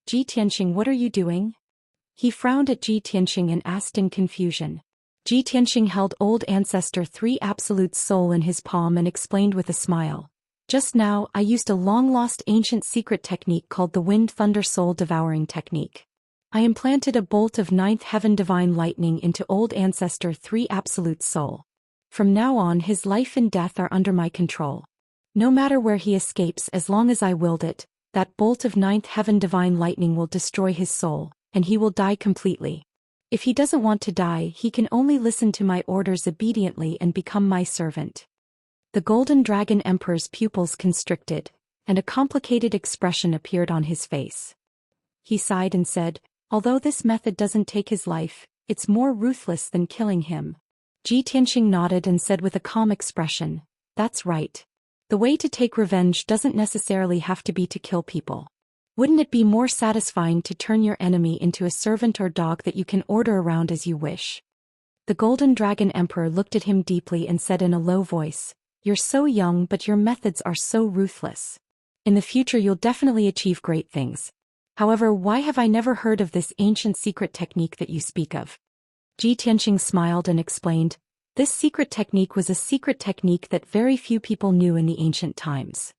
Xianxia, what are you doing? He frowned at Xianxia and asked in confusion. Xianxia held Old Ancestor 3 Absolute's soul in his palm and explained with a smile. Just now I used a long-lost ancient secret technique called the Wind Thunder Soul Devouring Technique. I implanted a bolt of 9th Heaven Divine Lightning into Old Ancestor 3 Absolute's soul. From now on his life and death are under my control. No matter where he escapes, as long as I willed it, that bolt of 9th Heaven Divine Lightning will destroy his soul, and he will die completely. If he doesn't want to die, he can only listen to my orders obediently and become my servant. The Golden Dragon Emperor's pupils constricted, and a complicated expression appeared on his face. He sighed and said, although this method doesn't take his life, it's more ruthless than killing him. Xianxia nodded and said with a calm expression, that's right. The way to take revenge doesn't necessarily have to be to kill people. Wouldn't it be more satisfying to turn your enemy into a servant or dog that you can order around as you wish? The Golden Dragon Emperor looked at him deeply and said in a low voice, you're so young but your methods are so ruthless. In the future you'll definitely achieve great things. However, why have I never heard of this ancient secret technique that you speak of? Xianxia smiled and explained, this secret technique was a secret technique that very few people knew in the ancient times.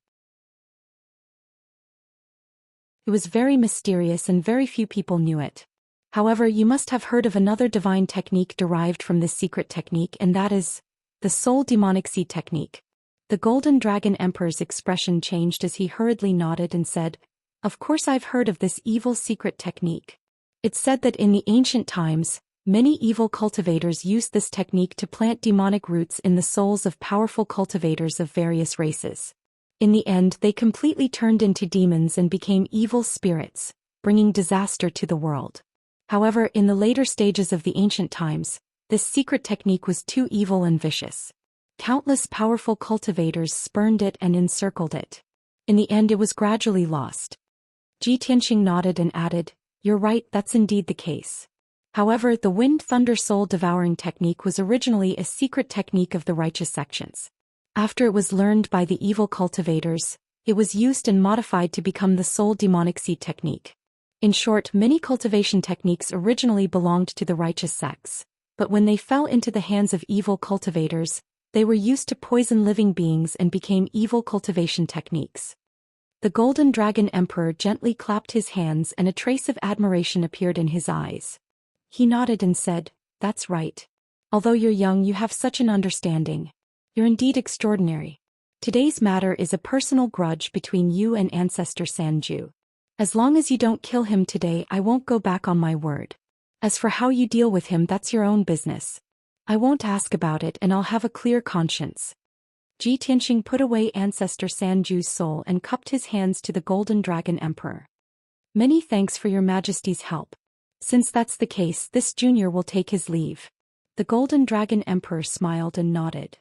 It was very mysterious and very few people knew it. However, you must have heard of another divine technique derived from this secret technique, and that is the Soul Demonic Seed Technique. The Golden Dragon Emperor's expression changed as he hurriedly nodded and said, of course I've heard of this evil secret technique. It's said that in the ancient times, many evil cultivators used this technique to plant demonic roots in the souls of powerful cultivators of various races. In the end, they completely turned into demons and became evil spirits, bringing disaster to the world. However, in the later stages of the ancient times, this secret technique was too evil and vicious. Countless powerful cultivators spurned it and encircled it. In the end, it was gradually lost. Xianxia nodded and added, you're right, that's indeed the case. However, the Wind Thunder Soul Devouring Technique was originally a secret technique of the righteous sections. After it was learned by the evil cultivators, it was used and modified to become the Soul Demonic Seed Technique. In short, many cultivation techniques originally belonged to the righteous sects, but when they fell into the hands of evil cultivators, they were used to poison living beings and became evil cultivation techniques. The Golden Dragon Emperor gently clapped his hands and a trace of admiration appeared in his eyes. He nodded and said, "That's right. Although you're young, you have such an understanding. You're indeed extraordinary. Today's matter is a personal grudge between you and Ancestor Sanju. As long as you don't kill him today, I won't go back on my word. As for how you deal with him, that's your own business. I won't ask about it and I'll have a clear conscience." Ji Tianxing put away Ancestor Sanju's soul and cupped his hands to the Golden Dragon Emperor. "Many thanks for your Majesty's help. Since that's the case, this junior will take his leave." The Golden Dragon Emperor smiled and nodded.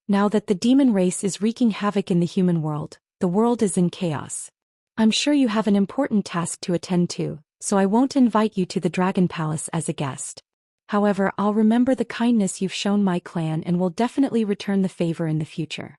"Now that the demon race is wreaking havoc in the human world, the world is in chaos. I'm sure you have an important task to attend to, so I won't invite you to the Dragon Palace as a guest. However, I'll remember the kindness you've shown my clan and will definitely return the favor in the future."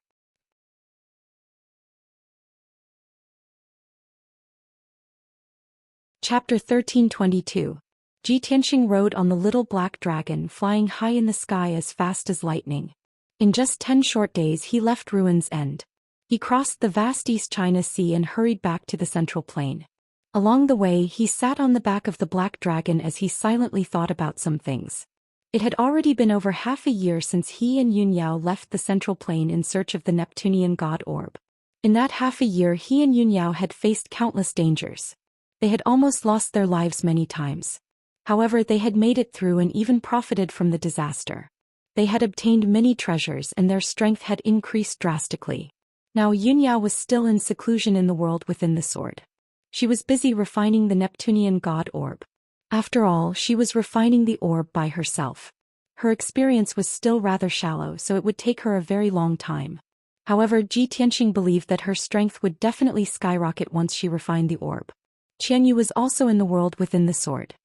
Chapter 1322. Ji Tianxing rode on the little black dragon, flying high in the sky as fast as lightning. In just 10 short days he left Ruin's End. He crossed the vast East China Sea and hurried back to the Central Plain. Along the way he sat on the back of the black dragon as he silently thought about some things. It had already been over half a year since he and Yun Yao left the Central Plain in search of the Neptunian god orb. In that half a year he and Yun Yao had faced countless dangers. They had almost lost their lives many times. However, they had made it through and even profited from the disaster. They had obtained many treasures and their strength had increased drastically. Now Yun Yao was still in seclusion in the world within the sword. She was busy refining the Neptunian god orb. After all, she was refining the orb by herself. Her experience was still rather shallow, so it would take her a very long time. However, Ji Tianxing believed that her strength would definitely skyrocket once she refined the orb. Qianyu was also in the world within the sword.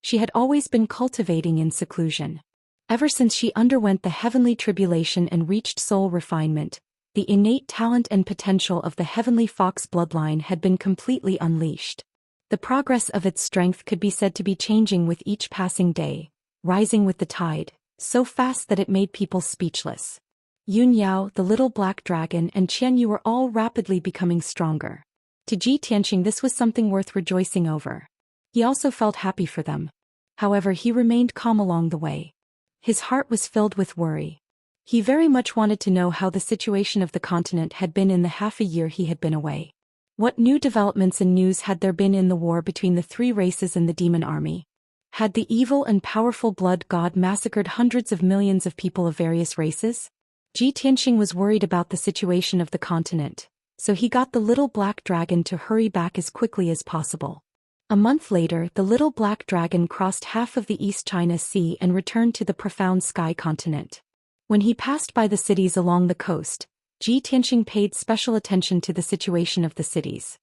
She had always been cultivating in seclusion. Ever since she underwent the heavenly tribulation and reached soul refinement, the innate talent and potential of the heavenly fox bloodline had been completely unleashed. The progress of its strength could be said to be changing with each passing day, rising with the tide, so fast that it made people speechless. Yun Yao, the little black dragon, and Qianyu were all rapidly becoming stronger. To Ji Tianxing this was something worth rejoicing over. He also felt happy for them. However, he remained calm along the way. His heart was filled with worry. He very much wanted to know how the situation of the continent had been in the half a year he had been away. What new developments and news had there been in the war between the three races and the demon army? Had the evil and powerful blood god massacred hundreds of millions of people of various races? Ji Tianxing was worried about the situation of the continent, so he got the little black dragon to hurry back as quickly as possible. A month later, the little black dragon crossed half of the East China Sea and returned to the profound sky continent. When he passed by the cities along the coast, Ji Tianxing paid special attention to the situation of the cities.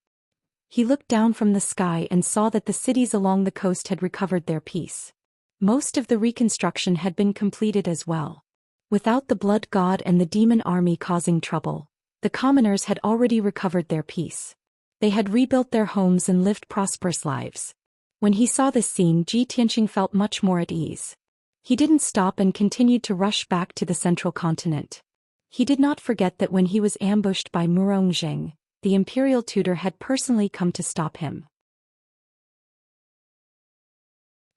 He looked down from the sky and saw that the cities along the coast had recovered their peace. Most of the reconstruction had been completed as well. Without the blood god and the demon army causing trouble, the commoners had already recovered their peace. They had rebuilt their homes and lived prosperous lives. When he saw this scene, Ji Tianxing felt much more at ease. He didn't stop and continued to rush back to the central continent. He did not forget that when he was ambushed by Murong Zheng, the imperial tutor had personally come to stop him.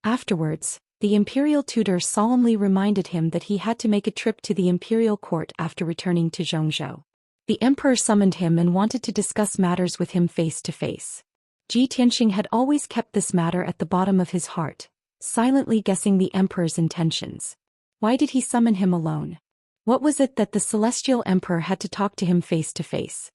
Afterwards, the imperial tutor solemnly reminded him that he had to make a trip to the imperial court after returning to Zhongzhou. The emperor summoned him and wanted to discuss matters with him face to face. Ji Tianxing had always kept this matter at the bottom of his heart, silently guessing the emperor's intentions. Why did he summon him alone? What was it that the celestial emperor had to talk to him face to face?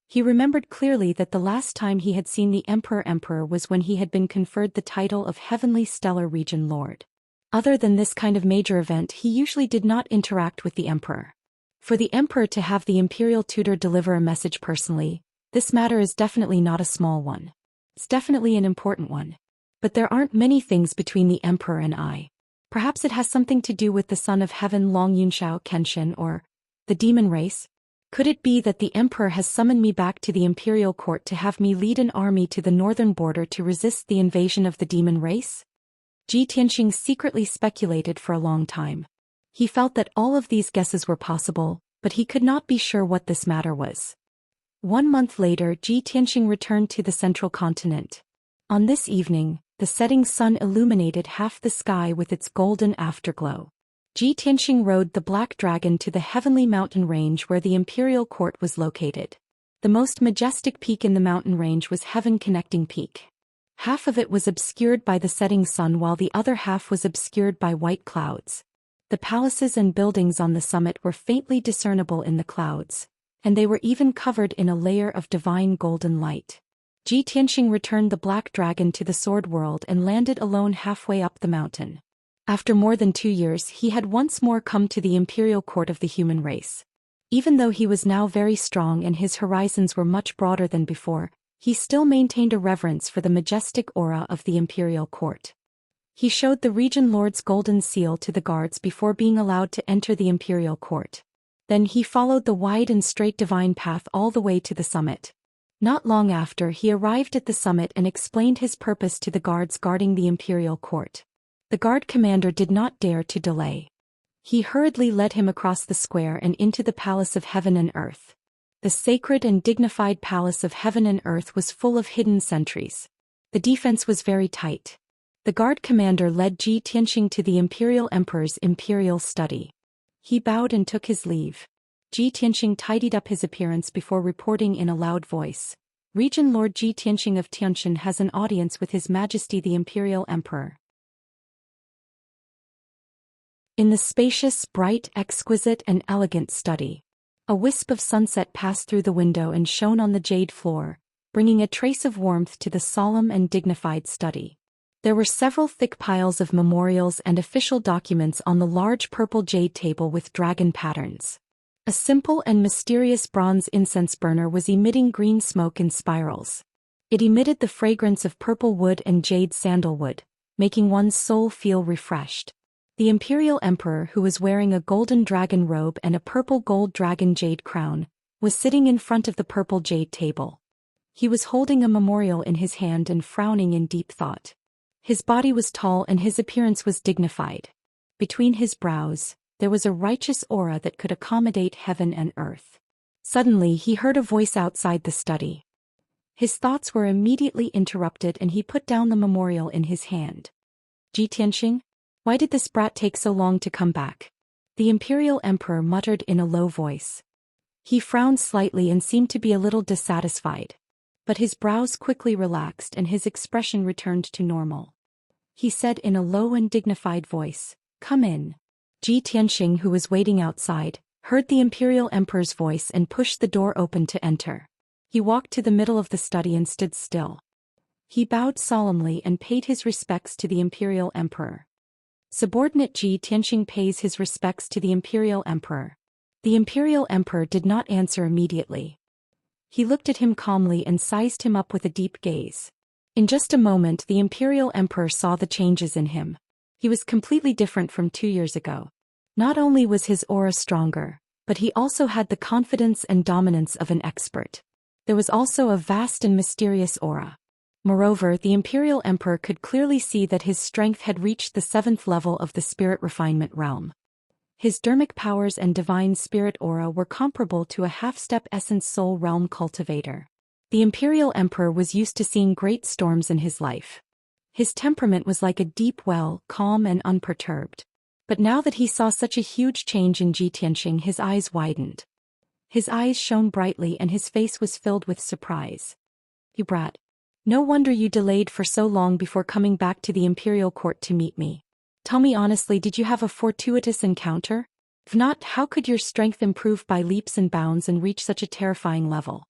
He remembered clearly that the last time he had seen the emperor was when he had been conferred the title of Heavenly Stellar Region Lord. Other than this kind of major event, he usually did not interact with the emperor. For the emperor to have the imperial tutor deliver a message personally, this matter is definitely not a small one. It's definitely an important one. But there aren't many things between the emperor and I. Perhaps it has something to do with the son of heaven Long Yunshao Kenshin or the demon race? Could it be that the emperor has summoned me back to the imperial court to have me lead an army to the northern border to resist the invasion of the demon race? Ji Tianxing secretly speculated for a long time. He felt that all of these guesses were possible, but he could not be sure what this matter was. 1 month later, Ji Tianxing returned to the central continent. On this evening, The setting sun illuminated half the sky with its golden afterglow. Ji Tianxing rode the black dragon to the heavenly mountain range where the imperial court was located. The most majestic peak in the mountain range was Heaven Connecting Peak. Half of it was obscured by the setting sun while the other half was obscured by white clouds. The palaces and buildings on the summit were faintly discernible in the clouds, and they were even covered in a layer of divine golden light. Ji Tianxing returned the black dragon to the sword world and landed alone halfway up the mountain. After more than 2 years he had once more come to the imperial court of the human race. Even though he was now very strong and his horizons were much broader than before, he still maintained a reverence for the majestic aura of the imperial court. He showed the region lord's golden seal to the guards before being allowed to enter the imperial court. Then he followed the wide and straight divine path all the way to the summit. Not long after he arrived at the summit and explained his purpose to the guards guarding the imperial court. The guard commander did not dare to delay. He hurriedly led him across the square and into the palace of heaven and earth. The sacred and dignified palace of heaven and earth was full of hidden sentries. The defense was very tight. The guard commander led Ji Tianxing to the imperial emperor's imperial study. He bowed and took his leave. Ji Tianxing tidied up his appearance before reporting in a loud voice. Region Lord Ji Tianxing of Tianshan has an audience with His Majesty the Imperial Emperor. In the spacious, bright, exquisite and elegant study, a wisp of sunset passed through the window and shone on the jade floor, bringing a trace of warmth to the solemn and dignified study. There were several thick piles of memorials and official documents on the large purple jade table with dragon patterns. A simple and mysterious bronze incense burner was emitting green smoke in spirals. It emitted the fragrance of purple wood and jade sandalwood, making one's soul feel refreshed. The imperial emperor, who was wearing a golden dragon robe and a purple gold dragon jade crown, was sitting in front of the purple jade table. He was holding a memorial in his hand and frowning in deep thought. His body was tall and his appearance was dignified. Between his brows, there was a righteous aura that could accommodate heaven and earth. Suddenly he heard a voice outside the study. His thoughts were immediately interrupted and he put down the memorial in his hand. Ji Tianxing? Why did this brat take so long to come back? The imperial emperor muttered in a low voice. He frowned slightly and seemed to be a little dissatisfied. But his brows quickly relaxed and his expression returned to normal. He said in a low and dignified voice, "Come in." Ji Tianxing, who was waiting outside, heard the imperial emperor's voice and pushed the door open to enter. He walked to the middle of the study and stood still. He bowed solemnly and paid his respects to the imperial emperor. Subordinate Ji Tianxing pays his respects to the imperial emperor. The imperial emperor did not answer immediately. He looked at him calmly and sized him up with a deep gaze. In just a moment the imperial emperor saw the changes in him. He was completely different from 2 years ago. Not only was his aura stronger, but he also had the confidence and dominance of an expert. There was also a vast and mysterious aura. Moreover, the imperial emperor could clearly see that his strength had reached the 7th level of the spirit refinement realm. His dermic powers and divine spirit aura were comparable to a half-step essence soul realm cultivator. The imperial emperor was used to seeing great storms in his life. His temperament was like a deep well, calm and unperturbed. But now that he saw such a huge change in Ji Tianxing, his eyes widened. His eyes shone brightly and his face was filled with surprise. "You brat. No wonder you delayed for so long before coming back to the imperial court to meet me. Tell me honestly, did you have a fortuitous encounter? If not, how could your strength improve by leaps and bounds and reach such a terrifying level?"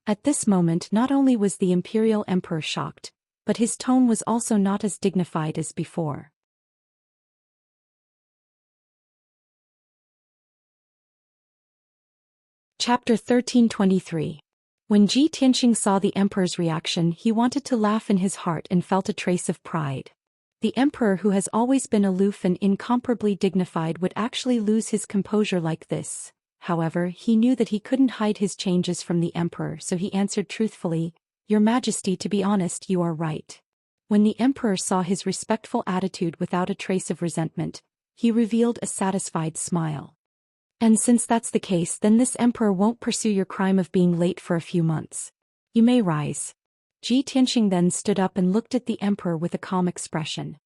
At this moment not only was the imperial emperor shocked, but his tone was also not as dignified as before. Chapter 1323. When Ji Tianxing saw the emperor's reaction, he wanted to laugh in his heart and felt a trace of pride. The emperor, who has always been aloof and incomparably dignified, would actually lose his composure like this. However, he knew that he couldn't hide his changes from the emperor, so he answered truthfully, "Your Majesty, to be honest, you are right." When the emperor saw his respectful attitude without a trace of resentment, he revealed a satisfied smile. "And since that's the case, then this emperor won't pursue your crime of being late for a few months. You may rise." Ji Tianxing then stood up and looked at the emperor with a calm expression.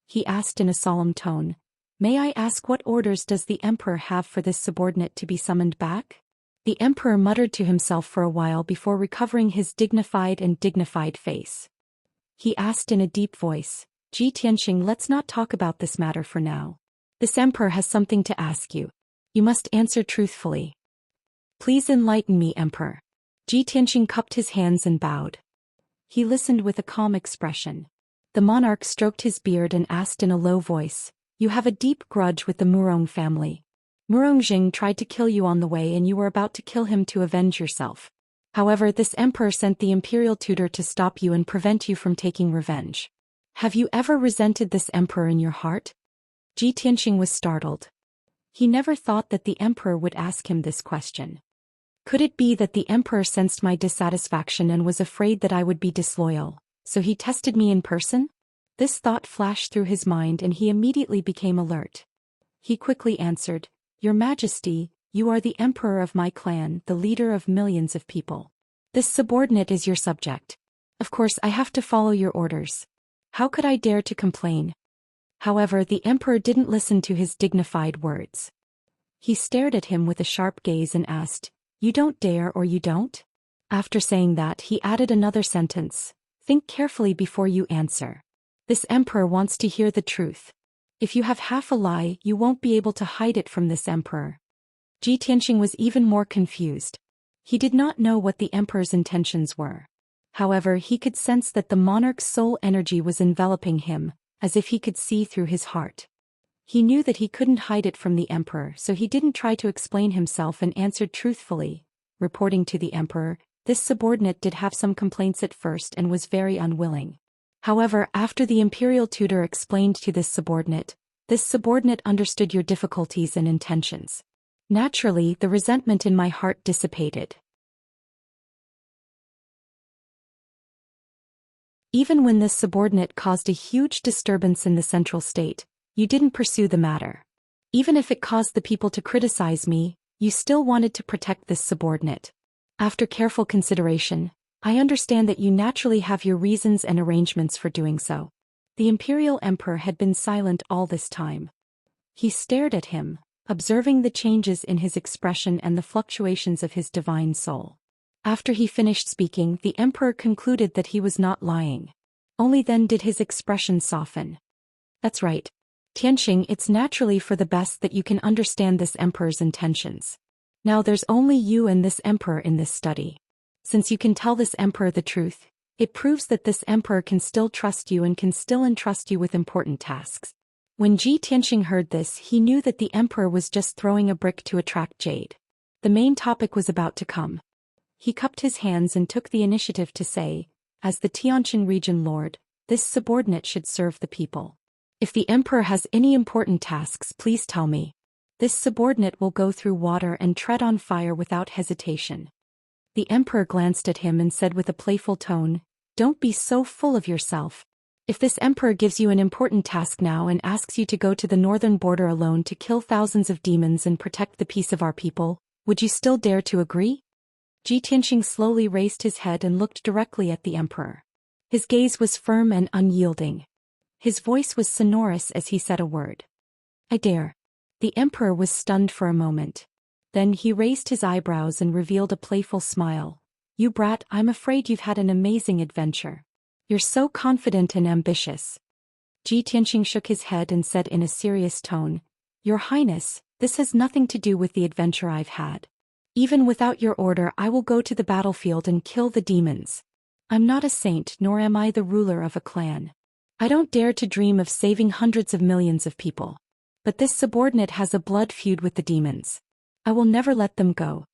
He asked in a solemn tone, "May I ask what orders does the emperor have for this subordinate to be summoned back?" The emperor muttered to himself for a while before recovering his dignified face. He asked in a deep voice, "Ji Tianxing, let's not talk about this matter for now. This emperor has something to ask you. You must answer truthfully." "Please enlighten me, emperor." Ji Tianxing cupped his hands and bowed. He listened with a calm expression. The monarch stroked his beard and asked in a low voice, "You have a deep grudge with the Murong family. Murong tried to kill you on the way and you were about to kill him to avenge yourself. However, this emperor sent the imperial tutor to stop you and prevent you from taking revenge. Have you ever resented this emperor in your heart?" Ji Tianxing was startled. He never thought that the emperor would ask him this question. Could it be that the emperor sensed my dissatisfaction and was afraid that I would be disloyal, so he tested me in person? This thought flashed through his mind and he immediately became alert. He quickly answered, "Your Majesty, you are the emperor of my clan, the leader of millions of people. This subordinate is your subject. Of course I have to follow your orders. How could I dare to complain?" However, the emperor didn't listen to his dignified words. He stared at him with a sharp gaze and asked, "You don't dare or you don't?" After saying that, he added another sentence, "Think carefully before you answer. This emperor wants to hear the truth. If you have half a lie, you won't be able to hide it from this emperor." Ji Tianxing was even more confused. He did not know what the emperor's intentions were. However, he could sense that the monarch's soul energy was enveloping him, as if he could see through his heart. He knew that he couldn't hide it from the emperor, so he didn't try to explain himself and answered truthfully, reporting to the emperor, "This subordinate did have some complaints at first and was very unwilling. However, after the imperial tutor explained to this subordinate understood your difficulties and intentions. Naturally, the resentment in my heart dissipated. Even when this subordinate caused a huge disturbance in the central state, you didn't pursue the matter. Even if it caused the people to criticize me, you still wanted to protect this subordinate. After careful consideration, I understand that you naturally have your reasons and arrangements for doing so." The imperial emperor had been silent all this time. He stared at him, observing the changes in his expression and the fluctuations of his divine soul. After he finished speaking, the emperor concluded that he was not lying. Only then did his expression soften. "That's right. Tianxing, it's naturally for the best that you can understand this emperor's intentions. Now there's only you and this emperor in this study. Since you can tell this emperor the truth, it proves that this emperor can still trust you and can still entrust you with important tasks." When Ji Tianxing heard this, he knew that the emperor was just throwing a brick to attract jade. The main topic was about to come. He cupped his hands and took the initiative to say, "As the Tianxin region lord, this subordinate should serve the people. If the emperor has any important tasks, please tell me. This subordinate will go through water and tread on fire without hesitation." The emperor glanced at him and said with a playful tone, "Don't be so full of yourself. If this emperor gives you an important task now and asks you to go to the northern border alone to kill thousands of demons and protect the peace of our people, would you still dare to agree?" Ji Tianxing slowly raised his head and looked directly at the emperor. His gaze was firm and unyielding. His voice was sonorous as he said a word. "I dare." The emperor was stunned for a moment. Then he raised his eyebrows and revealed a playful smile. "You brat, I'm afraid you've had an amazing adventure. You're so confident and ambitious." Ji Tianxing shook his head and said in a serious tone, "Your Highness, this has nothing to do with the adventure I've had. Even without your order, I will go to the battlefield and kill the demons. I'm not a saint, nor am I the ruler of a clan. I don't dare to dream of saving hundreds of millions of people. But this subordinate has a blood feud with the demons. I will never let them go."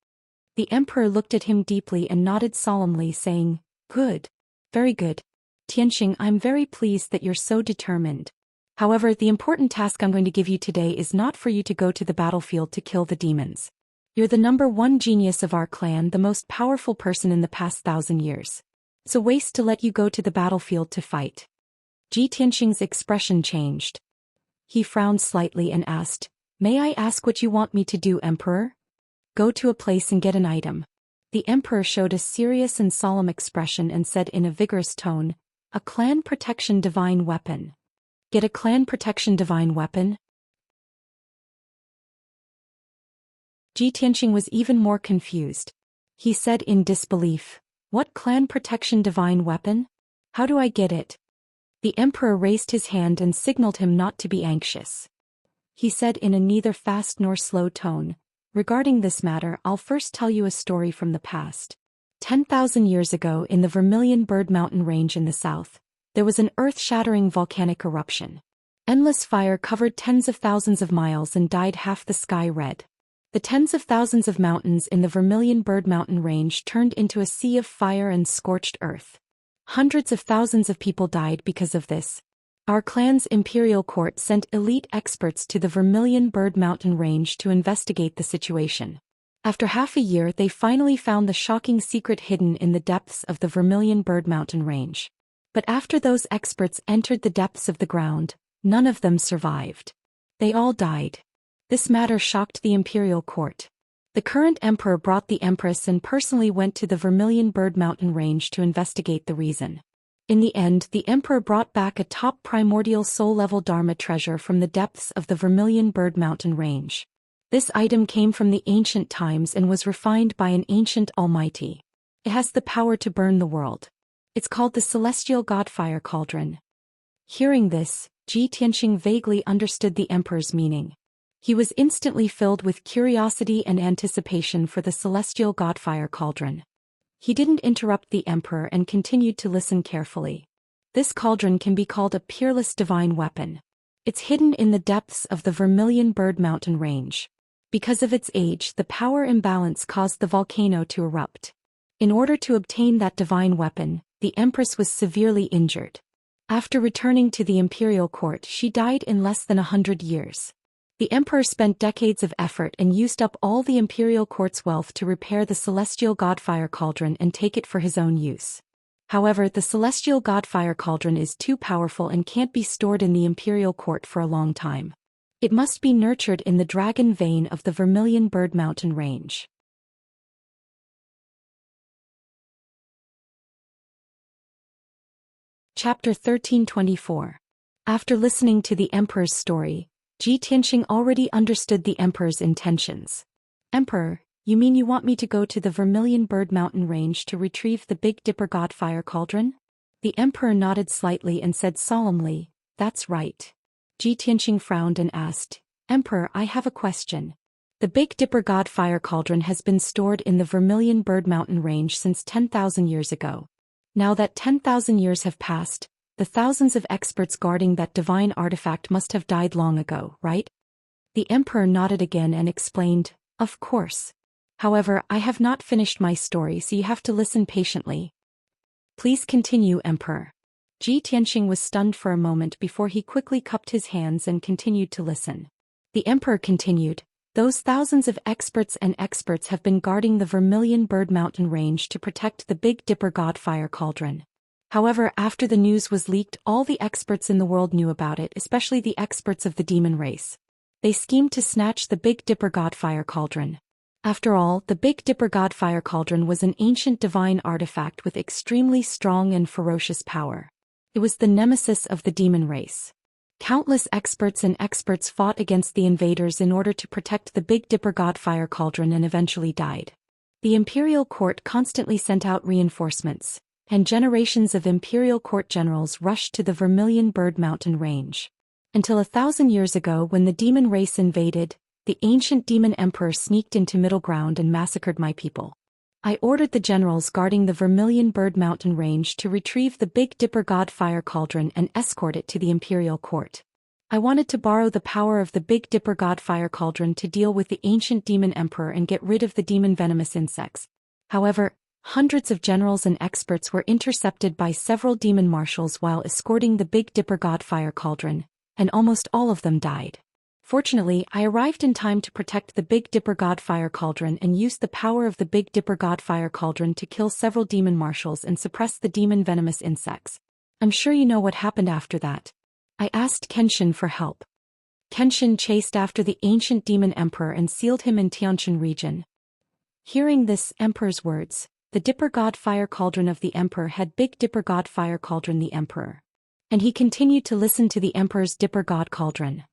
The emperor looked at him deeply and nodded solemnly, saying, "Good. Very good. Tianxing, I'm very pleased that you're so determined. However, the important task I'm going to give you today is not for you to go to the battlefield to kill the demons. You're the #1 genius of our clan, the most powerful person in the past 1,000 years. It's a waste to let you go to the battlefield to fight." Ji Tianxing's expression changed. He frowned slightly and asked, "May I ask what you want me to do, Emperor?" "Go to a place and get an item. The emperor showed a serious and solemn expression and said in a vigorous tone, "A clan protection divine weapon." "Get a clan protection divine weapon?" Xianxia was even more confused. He said in disbelief, "What clan protection divine weapon? How do I get it?" The emperor raised his hand and signaled him not to be anxious. He said in a neither fast nor slow tone, "Regarding this matter, I'll first tell you a story from the past. 10,000 years ago in the Vermilion Bird Mountain Range in the south, there was an earth-shattering volcanic eruption. Endless fire covered tens of thousands of miles and dyed half the sky red. The tens of thousands of mountains in the Vermilion Bird Mountain Range turned into a sea of fire and scorched earth. Hundreds of thousands of people died because of this. Our clan's imperial court sent elite experts to the Vermilion Bird Mountain Range to investigate the situation. After half a year, they finally found the shocking secret hidden in the depths of the Vermilion Bird Mountain Range. But after those experts entered the depths of the ground, none of them survived. They all died. This matter shocked the imperial court. The current emperor brought the empress and personally went to the Vermilion Bird Mountain Range to investigate the reason. In the end, the emperor brought back a top primordial soul-level Dharma treasure from the depths of the Vermilion Bird Mountain Range. This item came from the ancient times and was refined by an ancient almighty. It has the power to burn the world. It's called the Celestial Godfire Cauldron. Hearing this, Xianxia vaguely understood the emperor's meaning. He was instantly filled with curiosity and anticipation for the Celestial Godfire Cauldron. He didn't interrupt the emperor and continued to listen carefully. This cauldron can be called a peerless divine weapon. It's hidden in the depths of the Vermilion Bird Mountain Range. Because of its age, the power imbalance caused the volcano to erupt. In order to obtain that divine weapon, the empress was severely injured. After returning to the imperial court, she died in less than 100 years. The emperor spent decades of effort and used up all the imperial court's wealth to repair the Celestial Godfire Cauldron and take it for his own use. However, the Celestial Godfire Cauldron is too powerful and can't be stored in the imperial court for a long time. It must be nurtured in the dragon vein of the Vermilion Bird Mountain Range. Chapter 1324. After listening to the emperor's story, Xianxia already understood the emperor's intentions. "Emperor, you mean you want me to go to the Vermilion Bird Mountain Range to retrieve the Big Dipper Godfire Cauldron?" The emperor nodded slightly and said solemnly, "That's right." Xianxia frowned and asked, "Emperor, I have a question. The Big Dipper Godfire Cauldron has been stored in the Vermilion Bird Mountain Range since 10,000 years ago. Now that 10,000 years have passed, the thousands of experts guarding that divine artifact must have died long ago, right?" The emperor nodded again and explained, "Of course. However, I have not finished my story, so you have to listen patiently." "Please continue, Emperor." Xianxia was stunned for a moment before he quickly cupped his hands and continued to listen. The emperor continued, "Those thousands of experts have been guarding the Vermilion Bird Mountain Range to protect the Big Dipper Godfire Cauldron. However, after the news was leaked, all the experts in the world knew about it, especially the experts of the demon race. They schemed to snatch the Big Dipper Godfire Cauldron. After all, the Big Dipper Godfire Cauldron was an ancient divine artifact with extremely strong and ferocious power. It was the nemesis of the demon race. Countless experts fought against the invaders in order to protect the Big Dipper Godfire Cauldron and eventually died. The imperial court constantly sent out reinforcements, and generations of imperial court generals rushed to the Vermilion Bird Mountain Range. Until 1,000 years ago, when the demon race invaded, the ancient demon emperor sneaked into middle ground and massacred my people. I ordered the generals guarding the Vermilion Bird Mountain Range to retrieve the Big Dipper Godfire Cauldron and escort it to the imperial court. I wanted to borrow the power of the Big Dipper Godfire Cauldron to deal with the ancient demon emperor and get rid of the demon venomous insects. However, hundreds of generals and experts were intercepted by several demon marshals while escorting the Big Dipper Godfire Cauldron, and almost all of them died. Fortunately, I arrived in time to protect the Big Dipper Godfire Cauldron and used the power of the Big Dipper Godfire Cauldron to kill several demon marshals and suppress the demon venomous insects. I'm sure you know what happened after that. I asked Kenshin for help. Kenshin chased after the ancient demon emperor and sealed him in Tianjin region. Hearing this emperor's words, the Dipper God Fire Cauldron of the emperor had Big Dipper God Fire Cauldron the emperor. And he continued to listen to the emperor's Dipper God Cauldron.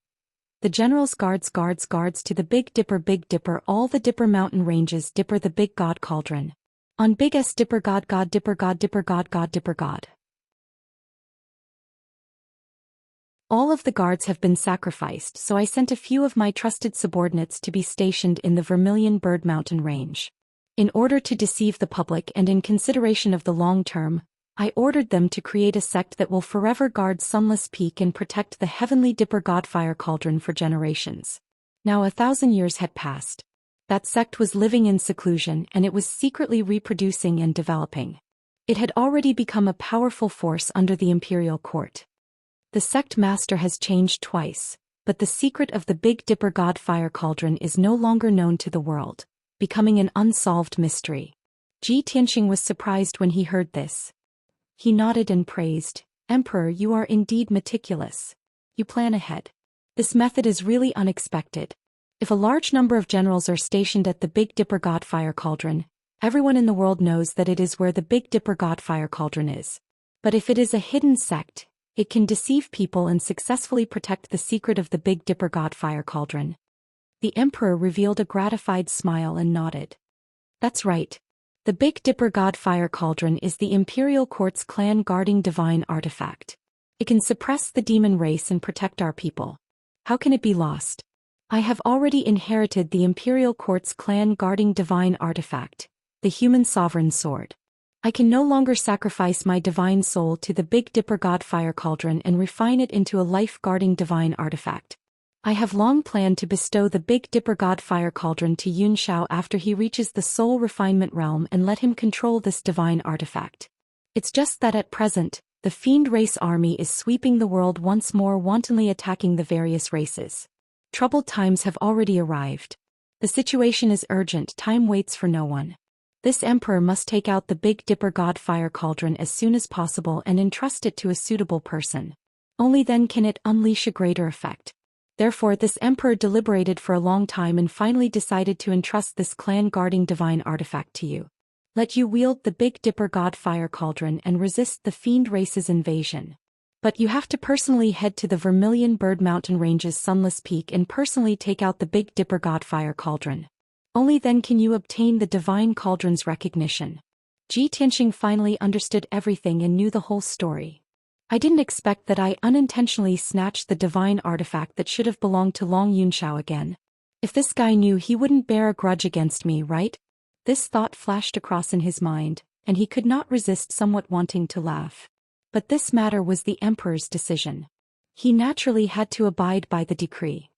The generals guards to the Big Dipper all the Dipper mountain ranges Dipper the Big God Cauldron. On Big S Dipper God Dipper God Dipper God God Dipper God. All of the guards have been sacrificed, so I sent a few of my trusted subordinates to be stationed in the Vermilion Bird Mountain range. In order to deceive the public and in consideration of the long term, I ordered them to create a sect that will forever guard Sunless Peak and protect the heavenly Dipper God Fire Cauldron for generations. Now 1,000 years had passed. That sect was living in seclusion and it was secretly reproducing and developing. It had already become a powerful force under the imperial court. The sect master has changed twice, but the secret of the Big Dipper God Fire Cauldron is no longer known to the world, becoming an unsolved mystery. Ji Tianxing was surprised when he heard this. He nodded and praised, "Emperor, you are indeed meticulous. You plan ahead. This method is really unexpected. If a large number of generals are stationed at the Big Dipper God Fire Cauldron, everyone in the world knows that it is where the Big Dipper God Fire Cauldron is. But if it is a hidden sect, it can deceive people and successfully protect the secret of the Big Dipper God Fire Cauldron." The emperor revealed a gratified smile and nodded. "That's right. The Big Dipper God Fire Cauldron is the imperial court's clan-guarding divine artifact. It can suppress the demon race and protect our people. How can it be lost? I have already inherited the imperial court's clan-guarding divine artifact, the human sovereign sword. I can no longer sacrifice my divine soul to the Big Dipper God Fire Cauldron and refine it into a life-guarding divine artifact. I have long planned to bestow the Big Dipper God Fire Cauldron to Xiao after he reaches the soul refinement realm and let him control this divine artifact. It's just that at present, the fiend race army is sweeping the world once more, wantonly attacking the various races. Troubled times have already arrived. The situation is urgent, time waits for no one. This emperor must take out the Big Dipper God Fire Cauldron as soon as possible and entrust it to a suitable person. Only then can it unleash a greater effect. Therefore this emperor deliberated for a long time and finally decided to entrust this clan-guarding divine artifact to you. Let you wield the Big Dipper God Fire Cauldron and resist the fiend race's invasion. But you have to personally head to the Vermilion Bird Mountain Range's Sunless Peak and personally take out the Big Dipper God Fire Cauldron. Only then can you obtain the divine cauldron's recognition." Ji Tianxing finally understood everything and knew the whole story. "I didn't expect that I unintentionally snatched the divine artifact that should have belonged to Long Yunxiao again. If this guy knew, he wouldn't bear a grudge against me, right?" This thought flashed across in his mind, and he could not resist somewhat wanting to laugh. But this matter was the emperor's decision. He naturally had to abide by the decree.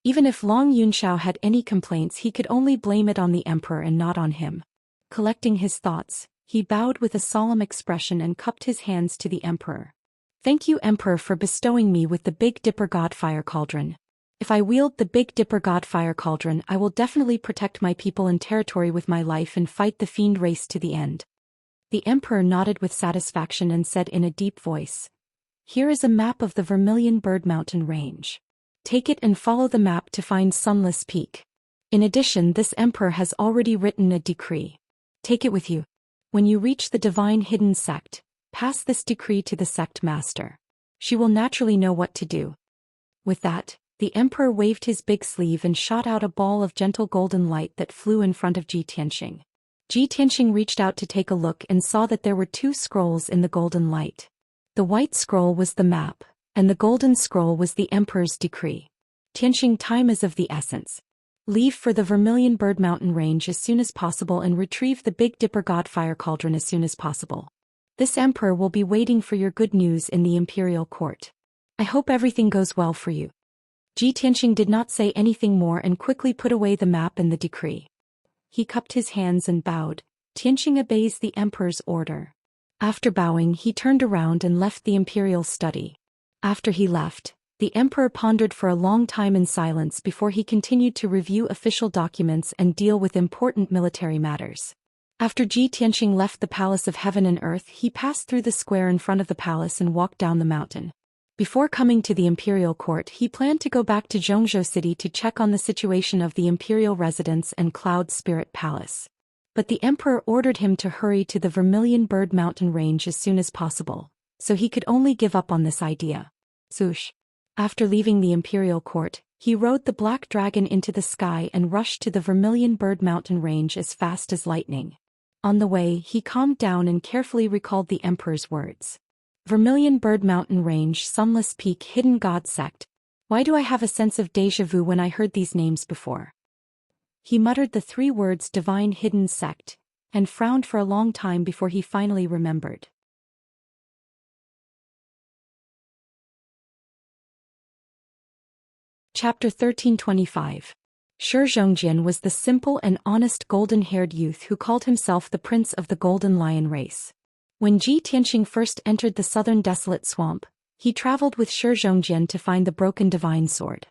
Even if Long Yunxiao had any complaints, he could only blame it on the emperor and not on him. Collecting his thoughts, he bowed with a solemn expression and cupped his hands to the emperor. "Thank you, Emperor, for bestowing me with the Big Dipper God Fire Cauldron. If I wield the Big Dipper God Fire Cauldron, I will definitely protect my people and territory with my life and fight the fiend race to the end." The emperor nodded with satisfaction and said in a deep voice, "Here is a map of the Vermilion Bird Mountain Range. Take it and follow the map to find Sunless Peak. In addition, this emperor has already written a decree. Take it with you. When you reach the divine hidden sect, pass this decree to the sect master. She will naturally know what to do." With that, the emperor waved his big sleeve and shot out a ball of gentle golden light that flew in front of Ji Tianxing. Ji Tianxing reached out to take a look and saw that there were two scrolls in the golden light. The white scroll was the map, and the golden scroll was the emperor's decree. "Tianxing, time is of the essence. Leave for the Vermilion Bird Mountain Range as soon as possible and retrieve the Big Dipper God Fire Cauldron as soon as possible. This emperor will be waiting for your good news in the imperial court. I hope everything goes well for you." Ji Tianxing did not say anything more and quickly put away the map and the decree. He cupped his hands and bowed. Tianxing obeys the emperor's order. After bowing, he turned around and left the imperial study. After he left, the emperor pondered for a long time in silence before he continued to review official documents and deal with important military matters. After Ji Tianxing left the Palace of Heaven and Earth, he passed through the square in front of the palace and walked down the mountain. Before coming to the imperial court, he planned to go back to Zhongzhou City to check on the situation of the imperial residence and Cloud Spirit Palace. But the emperor ordered him to hurry to the Vermilion Bird Mountain range as soon as possible, so he could only give up on this idea. Zhoush. After leaving the imperial court, he rode the black dragon into the sky and rushed to the Vermilion Bird Mountain range as fast as lightning. On the way, he calmed down and carefully recalled the emperor's words. Vermilion Bird Mountain Range, Sunless Peak, Hidden God Sect. Why do I have a sense of déjà vu when I heard these names before? He muttered the 3 words Divine Hidden Sect, and frowned for a long time before he finally remembered. Chapter 1325. Zhou Xian was the simple and honest golden-haired youth who called himself the Prince of the Golden Lion race. When Ji Tianxing first entered the southern desolate swamp, he traveled with Zhou Xian to find the broken divine sword.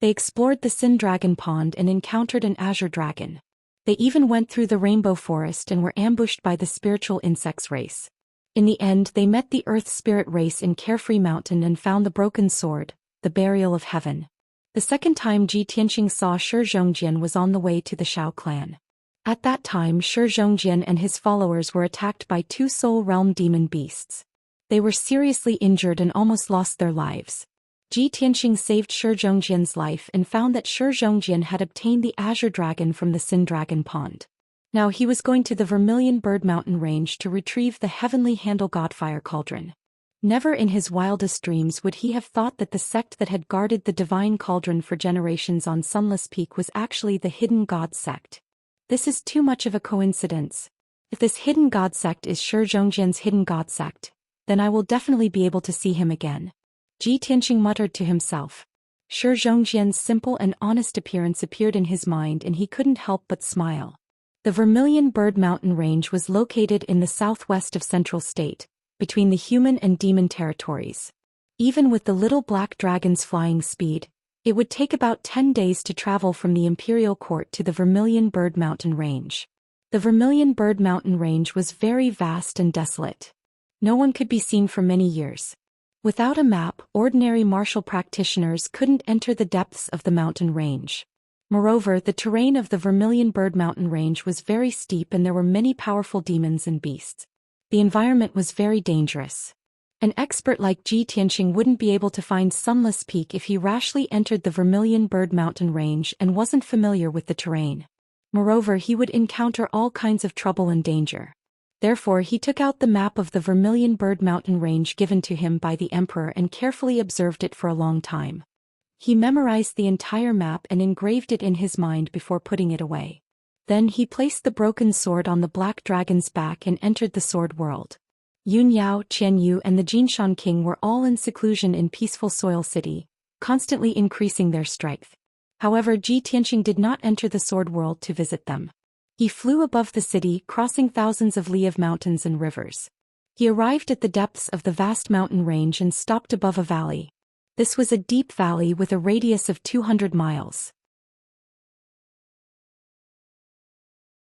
They explored the Sin Dragon Pond and encountered an azure dragon. They even went through the rainbow forest and were ambushed by the spiritual insects race. In the end, they met the earth spirit race in Carefree Mountain and found the broken sword, the burial of heaven. The second time Ji Tianxing saw Zhou Xian was on the way to the Shao clan. At that time, Zhou Xian and his followers were attacked by 2 soul realm demon beasts. They were seriously injured and almost lost their lives. Ji Tianxing saved Zhou Xian's life and found that Zhou Xian had obtained the azure dragon from the Sin Dragon Pond. Now he was going to the Vermilion Bird Mountain range to retrieve the heavenly handle Godfire Cauldron. Never in his wildest dreams would he have thought that the sect that had guarded the divine cauldron for generations on Sunless Peak was actually the Hidden God Sect. This is too much of a coincidence. If this Hidden God Sect is Zhou Xian's Hidden God Sect, then I will definitely be able to see him again. Ji Tianxing muttered to himself. Zhou Xian's simple and honest appearance appeared in his mind and he couldn't help but smile. The Vermilion Bird Mountain range was located in the southwest of Central State, between the human and demon territories. Even with the little black dragon's flying speed, it would take about 10 days to travel from the imperial court to the Vermilion Bird Mountain range. The Vermilion Bird Mountain range was very vast and desolate. No one could be seen for many years. Without a map, ordinary martial practitioners couldn't enter the depths of the mountain range. Moreover, the terrain of the Vermilion Bird Mountain range was very steep and there were many powerful demons and beasts. The environment was very dangerous. An expert like Ji Tianxing wouldn't be able to find Sunless Peak if he rashly entered the Vermilion Bird Mountain range and wasn't familiar with the terrain. Moreover, he would encounter all kinds of trouble and danger. Therefore, he took out the map of the Vermilion Bird Mountain range given to him by the emperor and carefully observed it for a long time. He memorized the entire map and engraved it in his mind before putting it away. Then he placed the broken sword on the black dragon's back and entered the sword world. Yun Yao, Qian Yu and the Jinshan king were all in seclusion in peaceful Soil City, constantly increasing their strength. However, Ji Tianxing did not enter the sword world to visit them. He flew above the city, crossing thousands of li of mountains and rivers. He arrived at the depths of the vast mountain range and stopped above a valley. This was a deep valley with a radius of 200 miles.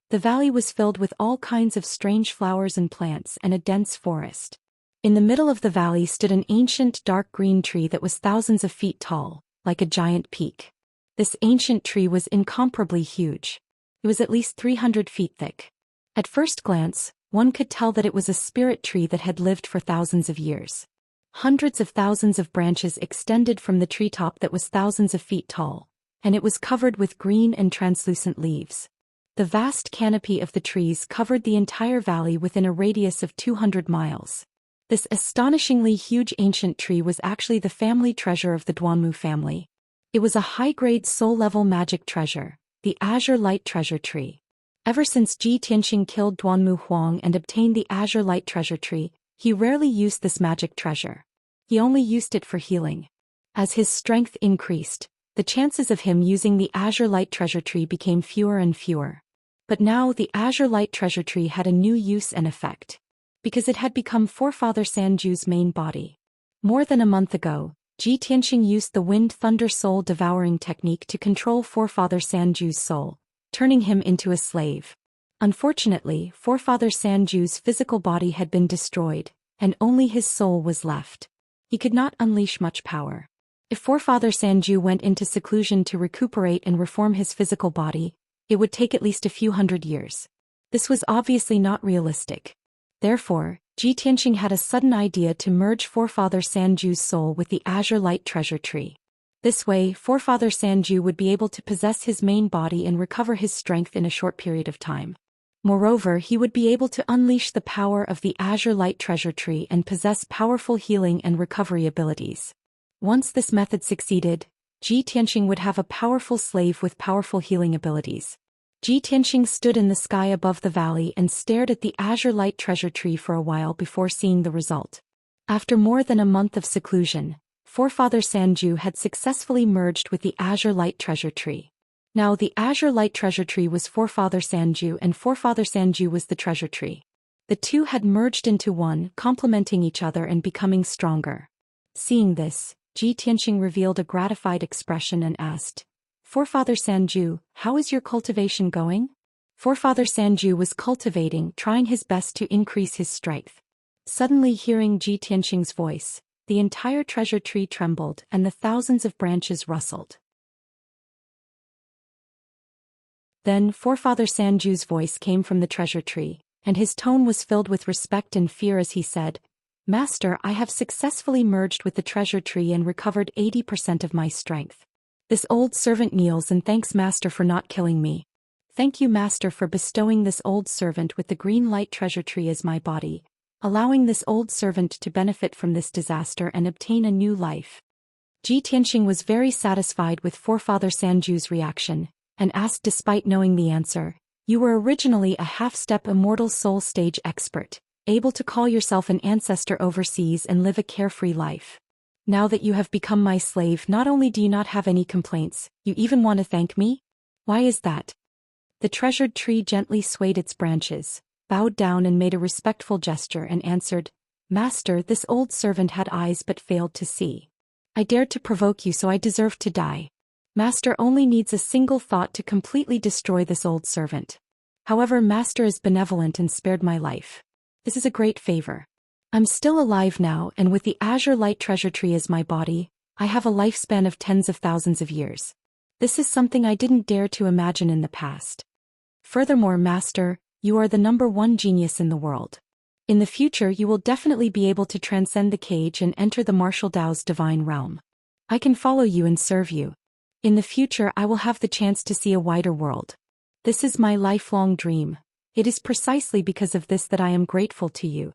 The valley was filled with all kinds of strange flowers and plants and a dense forest. In the middle of the valley stood an ancient dark green tree that was thousands of feet tall, like a giant peak. This ancient tree was incomparably huge. It was at least 300 feet thick. At first glance, one could tell that it was a spirit tree that had lived for thousands of years. Hundreds of thousands of branches extended from the treetop that was thousands of feet tall, and it was covered with green and translucent leaves. The vast canopy of the trees covered the entire valley within a radius of 200 miles. This astonishingly huge ancient tree was actually the family treasure of the Duanmu family. It was a high-grade soul-level magic treasure, the Azure Light Treasure Tree. Ever since Ji Tianxing killed Duanmu Huang and obtained the Azure Light Treasure Tree, he rarely used this magic treasure. He only used it for healing. As his strength increased, the chances of him using the Azure Light Treasure Tree became fewer and fewer. But now the Azure Light Treasure Tree had a new use and effect. Because it had become Forefather Sanju's main body. More than a month ago, Ji Tianxing used the Wind Thunder Soul Devouring technique to control Forefather Sanju's soul, turning him into a slave. Unfortunately, Forefather Sanju's physical body had been destroyed, and only his soul was left. He could not unleash much power. If Forefather Sanju went into seclusion to recuperate and reform his physical body, it would take at least a few hundred years. This was obviously not realistic. Therefore, Ji Tianqing had a sudden idea to merge Forefather Sanju's soul with the Azure Light Treasure Tree. This way, Forefather Sanju would be able to possess his main body and recover his strength in a short period of time. Moreover, he would be able to unleash the power of the Azure Light Treasure Tree and possess powerful healing and recovery abilities. Once this method succeeded, Ji Tianqing would have a powerful slave with powerful healing abilities. Ji Tianqing stood in the sky above the valley and stared at the Azure Light Treasure Tree for a while before seeing the result. After more than a month of seclusion, Forefather Sanju had successfully merged with the Azure Light Treasure Tree. Now the Azure Light Treasure Tree was Forefather Sanju and Forefather Sanju was the treasure tree. The two had merged into one, complementing each other and becoming stronger. Seeing this, Ji Tianqing revealed a gratified expression and asked, "Forefather Sanju, how is your cultivation going?" Forefather Sanju was cultivating, trying his best to increase his strength. Suddenly hearing Ji Tianqing's voice, the entire treasure tree trembled and the thousands of branches rustled. Then Forefather Sanju's voice came from the treasure tree, and his tone was filled with respect and fear as he said, "Master, I have successfully merged with the treasure tree and recovered 80% of my strength. This old servant kneels and thanks Master for not killing me. Thank you Master for bestowing this old servant with the green light treasure tree as my body, allowing this old servant to benefit from this disaster and obtain a new life." Ji Tianqing was very satisfied with Forefather Sanju's reaction, and asked despite knowing the answer, "You were originally a half-step immortal soul stage expert, able to call yourself an ancestor overseas and live a carefree life. Now that you have become my slave, not only do you not have any complaints, you even want to thank me? Why is that?" The treasured tree gently swayed its branches, bowed down and made a respectful gesture and answered, "Master, this old servant had eyes but failed to see. I dared to provoke you, so I deserve to die. Master only needs a single thought to completely destroy this old servant. However, Master is benevolent and spared my life. This is a great favor. I'm still alive now, and with the Azure Light Treasure Tree as my body, I have a lifespan of tens of thousands of years. This is something I didn't dare to imagine in the past. Furthermore, Master, you are the #1 genius in the world. In the future you will definitely be able to transcend the cage and enter the martial Dao's divine realm. I can follow you and serve you. In the future I will have the chance to see a wider world. This is my lifelong dream. It is precisely because of this that I am grateful to you."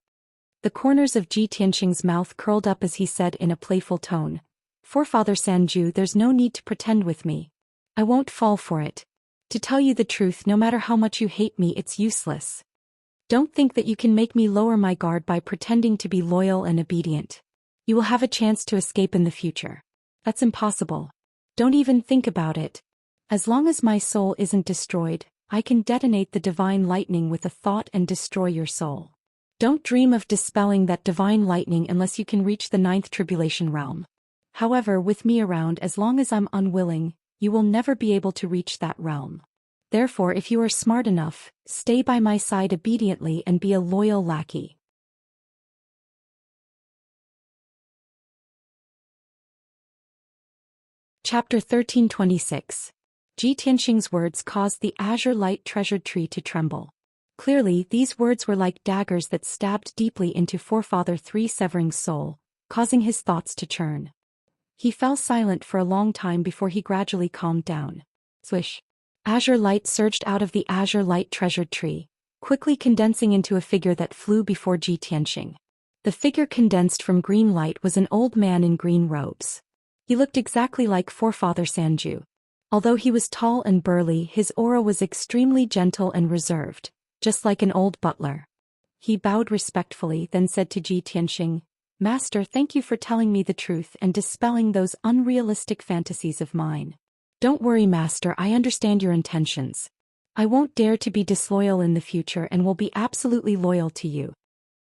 The corners of Ji Tianqing's mouth curled up as he said in a playful tone, "Forefather Sanju, there's no need to pretend with me. I won't fall for it. To tell you the truth, no matter how much you hate me, it's useless. Don't think that you can make me lower my guard by pretending to be loyal and obedient. You will have a chance to escape in the future. That's impossible. Don't even think about it. As long as my soul isn't destroyed, I can detonate the divine lightning with a thought and destroy your soul. Don't dream of dispelling that divine lightning unless you can reach the 9th tribulation realm. However, with me around, as long as I'm unwilling, you will never be able to reach that realm. Therefore, if you are smart enough, stay by my side obediently and be a loyal lackey." Chapter 1326. Ji Tianqing's words caused the Azure Light Treasured Tree to tremble. Clearly, these words were like daggers that stabbed deeply into Forefather 3 Severing's soul, causing his thoughts to churn. He fell silent for a long time before he gradually calmed down. Swish! Azure light surged out of the Azure Light Treasured Tree, quickly condensing into a figure that flew before Ji Tianqing. The figure condensed from green light was an old man in green robes. He looked exactly like Forefather Sanju. Although he was tall and burly, his aura was extremely gentle and reserved, just like an old butler. He bowed respectfully, then said to Ji Tianqing, "Master, thank you for telling me the truth and dispelling those unrealistic fantasies of mine. Don't worry, Master, I understand your intentions. I won't dare to be disloyal in the future and will be absolutely loyal to you."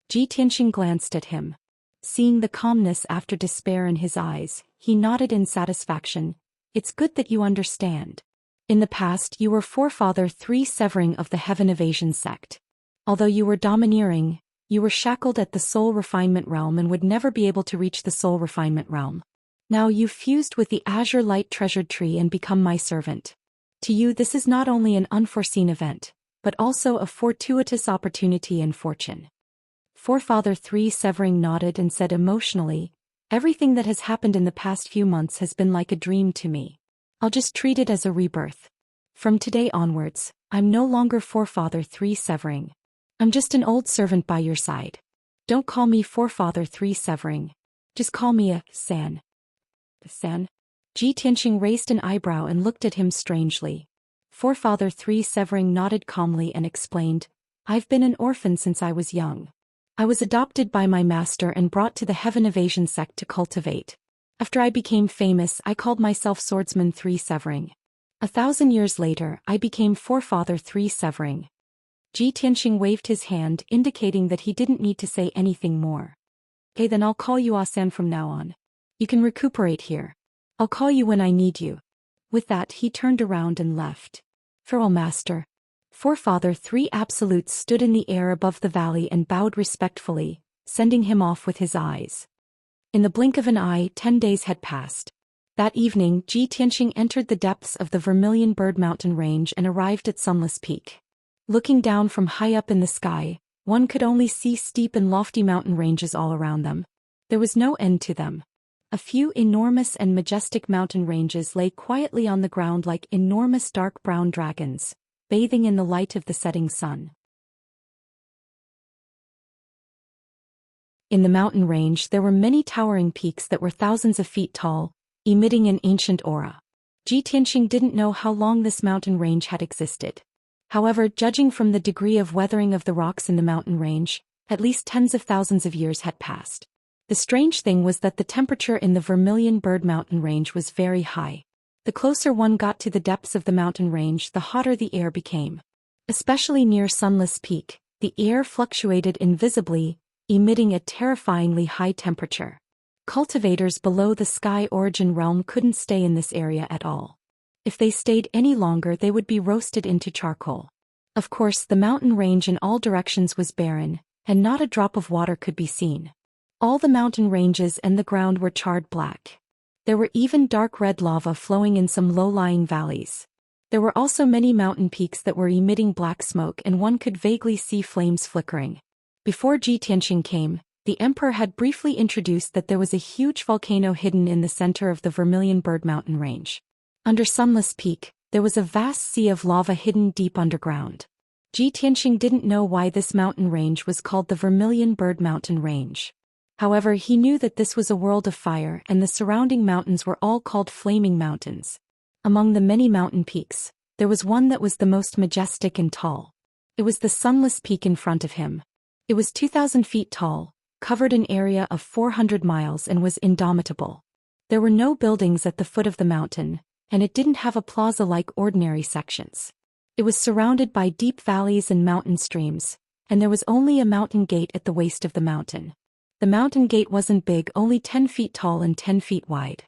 Ji Tianqing glanced at him. Seeing the calmness after despair in his eyes, he nodded in satisfaction. "It's good that you understand. In the past you were Forefather 3 Severing of the Heaven Evasion sect. Although you were domineering, You were shackled at the soul refinement realm and would never be able to reach the soul refinement realm. Now you've fused with the azure light treasured tree and become my servant. To you this is not only an unforeseen event, but also a fortuitous opportunity and fortune. Forefather 3 Severing nodded and said emotionally, everything that has happened in the past few months has been like a dream to me. I'll just treat it as a rebirth. From today onwards, I'm no longer Forefather 3 Severing. I'm just an old servant by your side. Don't call me Forefather 3 Severing. Just call me a San. San? Ji Tianxing raised an eyebrow and looked at him strangely. Forefather 3 Severing nodded calmly and explained, I've been an orphan since I was young. I was adopted by my master and brought to the Heaven Evasion sect to cultivate. After I became famous, I called myself Swordsman 3 Severing. 1,000 years later, I became Forefather 3 Severing. Ji Tianxing waved his hand, indicating that he didn't need to say anything more. Okay, then I'll call you Asan from now on. You can recuperate here. I'll call you when I need you. With that, he turned around and left. Farewell, master. Forefather 3 Absolutes stood in the air above the valley and bowed respectfully, sending him off with his eyes. In the blink of an eye, 10 days had passed. That evening, Ji Tianxing entered the depths of the Vermilion Bird Mountain range and arrived at Sunless Peak. Looking down from high up in the sky, one could only see steep and lofty mountain ranges all around them. There was no end to them. A few enormous and majestic mountain ranges lay quietly on the ground like enormous dark brown dragons, bathing in the light of the setting sun. In the mountain range there were many towering peaks that were thousands of feet tall, emitting an ancient aura. Ji Tianxing didn't know how long this mountain range had existed. However, judging from the degree of weathering of the rocks in the mountain range, at least tens of thousands of years had passed. The strange thing was that the temperature in the Vermilion Bird Mountain range was very high. The closer one got to the depths of the mountain range, the hotter the air became. Especially near Sunless Peak, the air fluctuated invisibly, emitting a terrifyingly high temperature. Cultivators below the Sky Origin realm couldn't stay in this area at all. If they stayed any longer, they would be roasted into charcoal. Of course, the mountain range in all directions was barren, and not a drop of water could be seen. All the mountain ranges and the ground were charred black. There were even dark red lava flowing in some low-lying valleys. There were also many mountain peaks that were emitting black smoke, and one could vaguely see flames flickering. Before Ji Tianxing came, the emperor had briefly introduced that there was a huge volcano hidden in the center of the Vermilion Bird Mountain range. Under Sunless Peak, there was a vast sea of lava hidden deep underground. Ji Tianxing didn't know why this mountain range was called the Vermilion Bird Mountain range. However, he knew that this was a world of fire and the surrounding mountains were all called Flaming Mountains. Among the many mountain peaks, there was one that was the most majestic and tall. It was the Sunless Peak in front of him. It was 2,000 feet tall, covered an area of 400 miles and was indomitable. There were no buildings at the foot of the mountain, and it didn't have a plaza like ordinary sections. It was surrounded by deep valleys and mountain streams, and there was only a mountain gate at the waist of the mountain. The mountain gate wasn't big, only 10 feet tall and 10 feet wide.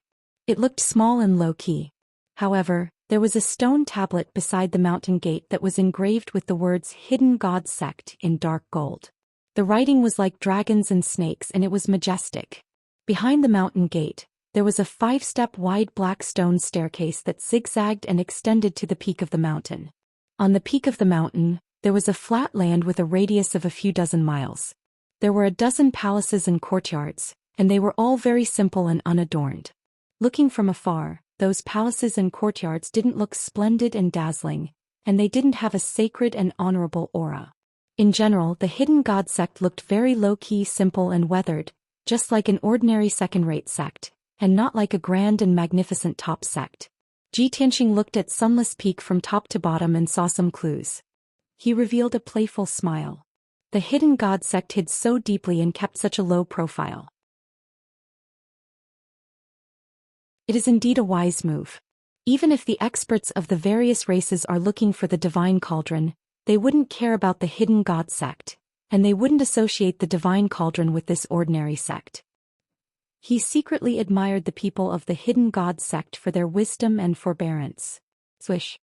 It looked small and low-key. However, there was a stone tablet beside the mountain gate that was engraved with the words Hidden God Sect in dark gold. The writing was like dragons and snakes, and it was majestic. Behind the mountain gate, there was a 5-step wide black stone staircase that zigzagged and extended to the peak of the mountain. On the peak of the mountain, there was a flat land with a radius of a few dozen miles. There were a dozen palaces and courtyards, and they were all very simple and unadorned. Looking from afar, those palaces and courtyards didn't look splendid and dazzling, and they didn't have a sacred and honorable aura. In general, the Hidden God Sect looked very low-key, simple and weathered, just like an ordinary second-rate sect, and not like a grand and magnificent top sect. Ji Tianxing looked at Sunless Peak from top to bottom and saw some clues. He revealed a playful smile. The Hidden God Sect hid so deeply and kept such a low profile. It is indeed a wise move. Even if the experts of the various races are looking for the Divine Cauldron, they wouldn't care about the Hidden God Sect, and they wouldn't associate the Divine Cauldron with this ordinary sect. He secretly admired the people of the Hidden God Sect for their wisdom and forbearance. Swish.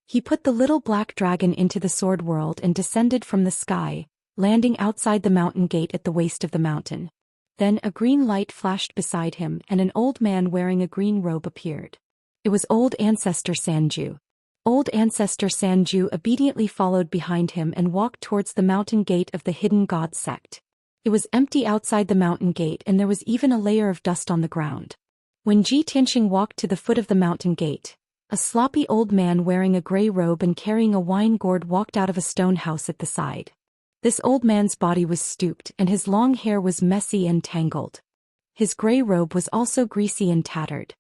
He put the little black dragon into the sword world and descended from the sky, landing outside the mountain gate at the waist of the mountain. Then a green light flashed beside him and an old man wearing a green robe appeared. It was old ancestor Sanju. Old ancestor Sanju obediently followed behind him and walked towards the mountain gate of the hidden god sect. It was empty outside the mountain gate and there was even a layer of dust on the ground. When Ji Tianxing walked to the foot of the mountain gate, a sloppy old man wearing a gray robe and carrying a wine gourd walked out of a stone house at the side. This old man's body was stooped and his long hair was messy and tangled. His gray robe was also greasy and tattered.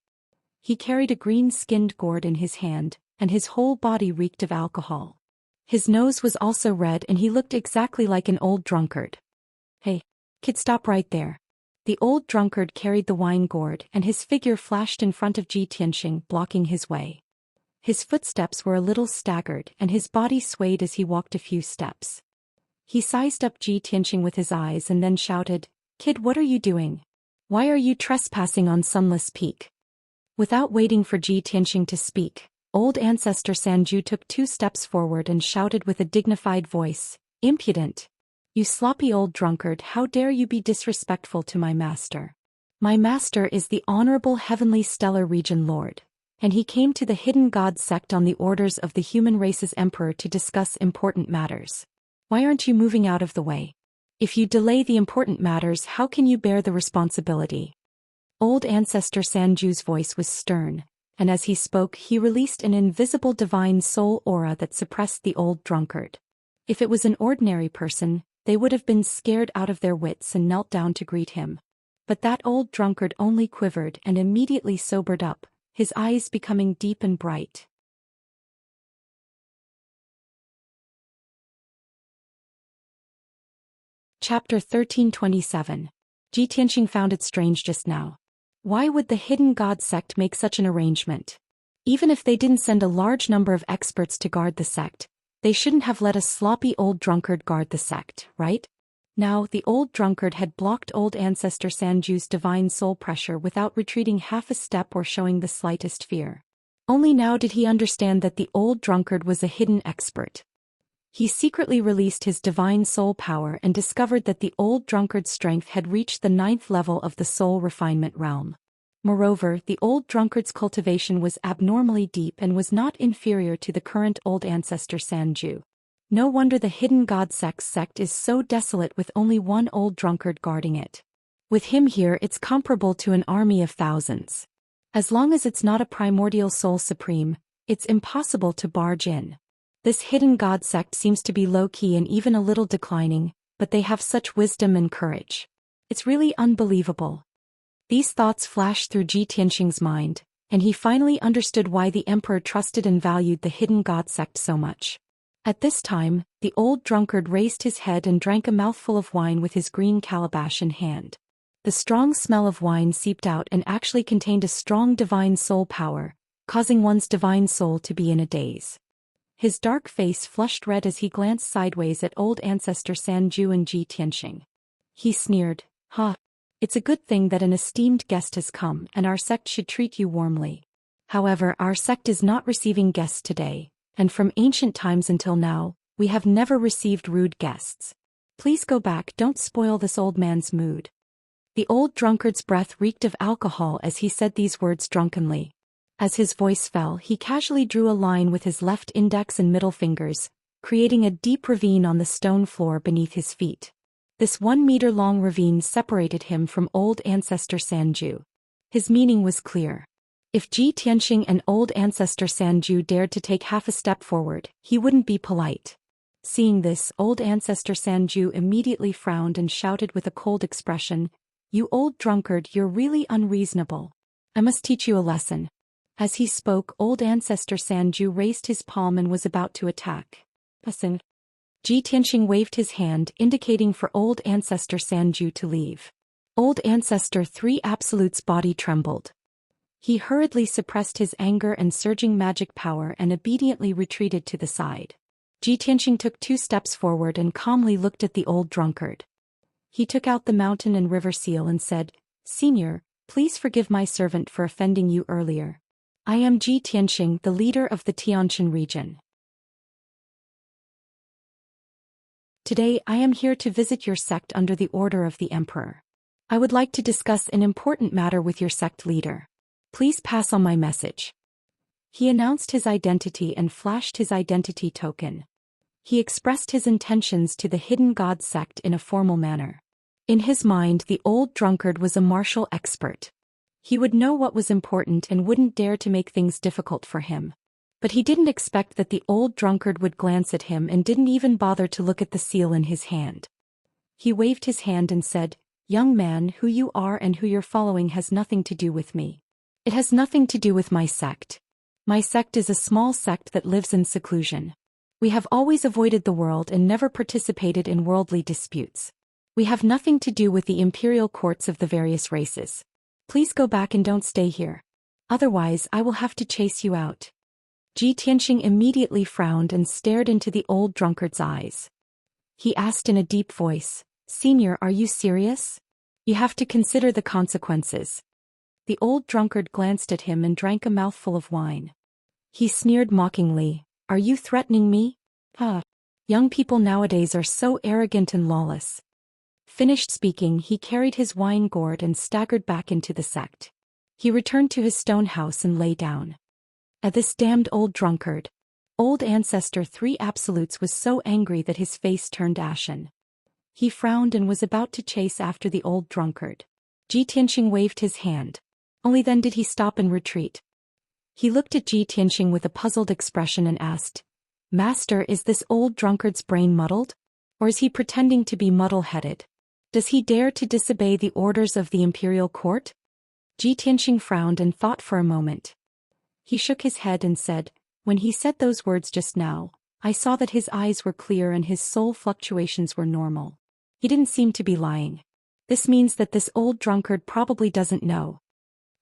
He carried a green-skinned gourd in his hand, and his whole body reeked of alcohol. His nose was also red and he looked exactly like an old drunkard. "Hey, kid, stop right there." The old drunkard carried the wine gourd and his figure flashed in front of Ji Tianxing, blocking his way. His footsteps were a little staggered and his body swayed as he walked a few steps. He sized up Ji Tianxing with his eyes and then shouted, "Kid, what are you doing? Why are you trespassing on Sunless Peak?" Without waiting for Ji Tianxing to speak, old ancestor Sanju took 2 steps forward and shouted with a dignified voice, "Impudent! You sloppy old drunkard, how dare you be disrespectful to my master? My master is the Honorable Heavenly Stellar Region Lord, and he came to the Hidden God sect on the orders of the human race's emperor to discuss important matters. Why aren't you moving out of the way? If you delay the important matters, how can you bear the responsibility?" Old ancestor Sanju's voice was stern, and as he spoke he released an invisible divine soul aura that suppressed the old drunkard. If it was an ordinary person, they would have been scared out of their wits and knelt down to greet him. But that old drunkard only quivered and immediately sobered up, his eyes becoming deep and bright. Chapter 1327. Ji Tianxing found it strange just now. Why would the Hidden God sect make such an arrangement? Even if they didn't send a large number of experts to guard the sect, they shouldn't have let a sloppy old drunkard guard the sect, right? Now, the old drunkard had blocked old ancestor Sanju's divine soul pressure without retreating half a step or showing the slightest fear. Only now did he understand that the old drunkard was a hidden expert. He secretly released his divine soul power and discovered that the old drunkard's strength had reached the 9th level of the soul refinement realm. Moreover, the old drunkard's cultivation was abnormally deep and was not inferior to the current old ancestor Sanju. No wonder the Hidden God sect is so desolate with only one old drunkard guarding it. With him here, it's comparable to an army of thousands. As long as it's not a primordial soul supreme, it's impossible to barge in. This Hidden God sect seems to be low-key and even a little declining, but they have such wisdom and courage. It's really unbelievable. These thoughts flashed through Ji Tianxing's mind, and he finally understood why the emperor trusted and valued the Hidden God sect so much. At this time, the old drunkard raised his head and drank a mouthful of wine with his green calabash in hand. The strong smell of wine seeped out and actually contained a strong divine soul power, causing one's divine soul to be in a daze. His dark face flushed red as he glanced sideways at old ancestor Sanju and Ji Tianxing. He sneered, "Ha! It's a good thing that an esteemed guest has come and our sect should treat you warmly. However, our sect is not receiving guests today, and from ancient times until now, we have never received rude guests. Please go back, don't spoil this old man's mood." The old drunkard's breath reeked of alcohol as he said these words drunkenly. As his voice fell, he casually drew a line with his left index and middle fingers, creating a deep ravine on the stone floor beneath his feet. This 1-meter-long ravine separated him from old ancestor Sanju. His meaning was clear. If Ji Tianxing and old ancestor Sanju dared to take half a step forward, he wouldn't be polite. Seeing this, old ancestor Sanju immediately frowned and shouted with a cold expression, "You old drunkard, you're really unreasonable. I must teach you a lesson." As he spoke, old ancestor Sanju raised his palm and was about to attack. "Listen." Ji Tianxing waved his hand, indicating for old ancestor Sanju to leave. Old ancestor 3 Absolute's body trembled. He hurriedly suppressed his anger and surging magic power and obediently retreated to the side. Ji Tianxing took 2 steps forward and calmly looked at the old drunkard. He took out the mountain and river seal and said, "Senior, please forgive my servant for offending you earlier. I am Ji Tianxing, the leader of the Tianjin region." Today I am here to visit your sect under the order of the Emperor. I would like to discuss an important matter with your sect leader. Please pass on my message. He announced his identity and flashed his identity token. He expressed his intentions to the Hidden God sect in a formal manner. In his mind, the old drunkard was a martial expert. He would know what was important and wouldn't dare to make things difficult for him. But he didn't expect that the old drunkard would glance at him and didn't even bother to look at the seal in his hand. He waved his hand and said, "Young man, who you are and who you're following has nothing to do with me. It has nothing to do with my sect. My sect is a small sect that lives in seclusion. We have always avoided the world and never participated in worldly disputes. We have nothing to do with the imperial courts of the various races. Please go back and don't stay here. Otherwise, I will have to chase you out." Ji Tianxing immediately frowned and stared into the old drunkard's eyes. He asked in a deep voice, "Senior, are you serious? You have to consider the consequences." The old drunkard glanced at him and drank a mouthful of wine. He sneered mockingly, "Are you threatening me? Young people nowadays are so arrogant and lawless." Finished speaking, he carried his wine gourd and staggered back into the sect. He returned to his stone house and lay down. At this damned old drunkard. Old Ancestor 3 Absolutes was so angry that his face turned ashen. He frowned and was about to chase after the old drunkard. Ji Tianxing waved his hand. Only then did he stop and retreat. He looked at Ji Tianxing with a puzzled expression and asked, "Master, is this old drunkard's brain muddled? Or is he pretending to be muddle-headed? Does he dare to disobey the orders of the imperial court?" Ji Tianxing frowned and thought for a moment. He shook his head and said, "When he said those words just now, I saw that his eyes were clear and his soul fluctuations were normal. He didn't seem to be lying. This means that this old drunkard probably doesn't know."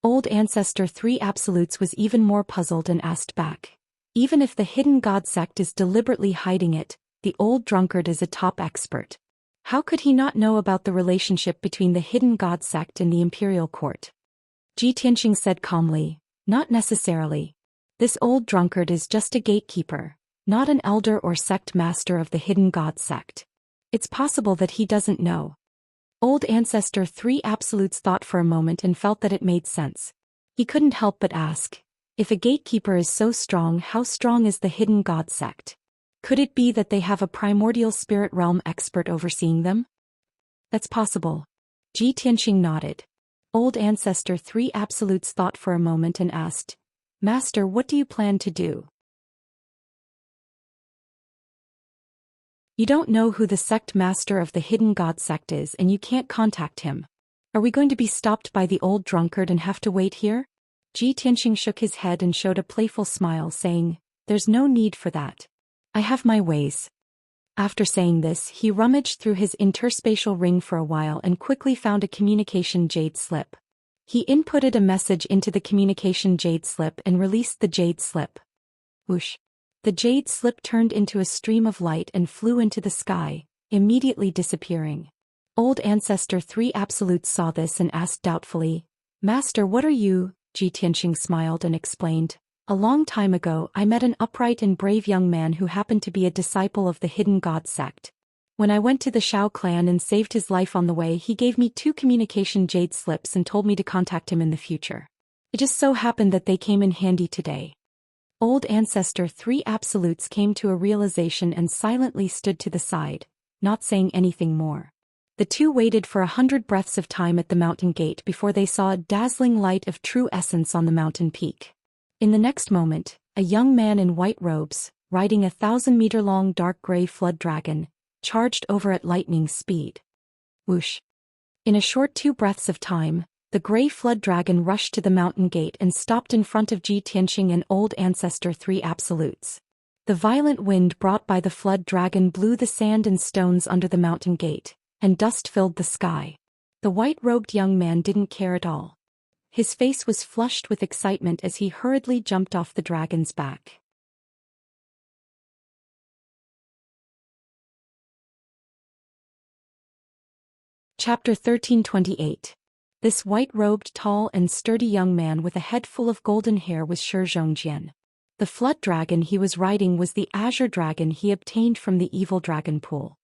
Old Ancestor 3 Absolutes was even more puzzled and asked back, "Even if the Hidden God sect is deliberately hiding it, the old drunkard is a top expert. How could he not know about the relationship between the Hidden God sect and the imperial court?" Ji Tianxing said calmly, "Not necessarily. This old drunkard is just a gatekeeper, not an elder or sect master of the Hidden God sect. It's possible that he doesn't know." Old Ancestor 3 Absolutes thought for a moment and felt that it made sense. He couldn't help but ask, if a gatekeeper is so strong, how strong is the Hidden God sect? Could it be that they have a primordial spirit realm expert overseeing them? That's possible. Ji Tianxing nodded. Old Ancestor 3 Absolutes thought for a moment and asked, "Master, what do you plan to do?" "You don't know who the sect master of the Hidden God sect is and you can't contact him. Are we going to be stopped by the old drunkard and have to wait here?" Ji Tianxing shook his head and showed a playful smile, saying, "There's no need for that. I have my ways." After saying this, he rummaged through his interspatial ring for a while and quickly found a communication jade slip. He inputted a message into the communication jade slip and released the jade slip. Whoosh! The jade slip turned into a stream of light and flew into the sky, immediately disappearing. Old Ancestor 3 Absolutes saw this and asked doubtfully, "Master, what are you?" Ji Tianxing smiled and explained, "A long time ago I met an upright and brave young man who happened to be a disciple of the Hidden God sect. When I went to the Shao clan and saved his life on the way, he gave me 2 communication jade slips and told me to contact him in the future. It just so happened that they came in handy today." Old Ancestor 3 Absolutes came to a realization and silently stood to the side, not saying anything more. The two waited for 100 breaths of time at the mountain gate before they saw a dazzling light of true essence on the mountain peak. In the next moment, a young man in white robes, riding a 1,000-meter-long dark gray flood dragon, charged over at lightning speed. Whoosh! In a short 2 breaths of time, the gray flood dragon rushed to the mountain gate and stopped in front of Ji Tianxing and Old Ancestor 3 Absolutes. The violent wind brought by the flood dragon blew the sand and stones under the mountain gate, and dust filled the sky. The white-robed young man didn't care at all. His face was flushed with excitement as he hurriedly jumped off the dragon's back. Chapter 1328. This white-robed, tall and sturdy young man with a head full of golden hair was Zhou Xian. The flood dragon he was riding was the azure dragon he obtained from the evil dragon pool.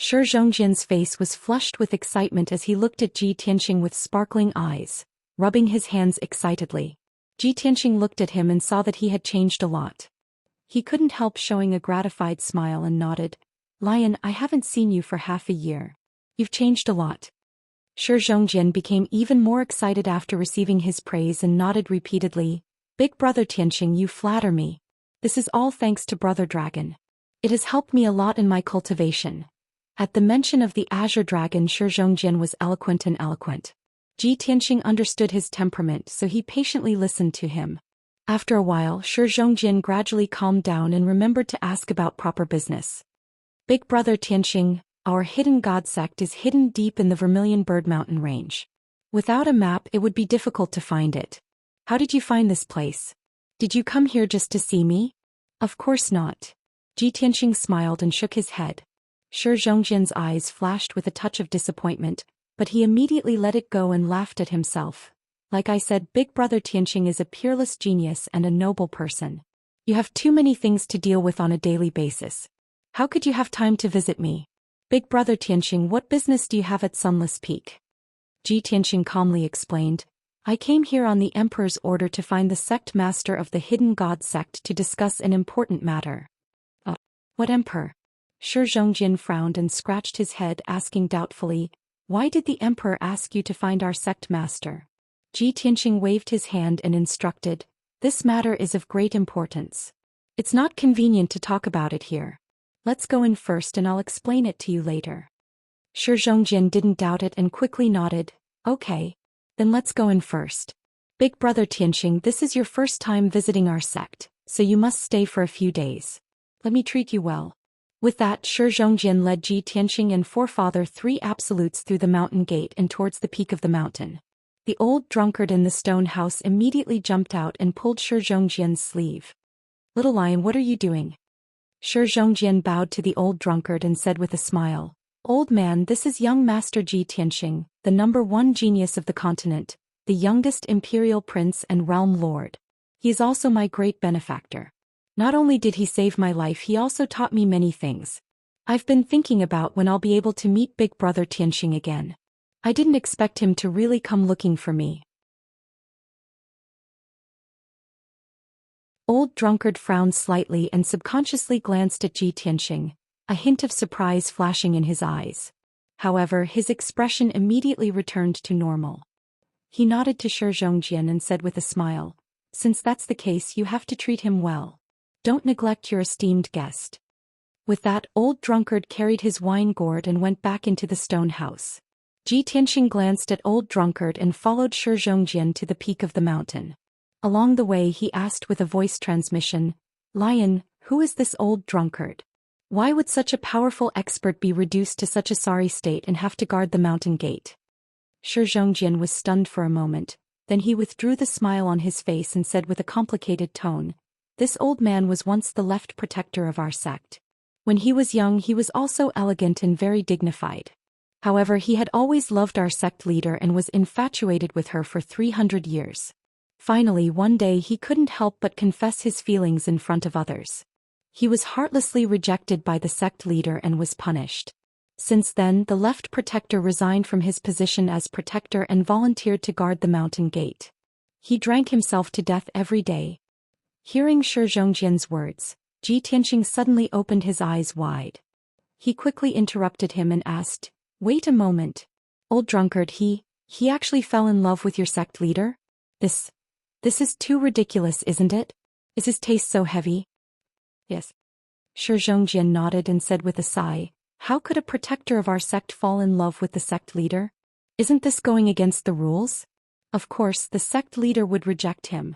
Shi Zhongjian's face was flushed with excitement as he looked at Ji Tianqing with sparkling eyes, rubbing his hands excitedly. Ji Tianqing looked at him and saw that he had changed a lot. He couldn't help showing a gratified smile and nodded. "Lion, I haven't seen you for half a year. You've changed a lot." Shi Zhongjian became even more excited after receiving his praise and nodded repeatedly. "Big brother Tianqing, you flatter me. This is all thanks to Brother Dragon. It has helped me a lot in my cultivation." At the mention of the Azure Dragon, Shi Zhongjian was eloquent and eloquent. Ji Tianqing understood his temperament, so he patiently listened to him. After a while, Shi Zhongjian gradually calmed down and remembered to ask about proper business. "Big brother Tianqing, our hidden god sect is hidden deep in the Vermilion Bird Mountain range. Without a map, it would be difficult to find it. How did you find this place? Did you come here just to see me?" "Of course not." Ji Tianqing smiled and shook his head. Shi Zhongjian's eyes flashed with a touch of disappointment, but he immediately let it go and laughed at himself. "Like I said, Big brother Tianqing is a peerless genius and a noble person. You have too many things to deal with on a daily basis. How could you have time to visit me? Big brother Tianqing, what business do you have at Sunless Peak?" Ji Tianqing calmly explained. "I came here on the Emperor's order to find the sect master of the Hidden God sect to discuss an important matter." What Emperor?" Shi Zhongjian frowned and scratched his head, asking doubtfully, "Why did the Emperor ask you to find our sect master?" Ji Tianqing waved his hand and instructed, "This matter is of great importance. It's not convenient to talk about it here. Let's go in first and I'll explain it to you later." Shi Zhongjian didn't doubt it and quickly nodded. "Okay. Then let's go in first. Big brother Tianqing, this is your first time visiting our sect, so you must stay for a few days. Let me treat you well." With that, Shi Zhongjian led Ji Tianqing and Forefather 3 Absolutes through the mountain gate and towards the peak of the mountain. The old drunkard in the stone house immediately jumped out and pulled Shi Zhongjian's sleeve. "Little lion, what are you doing?" Shi Zhongjian bowed to the old drunkard and said with a smile, "Old man, this is young Master Ji Tianqing, the #1 genius of the continent, the youngest imperial prince and realm lord. He is also my great benefactor. Not only did he save my life, he also taught me many things. I've been thinking about when I'll be able to meet Big brother Tianqing again. I didn't expect him to really come looking for me." Old drunkard frowned slightly and subconsciously glanced at Ji Tianqing, a hint of surprise flashing in his eyes. However, his expression immediately returned to normal. He nodded to Shi Zhongjian and said with a smile, "Since that's the case, you have to treat him well. Don't neglect your esteemed guest." With that, old drunkard carried his wine gourd and went back into the stone house. Ji Tianqing glanced at old drunkard and followed Shi Zhongjian to the peak of the mountain. Along the way, he asked with a voice transmission, "Lion, who is this old drunkard? Why would such a powerful expert be reduced to such a sorry state and have to guard the mountain gate?" Shi Zhongjian was stunned for a moment, then he withdrew the smile on his face and said with a complicated tone, "This old man was once the left protector of our sect. When he was young, he was also elegant and very dignified. However, he had always loved our sect leader and was infatuated with her for 300 years. Finally, one day he couldn't help but confess his feelings in front of others. He was heartlessly rejected by the sect leader and was punished. Since then, the left protector resigned from his position as protector and volunteered to guard the mountain gate. He drank himself to death every day." Hearing Shi Zhongjian's words, Ji Tianqing suddenly opened his eyes wide. He quickly interrupted him and asked, "Wait a moment. Old drunkard, he actually fell in love with your sect leader? This is too ridiculous, isn't it? Is his taste so heavy?" "Yes." Shi Zhongjian nodded and said with a sigh, "How could a protector of our sect fall in love with the sect leader? Isn't this going against the rules? Of course, the sect leader would reject him."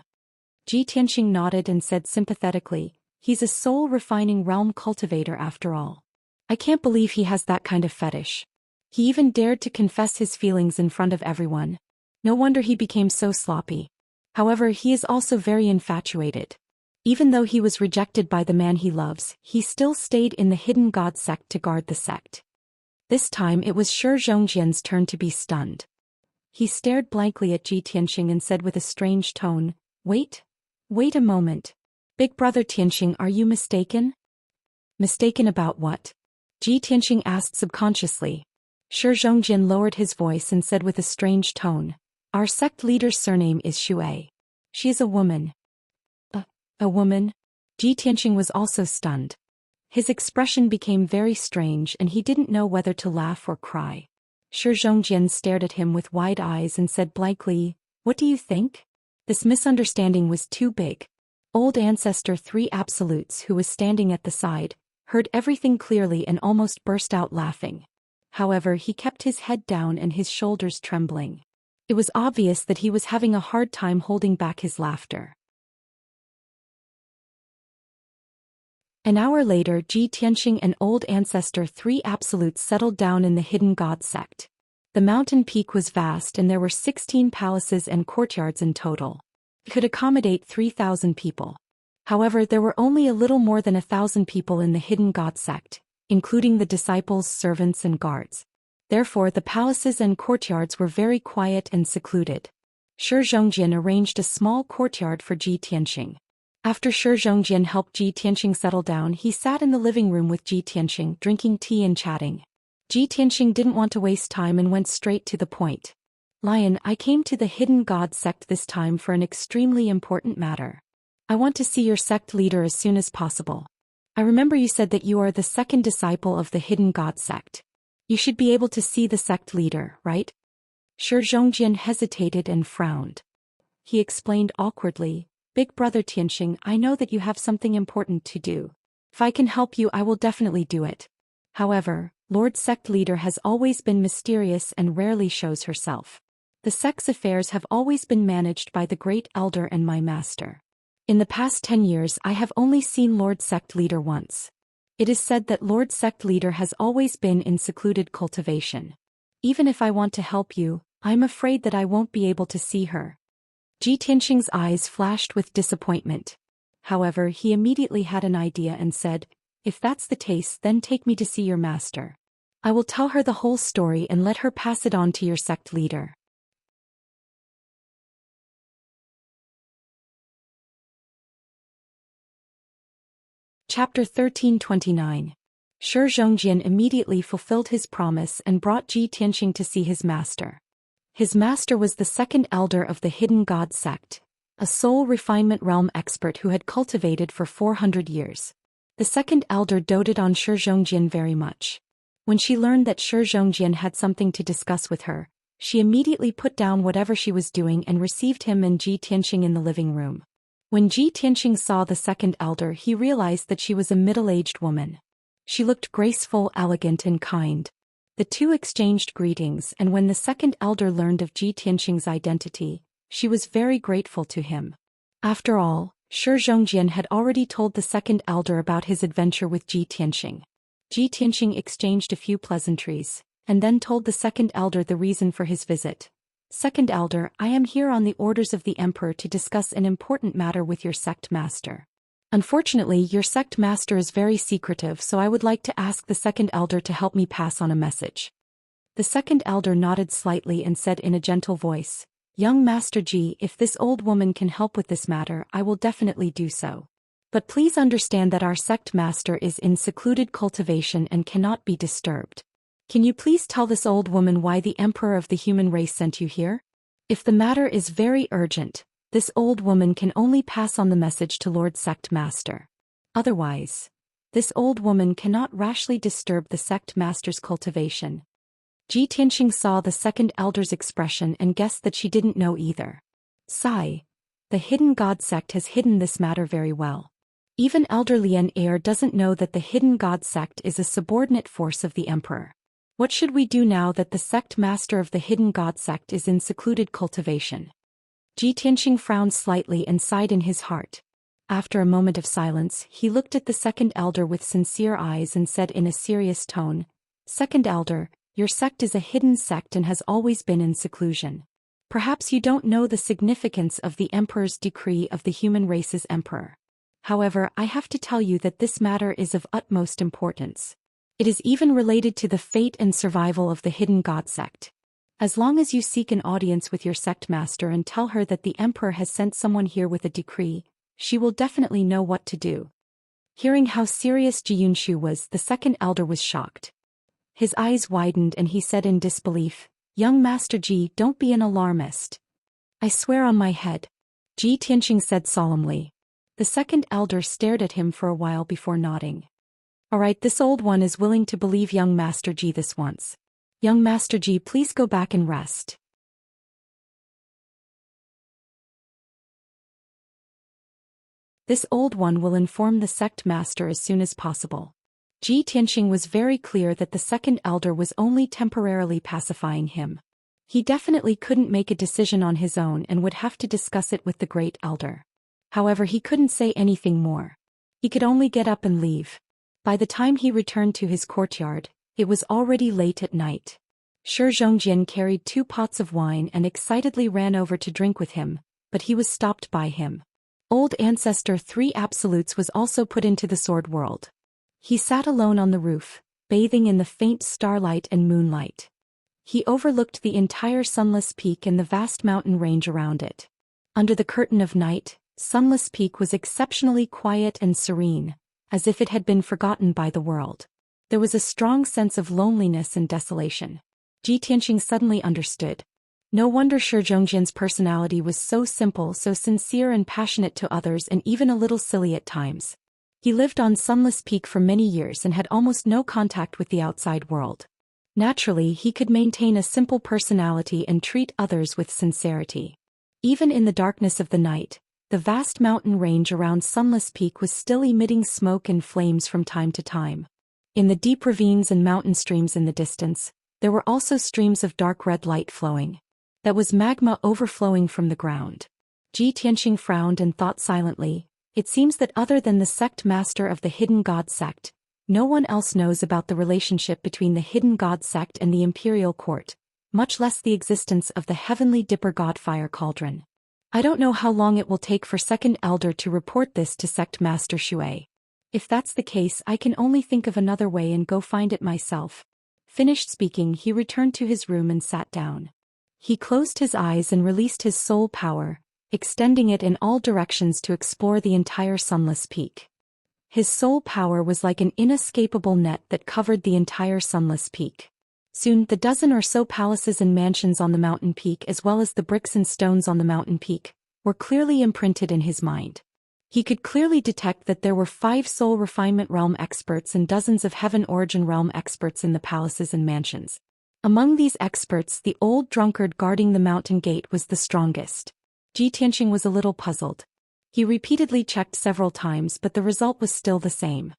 Ji Tianqing nodded and said sympathetically, "He's a soul-refining realm cultivator after all. I can't believe he has that kind of fetish. He even dared to confess his feelings in front of everyone. No wonder he became so sloppy. However, he is also very infatuated. Even though he was rejected by the man he loves, he still stayed in the Hidden God sect to guard the sect." This time it was Shi Zhongjian's turn to be stunned. He stared blankly at Ji Tianqing and said with a strange tone, Wait a moment. Big brother Tianqing, are you mistaken?" "Mistaken about what?" Ji Tianqing asked subconsciously. Shi Zhongjin lowered his voice and said with a strange tone, "Our sect leader's surname is Xue. She is a woman." A woman? Ji Tianqing was also stunned. His expression became very strange and he didn't know whether to laugh or cry. Shi Zhongjin stared at him with wide eyes and said blankly, "What do you think?" This misunderstanding was too big. Old Ancestor 3 Absolutes, who was standing at the side, heard everything clearly and almost burst out laughing. However, he kept his head down and his shoulders trembling. It was obvious that he was having a hard time holding back his laughter. An hour later, Ji Tianqing and Old Ancestor 3 Absolutes settled down in the Hidden God sect. The mountain peak was vast and there were 16 palaces and courtyards in total. It could accommodate 3,000 people. However, there were only a little more than 1,000 people in the Hidden God sect, including the disciples, servants and guards. Therefore, the palaces and courtyards were very quiet and secluded. Shi Zhongjin arranged a small courtyard for Ji Tianqing. After Shi Zhongjin helped Ji Tianqing settle down, he sat in the living room with Ji Tianqing, drinking tea and chatting. Ji Tianqing didn't want to waste time and went straight to the point. "Lion, I came to the Hidden God sect this time for an extremely important matter. I want to see your sect leader as soon as possible. I remember you said that you are the second disciple of the Hidden God sect. You should be able to see the sect leader, right?" Shi Zhongjin hesitated and frowned. He explained awkwardly, "Big brother Tianqing, I know that you have something important to do. If I can help you, I will definitely do it. However, Lord Sect Leader has always been mysterious and rarely shows herself. The sect's affairs have always been managed by the Great Elder and my master. In the past 10 years I have only seen Lord Sect Leader once. It is said that Lord Sect Leader has always been in secluded cultivation. Even if I want to help you, I'm afraid that I won't be able to see her." Ji Tianqing's eyes flashed with disappointment. However, he immediately had an idea and said, "If that's the case, then take me to see your master. I will tell her the whole story and let her pass it on to your sect leader." Chapter 1329. Shi Zhongjin immediately fulfilled his promise and brought Ji Tianqing to see his master. His master was the second elder of the Hidden God sect, a soul refinement realm expert who had cultivated for 400 years. The second elder doted on Shi Zhongjin very much. When she learned that Shi Zhongjin had something to discuss with her, she immediately put down whatever she was doing and received him and Ji Tianqing in the living room. When Ji Tianqing saw the second elder, he realized that she was a middle-aged woman. She looked graceful, elegant and kind. The two exchanged greetings, and when the second elder learned of Ji Tianqing's identity, she was very grateful to him. After all, Shi Zhongjin had already told the second elder about his adventure with Ji Tianqing. Ji Tianqing exchanged a few pleasantries, and then told the second elder the reason for his visit. "Second elder, I am here on the orders of the emperor to discuss an important matter with your sect master. Unfortunately, your sect master is very secretive, so I would like to ask the second elder to help me pass on a message." The second elder nodded slightly and said in a gentle voice, "Young Master Ji, if this old woman can help with this matter, I will definitely do so. But please understand that our sect master is in secluded cultivation and cannot be disturbed. Can you please tell this old woman why the emperor of the human race sent you here? If the matter is very urgent, this old woman can only pass on the message to Lord Sect Master. Otherwise, this old woman cannot rashly disturb the sect master's cultivation." Ji Tianqing saw the second elder's expression and guessed that she didn't know either. Sigh. The Hidden God sect has hidden this matter very well. Even Elder Lian Air doesn't know that the Hidden God sect is a subordinate force of the emperor. What should we do now that the sect master of the Hidden God sect is in secluded cultivation? Ji Tianqing frowned slightly and sighed in his heart. After a moment of silence, he looked at the second elder with sincere eyes and said in a serious tone, "Second elder, your sect is a hidden sect and has always been in seclusion. Perhaps you don't know the significance of the emperor's decree of the human race's emperor. However, I have to tell you that this matter is of utmost importance. It is even related to the fate and survival of the Hidden God sect. As long as you seek an audience with your sect master and tell her that the emperor has sent someone here with a decree, she will definitely know what to do." Hearing how serious Jiunshu was, the second elder was shocked. His eyes widened and he said in disbelief, "Young Master Ji, don't be an alarmist." "I swear on my head," Ji Tianqing said solemnly. The second elder stared at him for a while before nodding. "All right, this old one is willing to believe young Master Ji this once. Young Master Ji, please go back and rest." "This old one will inform the sect master as soon as possible." Ji Tianqing was very clear that the second elder was only temporarily pacifying him. He definitely couldn't make a decision on his own and would have to discuss it with the great elder. However, he couldn't say anything more. He could only get up and leave. By the time he returned to his courtyard, it was already late at night. Shi Zhongjian carried 2 pots of wine and excitedly ran over to drink with him, but he was stopped by him. Old Ancestor 3 Absolutes was also put into the sword world. He sat alone on the roof, bathing in the faint starlight and moonlight. He overlooked the entire Sunless Peak and the vast mountain range around it. Under the curtain of night, Sunless Peak was exceptionally quiet and serene, as if it had been forgotten by the world. There was a strong sense of loneliness and desolation. Ji Tianqing suddenly understood. No wonder Shi Zhongjian's personality was so simple, so sincere and passionate to others, and even a little silly at times. He lived on Sunless Peak for many years and had almost no contact with the outside world. Naturally, he could maintain a simple personality and treat others with sincerity. Even in the darkness of the night, the vast mountain range around Sunless Peak was still emitting smoke and flames from time to time. In the deep ravines and mountain streams in the distance, there were also streams of dark red light flowing. That was magma overflowing from the ground. Ji Tianqing frowned and thought silently. It seems that other than the sect master of the Hidden God sect, no one else knows about the relationship between the Hidden God sect and the imperial court, much less the existence of the heavenly Dipper God Fire Cauldron. I don't know how long it will take for second elder to report this to sect master Shui. If that's the case, I can only think of another way and go find it myself. Finished speaking, he returned to his room and sat down. He closed his eyes and released his soul power, extending it in all directions to explore the entire Sunless Peak. His soul power was like an inescapable net that covered the entire Sunless Peak. Soon, the dozen or so palaces and mansions on the mountain peak, as well as the bricks and stones on the mountain peak, were clearly imprinted in his mind. He could clearly detect that there were 5 soul refinement realm experts and dozens of heaven origin realm experts in the palaces and mansions. Among these experts, the old drunkard guarding the mountain gate was the strongest. Ji Tianqing was a little puzzled. He repeatedly checked several times, but the result was still the same.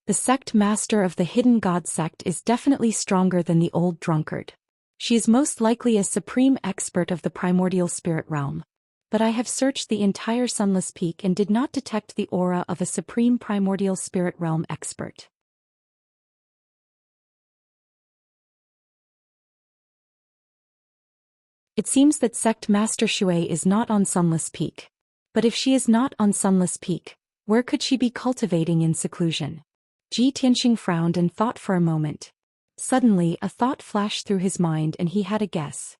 The sect master of the Hidden God sect is definitely stronger than the old drunkard. She is most likely a supreme expert of the primordial spirit realm. But I have searched the entire Sunless Peak and did not detect the aura of a supreme primordial spirit realm expert. It seems that sect master Shui is not on Sunless Peak. But if she is not on Sunless Peak, where could she be cultivating in seclusion? Ji Tianqing frowned and thought for a moment. Suddenly, a thought flashed through his mind and he had a guess.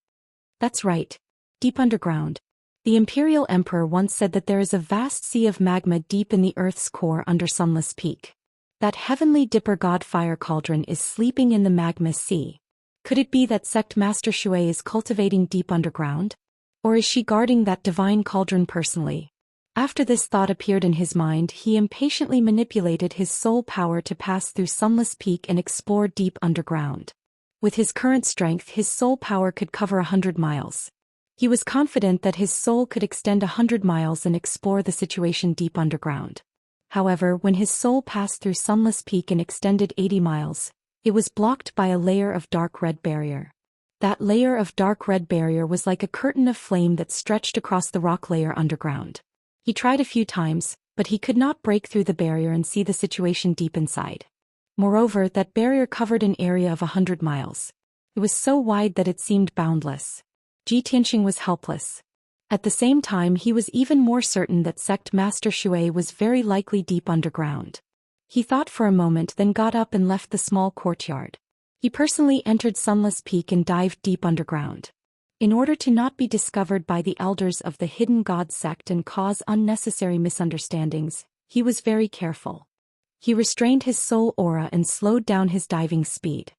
That's right. Deep underground. The Imperial Emperor once said that there is a vast sea of magma deep in the Earth's core under Sunless Peak. That heavenly Dipper God Fire Cauldron is sleeping in the magma sea. Could it be that sect master Shui is cultivating deep underground? Or is she guarding that divine cauldron personally? After this thought appeared in his mind, he impatiently manipulated his soul power to pass through Sunless Peak and explore deep underground. With his current strength, his soul power could cover 100 miles. He was confident that his soul could extend 100 miles and explore the situation deep underground. However, when his soul passed through Sunless Peak and extended 80 miles, it was blocked by a layer of dark red barrier. That layer of dark red barrier was like a curtain of flame that stretched across the rock layer underground. He tried a few times, but he could not break through the barrier and see the situation deep inside. Moreover, that barrier covered an area of 100 miles. It was so wide that it seemed boundless. Ji Tianqing was helpless. At the same time, he was even more certain that sect master Shui was very likely deep underground. He thought for a moment, then got up and left the small courtyard. He personally entered Sunless Peak and dived deep underground. In order to not be discovered by the elders of the Hidden God sect and cause unnecessary misunderstandings, he was very careful. He restrained his soul aura and slowed down his diving speed.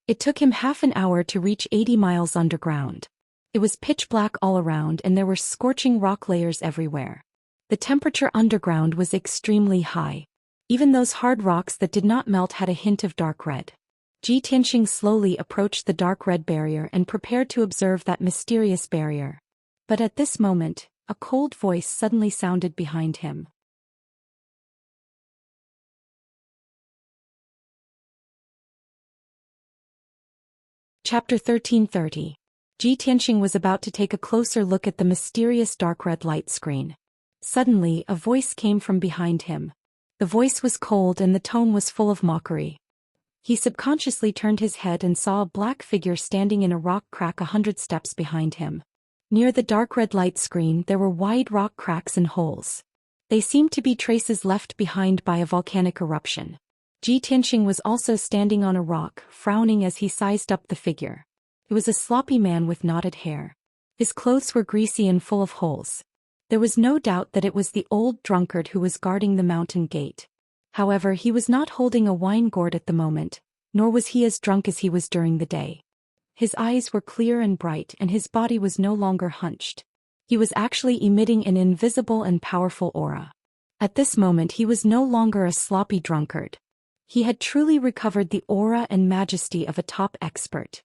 It took him half an hour to reach 80 miles underground. It was pitch black all around and there were scorching rock layers everywhere. The temperature underground was extremely high. Even those hard rocks that did not melt had a hint of dark red. Xianxia slowly approached the dark red barrier and prepared to observe that mysterious barrier. But at this moment, a cold voice suddenly sounded behind him. Chapter 1330. Xianxia was about to take a closer look at the mysterious dark red light screen. Suddenly, a voice came from behind him. The voice was cold and the tone was full of mockery. He subconsciously turned his head and saw a black figure standing in a rock crack 100 steps behind him. Near the dark red light screen there were wide rock cracks and holes. They seemed to be traces left behind by a volcanic eruption. Xianxia was also standing on a rock, frowning as he sized up the figure. It was a sloppy man with knotted hair. His clothes were greasy and full of holes. There was no doubt that it was the old drunkard who was guarding the mountain gate. However, he was not holding a wine gourd at the moment, nor was he as drunk as he was during the day. His eyes were clear and bright and his body was no longer hunched. He was actually emitting an invisible and powerful aura. At this moment he was no longer a sloppy drunkard. He had truly recovered the aura and majesty of a top expert.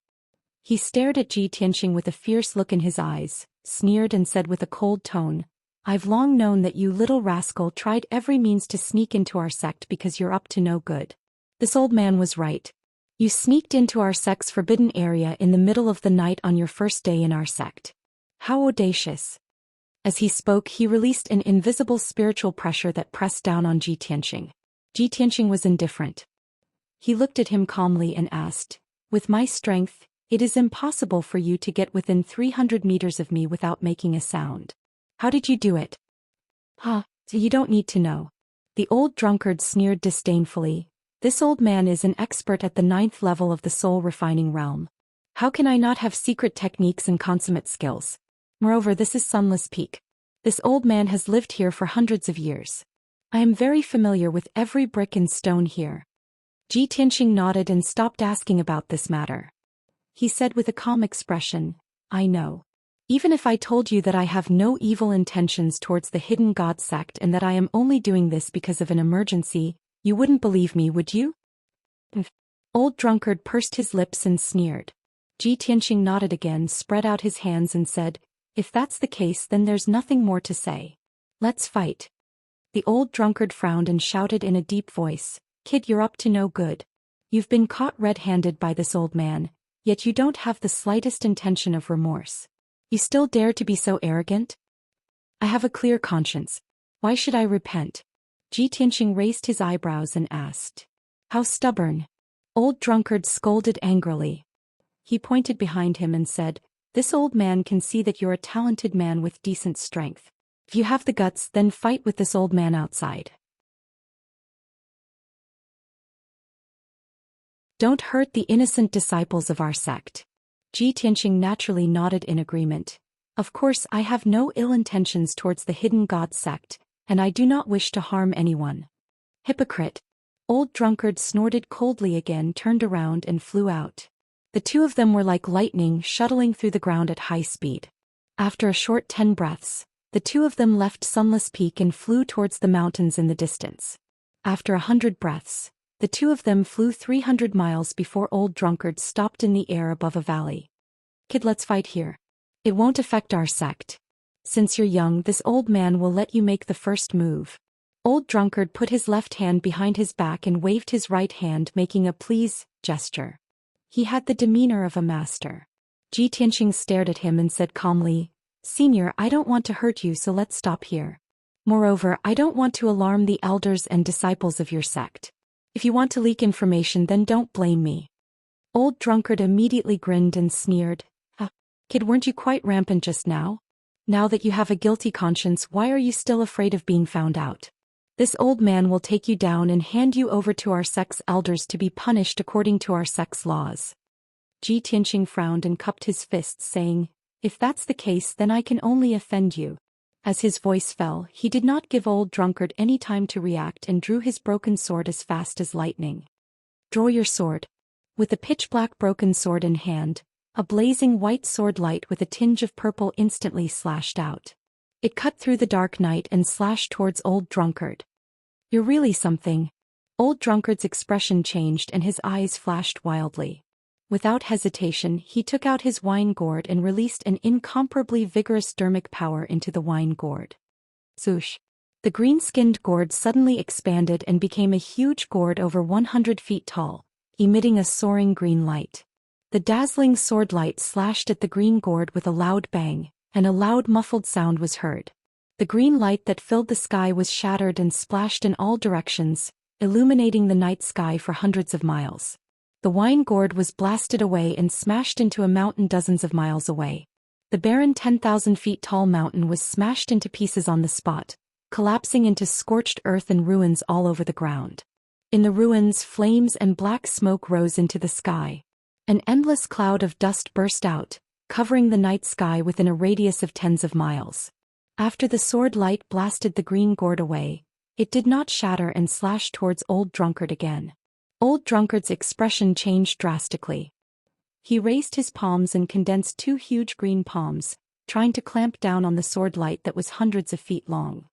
He stared at Xianxia with a fierce look in his eyes, sneered and said with a cold tone, "I've long known that you little rascal tried every means to sneak into our sect because you're up to no good." This old man was right. You sneaked into our sect's forbidden area in the middle of the night on your first day in our sect. How audacious. As he spoke, he released an invisible spiritual pressure that pressed down on Xianxia. Xianxia was indifferent. He looked at him calmly and asked, "With my strength, it is impossible for you to get within 300 meters of me without making a sound. How did you do it?" You don't need to know." The old drunkard sneered disdainfully. "This old man is an expert at the 9th level of the soul refining realm. How can I not have secret techniques and consummate skills? Moreover, this is Sunless Peak. This old man has lived here for hundreds of years. I am very familiar with every brick and stone here." Xianxia nodded and stopped asking about this matter. He said with a calm expression, "I know. Even if I told you that I have no evil intentions towards the hidden god sect and that I am only doing this because of an emergency, you wouldn't believe me, would you?" Old drunkard pursed his lips and sneered. Xianxia nodded again, spread out his hands and said, "If that's the case then there's nothing more to say. Let's fight." The old drunkard frowned and shouted in a deep voice, "Kid, you're up to no good. You've been caught red-handed by this old man, yet you don't have the slightest intention of remorse. You still dare to be so arrogant?" "I have a clear conscience. Why should I repent?" Xianxia raised his eyebrows and asked. "How stubborn." Old drunkard scolded angrily. He pointed behind him and said, "This old man can see that you're a talented man with decent strength. If you have the guts, then fight with this old man outside. Don't hurt the innocent disciples of our sect." Xianxia naturally nodded in agreement. "Of course, I have no ill intentions towards the hidden god sect, and I do not wish to harm anyone." "Hypocrite." Old drunkard snorted coldly again, turned around and flew out. The two of them were like lightning shuttling through the ground at high speed. After a short 10 breaths, the two of them left Sunless Peak and flew towards the mountains in the distance. After 100 breaths, the two of them flew 300 miles before old drunkard stopped in the air above a valley. "Kid, let's fight here. It won't affect our sect. Since you're young, this old man will let you make the first move." Old drunkard put his left hand behind his back and waved his right hand, making a please gesture. He had the demeanor of a master. Xianxia stared at him and said calmly, "Senior, I don't want to hurt you, so let's stop here. Moreover, I don't want to alarm the elders and disciples of your sect. If you want to leak information, then don't blame me." Old drunkard immediately grinned and sneered, "Kid, weren't you quite rampant just now? Now that you have a guilty conscience, why are you still afraid of being found out? This old man will take you down and hand you over to our sect's elders to be punished according to our sect's laws." Xianxia frowned and cupped his fists, saying, "If that's the case, then I can only offend you." As his voice fell, he did not give old drunkard any time to react and drew his broken sword as fast as lightning. Draw your sword. With the pitch-black broken sword in hand, a blazing white sword light with a tinge of purple instantly slashed out. It cut through the dark night and slashed towards old drunkard. You're really something. Old drunkard's expression changed and his eyes flashed wildly. Without hesitation, he took out his wine gourd and released an incomparably vigorous dermic power into the wine gourd. Swoosh! The green-skinned gourd suddenly expanded and became a huge gourd over 100 feet tall, emitting a soaring green light. The dazzling sword light slashed at the green gourd with a loud bang, and a loud muffled sound was heard. The green light that filled the sky was shattered and splashed in all directions, illuminating the night sky for hundreds of miles. The wine gourd was blasted away and smashed into a mountain dozens of miles away. The barren 10,000 feet tall mountain was smashed into pieces on the spot, collapsing into scorched earth and ruins all over the ground. In the ruins, flames and black smoke rose into the sky. An endless cloud of dust burst out, covering the night sky within a radius of tens of miles. After the sword light blasted the green gourd away, it did not shatter and slash towards old drunkard again. Old drunkard's expression changed drastically. He raised his palms and condensed two huge green palms, trying to clamp down on the sword light that was hundreds of feet long.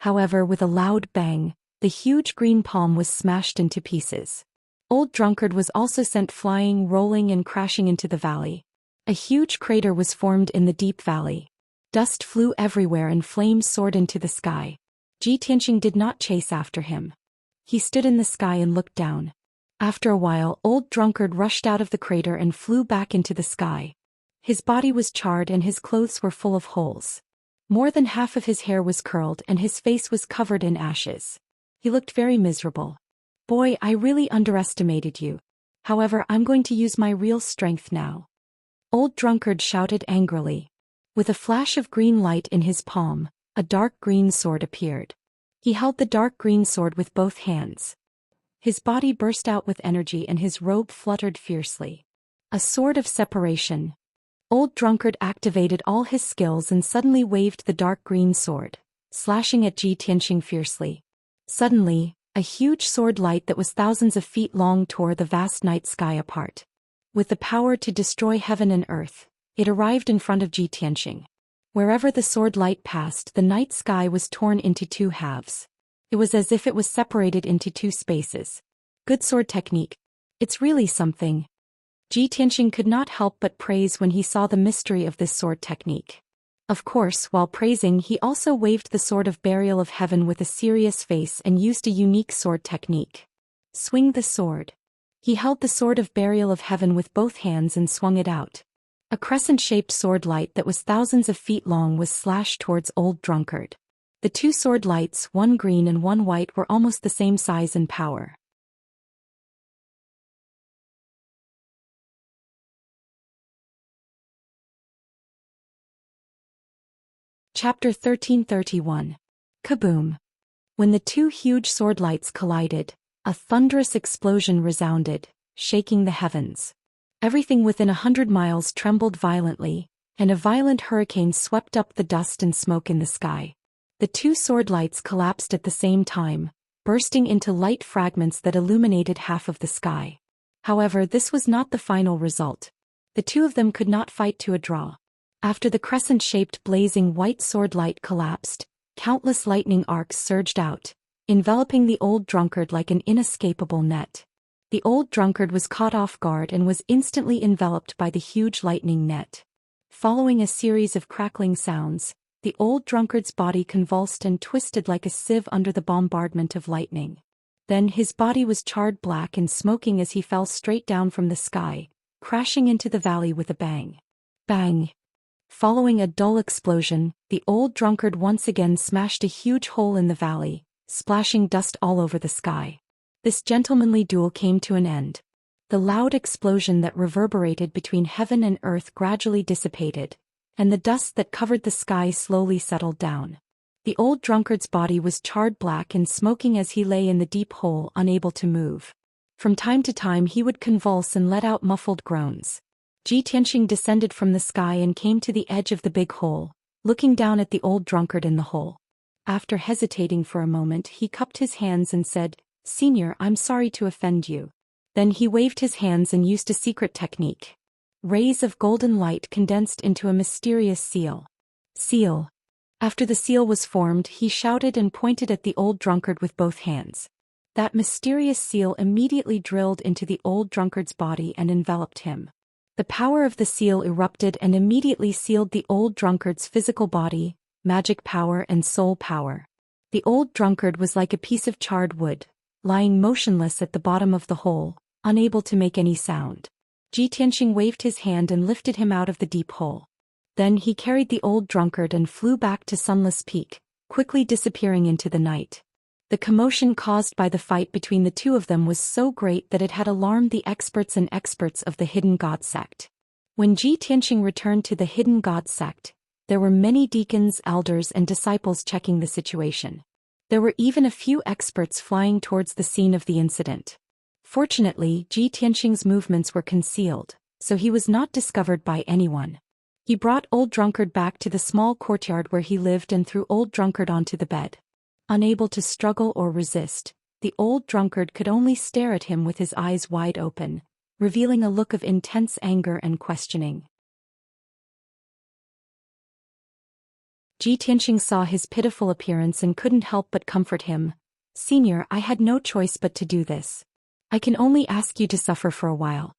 However, with a loud bang, the huge green palm was smashed into pieces. Old drunkard was also sent flying, rolling and crashing into the valley. A huge crater was formed in the deep valley. Dust flew everywhere and flames soared into the sky. Xianxia did not chase after him. He stood in the sky and looked down. After a while, old drunkard rushed out of the crater and flew back into the sky. His body was charred and his clothes were full of holes. More than half of his hair was curled and his face was covered in ashes. He looked very miserable. Boy, I really underestimated you. However, I'm going to use my real strength now. Old drunkard shouted angrily. With a flash of green light in his palm, a dark green sword appeared. He held the dark green sword with both hands. His body burst out with energy and his robe fluttered fiercely. A sword of separation. Old drunkard activated all his skills and suddenly waved the dark green sword, slashing at Xianxia fiercely. Suddenly, a huge sword light that was thousands of feet long tore the vast night sky apart. With the power to destroy heaven and earth, it arrived in front of Xianxia. Wherever the sword light passed, the night sky was torn into two halves. It was as if it was separated into two spaces. Good sword technique. It's really something. Xianxia could not help but praise when he saw the mystery of this sword technique. Of course, while praising, he also waved the sword of burial of heaven with a serious face and used a unique sword technique. Swing the sword. He held the sword of burial of heaven with both hands and swung it out. A crescent-shaped sword light that was thousands of feet long was slashed towards old drunkard. The two sword lights, one green and one white, were almost the same size and power. Chapter 1331. Kaboom! When the two huge sword lights collided, a thunderous explosion resounded, shaking the heavens. Everything within 100 miles trembled violently, and a violent hurricane swept up the dust and smoke in the sky. The two sword lights collapsed at the same time, bursting into light fragments that illuminated half of the sky. However, this was not the final result. The two of them could not fight to a draw. After the crescent-shaped blazing white sword light collapsed, countless lightning arcs surged out, enveloping the old drunkard like an inescapable net. The old drunkard was caught off guard and was instantly enveloped by the huge lightning net. Following a series of crackling sounds, the old drunkard's body convulsed and twisted like a sieve under the bombardment of lightning. Then his body was charred black and smoking as he fell straight down from the sky, crashing into the valley with a bang. Bang! Following a dull explosion, the old drunkard once again smashed a huge hole in the valley, splashing dust all over the sky. This gentlemanly duel came to an end. The loud explosion that reverberated between heaven and earth gradually dissipated, and the dust that covered the sky slowly settled down. The old drunkard's body was charred black and smoking as he lay in the deep hole, unable to move. From time to time he would convulse and let out muffled groans. Ji Tianxing descended from the sky and came to the edge of the big hole, looking down at the old drunkard in the hole. After hesitating for a moment, he cupped his hands and said, "Senior, I'm sorry to offend you." Then he waved his hands and used a secret technique. Rays of golden light condensed into a mysterious seal. Seal. After the seal was formed, he shouted and pointed at the old drunkard with both hands. That mysterious seal immediately drilled into the old drunkard's body and enveloped him. The power of the seal erupted and immediately sealed the old drunkard's physical body, magic power and soul power. The old drunkard was like a piece of charred wood, lying motionless at the bottom of the hole, unable to make any sound. Ji Tianxing waved his hand and lifted him out of the deep hole. Then he carried the old drunkard and flew back to Sunless Peak, quickly disappearing into the night. The commotion caused by the fight between the two of them was so great that it had alarmed the experts of the Hidden God sect. When Ji Tianxing returned to the Hidden God sect, there were many deacons, elders and disciples checking the situation. There were even a few experts flying towards the scene of the incident. Fortunately, Ji Tianxing's movements were concealed, so he was not discovered by anyone. He brought old drunkard back to the small courtyard where he lived and threw old drunkard onto the bed. Unable to struggle or resist, the old drunkard could only stare at him with his eyes wide open, revealing a look of intense anger and questioning. Ji Tianxing saw his pitiful appearance and couldn't help but comfort him. "Senior, I had no choice but to do this. I can only ask you to suffer for a while."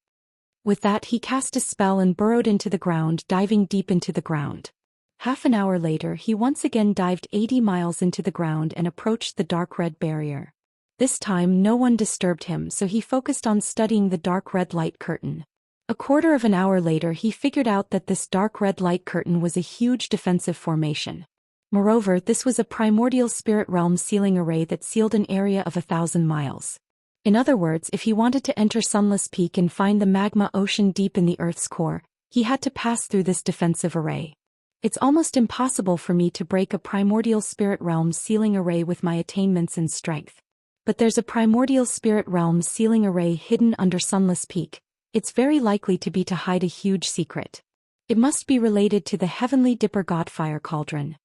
With that he cast a spell and burrowed into the ground, diving deep into the ground. Half an hour later he once again dived 80 miles into the ground and approached the dark red barrier. This time no one disturbed him, so he focused on studying the dark red light curtain. A quarter of an hour later he figured out that this dark red light curtain was a huge defensive formation. Moreover, this was a primordial spirit realm sealing array that sealed an area of 1,000 miles. In other words, if he wanted to enter Sunless Peak and find the magma ocean deep in the Earth's core, he had to pass through this defensive array. It's almost impossible for me to break a primordial spirit realm sealing array with my attainments and strength. But there's a primordial spirit realm sealing array hidden under Sunless Peak. It's very likely to be to hide a huge secret. It must be related to the heavenly Dipper God Fire Cauldron.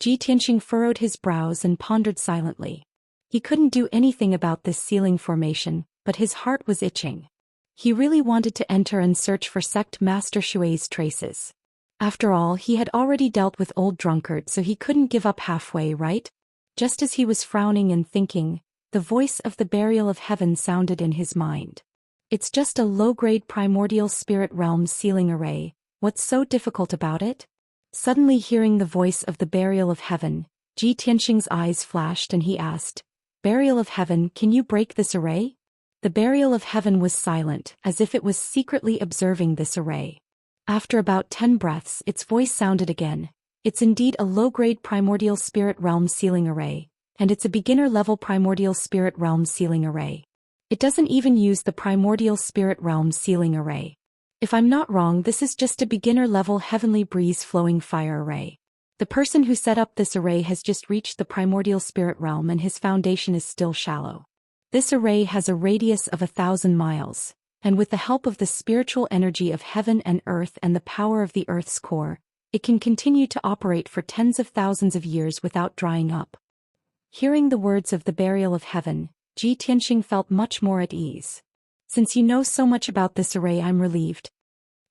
Ji Tianxing furrowed his brows and pondered silently. He couldn't do anything about this sealing formation, but his heart was itching. He really wanted to enter and search for Sect Master Shui's traces. After all, he had already dealt with old drunkard, so he couldn't give up halfway, right? Just as he was frowning and thinking, the voice of the Burial of Heaven sounded in his mind. "It's just a low-grade primordial spirit realm sealing array. What's so difficult about it?" Suddenly hearing the voice of the Burial of Heaven, Ji Tianxing's eyes flashed and he asked, "Burial of Heaven, can you break this array?" The Burial of Heaven was silent, as if it was secretly observing this array. After about 10 breaths, its voice sounded again. "It's indeed a low-grade primordial spirit realm sealing array, and it's a beginner-level primordial spirit realm sealing array. It doesn't even use the primordial spirit realm sealing array. If I'm not wrong, this is just a beginner-level heavenly breeze flowing fire array. The person who set up this array has just reached the primordial spirit realm and his foundation is still shallow. This array has a radius of 1,000 miles, and with the help of the spiritual energy of heaven and earth and the power of the earth's core, it can continue to operate for tens of thousands of years without drying up." Hearing the words of the Burial of Heaven, Ji Tianxing felt much more at ease. "Since you know so much about this array, I'm relieved."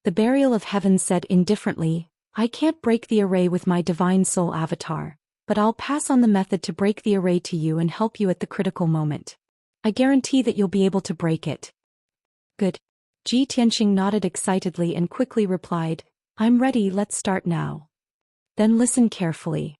The Burial of Heaven said indifferently, "I can't break the array with my divine soul avatar, but I'll pass on the method to break the array to you and help you at the critical moment. I guarantee that you'll be able to break it." "Good." Ji Tianxing nodded excitedly and quickly replied, "I'm ready, let's start now." "Then listen carefully."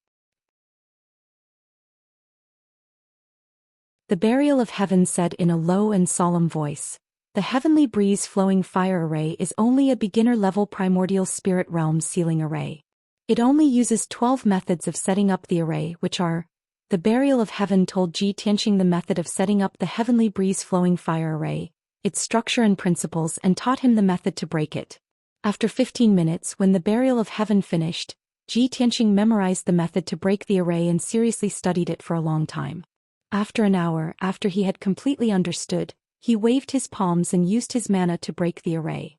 The Burial of Heaven said in a low and solemn voice, "The heavenly breeze flowing fire array is only a beginner-level primordial spirit realm sealing array. It only uses 12 methods of setting up the array, which are..." The Burial of Heaven told Ji Tianxing the method of setting up the heavenly breeze flowing fire array, its structure and principles, and taught him the method to break it. After 15 minutes, when the Burial of Heaven finished, Ji Tianxing memorized the method to break the array and seriously studied it for a long time. After an hour, after he had completely understood, he waved his palms and used his mana to break the array.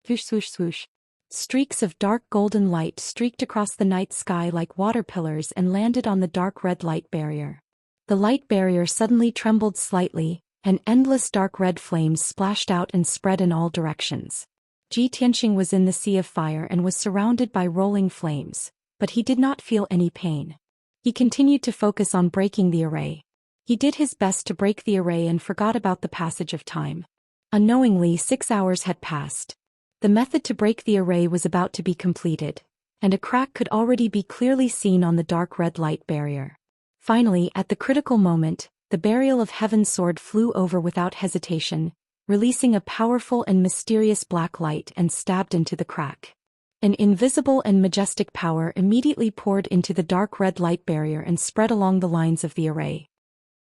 Swoosh, swoosh, swoosh. Streaks of dark golden light streaked across the night sky like water pillars and landed on the dark red light barrier. The light barrier suddenly trembled slightly, and endless dark red flames splashed out and spread in all directions. Xianxia was in the sea of fire and was surrounded by rolling flames, but he did not feel any pain. He continued to focus on breaking the array. He did his best to break the array and forgot about the passage of time. Unknowingly, 6 hours had passed. The method to break the array was about to be completed, and a crack could already be clearly seen on the dark red light barrier. Finally, at the critical moment, the barrier of heaven's sword flew over without hesitation, releasing a powerful and mysterious black light and stabbed into the crack. An invisible and majestic power immediately poured into the dark red light barrier and spread along the lines of the array.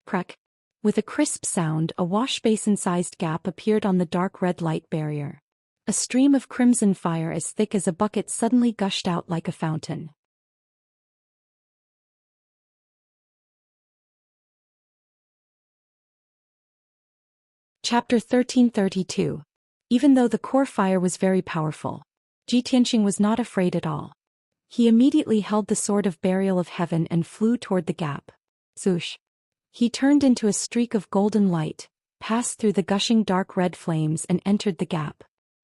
Crack! With a crisp sound, a wash-basin-sized gap appeared on the dark red light barrier. A stream of crimson fire as thick as a bucket suddenly gushed out like a fountain. Chapter 1332. Even though the core fire was very powerful, Xianxia was not afraid at all. He immediately held the sword of burial of heaven and flew toward the gap. Swoosh! He turned into a streak of golden light, passed through the gushing dark red flames and entered the gap.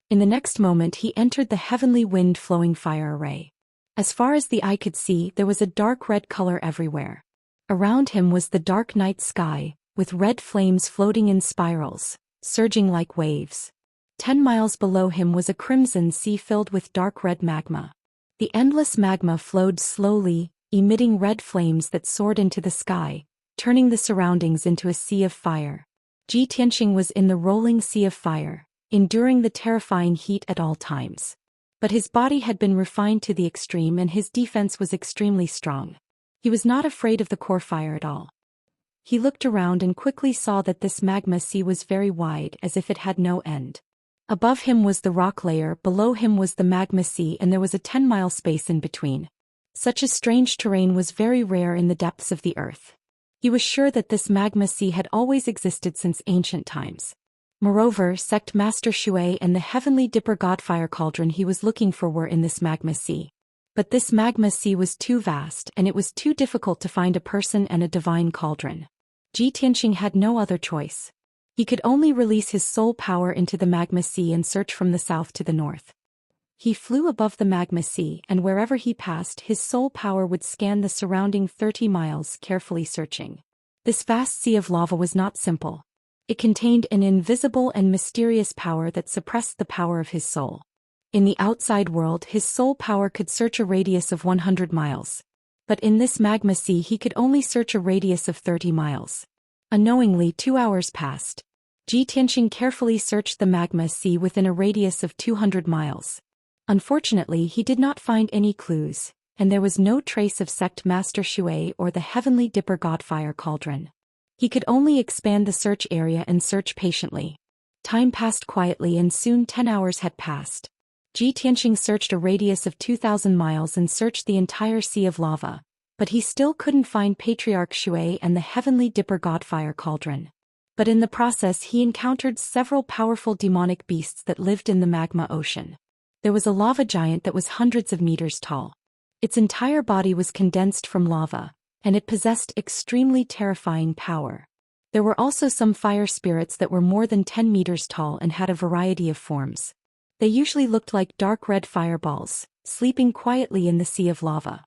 In the next moment he entered the heavenly wind-flowing fire array. As far as the eye could see, there was a dark red color everywhere. Around him was the dark night sky, with red flames floating in spirals, surging like waves. 10 miles below him was a crimson sea filled with dark red magma. The endless magma flowed slowly, emitting red flames that soared into the sky, turning the surroundings into a sea of fire. Xianxia was in the rolling sea of fire, enduring the terrifying heat at all times. But his body had been refined to the extreme and his defense was extremely strong. He was not afraid of the core fire at all. He looked around and quickly saw that this magma sea was very wide, as if it had no end. Above him was the rock layer, below him was the magma sea, and there was a 10-mile space in between. Such a strange terrain was very rare in the depths of the earth. He was sure that this magma sea had always existed since ancient times. Moreover, Sect Master Shui and the heavenly dipper godfire cauldron he was looking for were in this magma sea. But this magma sea was too vast and it was too difficult to find a person and a divine cauldron. Xianxia had no other choice. He could only release his soul power into the magma sea and search from the south to the north. He flew above the magma sea, and wherever he passed, his soul power would scan the surrounding 30 miles, carefully searching. This vast sea of lava was not simple. It contained an invisible and mysterious power that suppressed the power of his soul. In the outside world, his soul power could search a radius of 100 miles. But in this magma sea he could only search a radius of 30 miles. Unknowingly, 2 hours passed. Xianxia carefully searched the magma sea within a radius of 200 miles. Unfortunately, he did not find any clues, and there was no trace of Sect Master Shui or the heavenly dipper godfire cauldron. He could only expand the search area and search patiently. Time passed quietly and soon 10 hours had passed. Xianxia searched a radius of 2,000 miles and searched the entire sea of lava, but he still couldn't find Patriarch Shui and the heavenly dipper godfire cauldron. But in the process he encountered several powerful demonic beasts that lived in the magma ocean. There was a lava giant that was hundreds of meters tall. Its entire body was condensed from lava, and it possessed extremely terrifying power. There were also some fire spirits that were more than 10 meters tall and had a variety of forms. They usually looked like dark red fireballs, sleeping quietly in the sea of lava.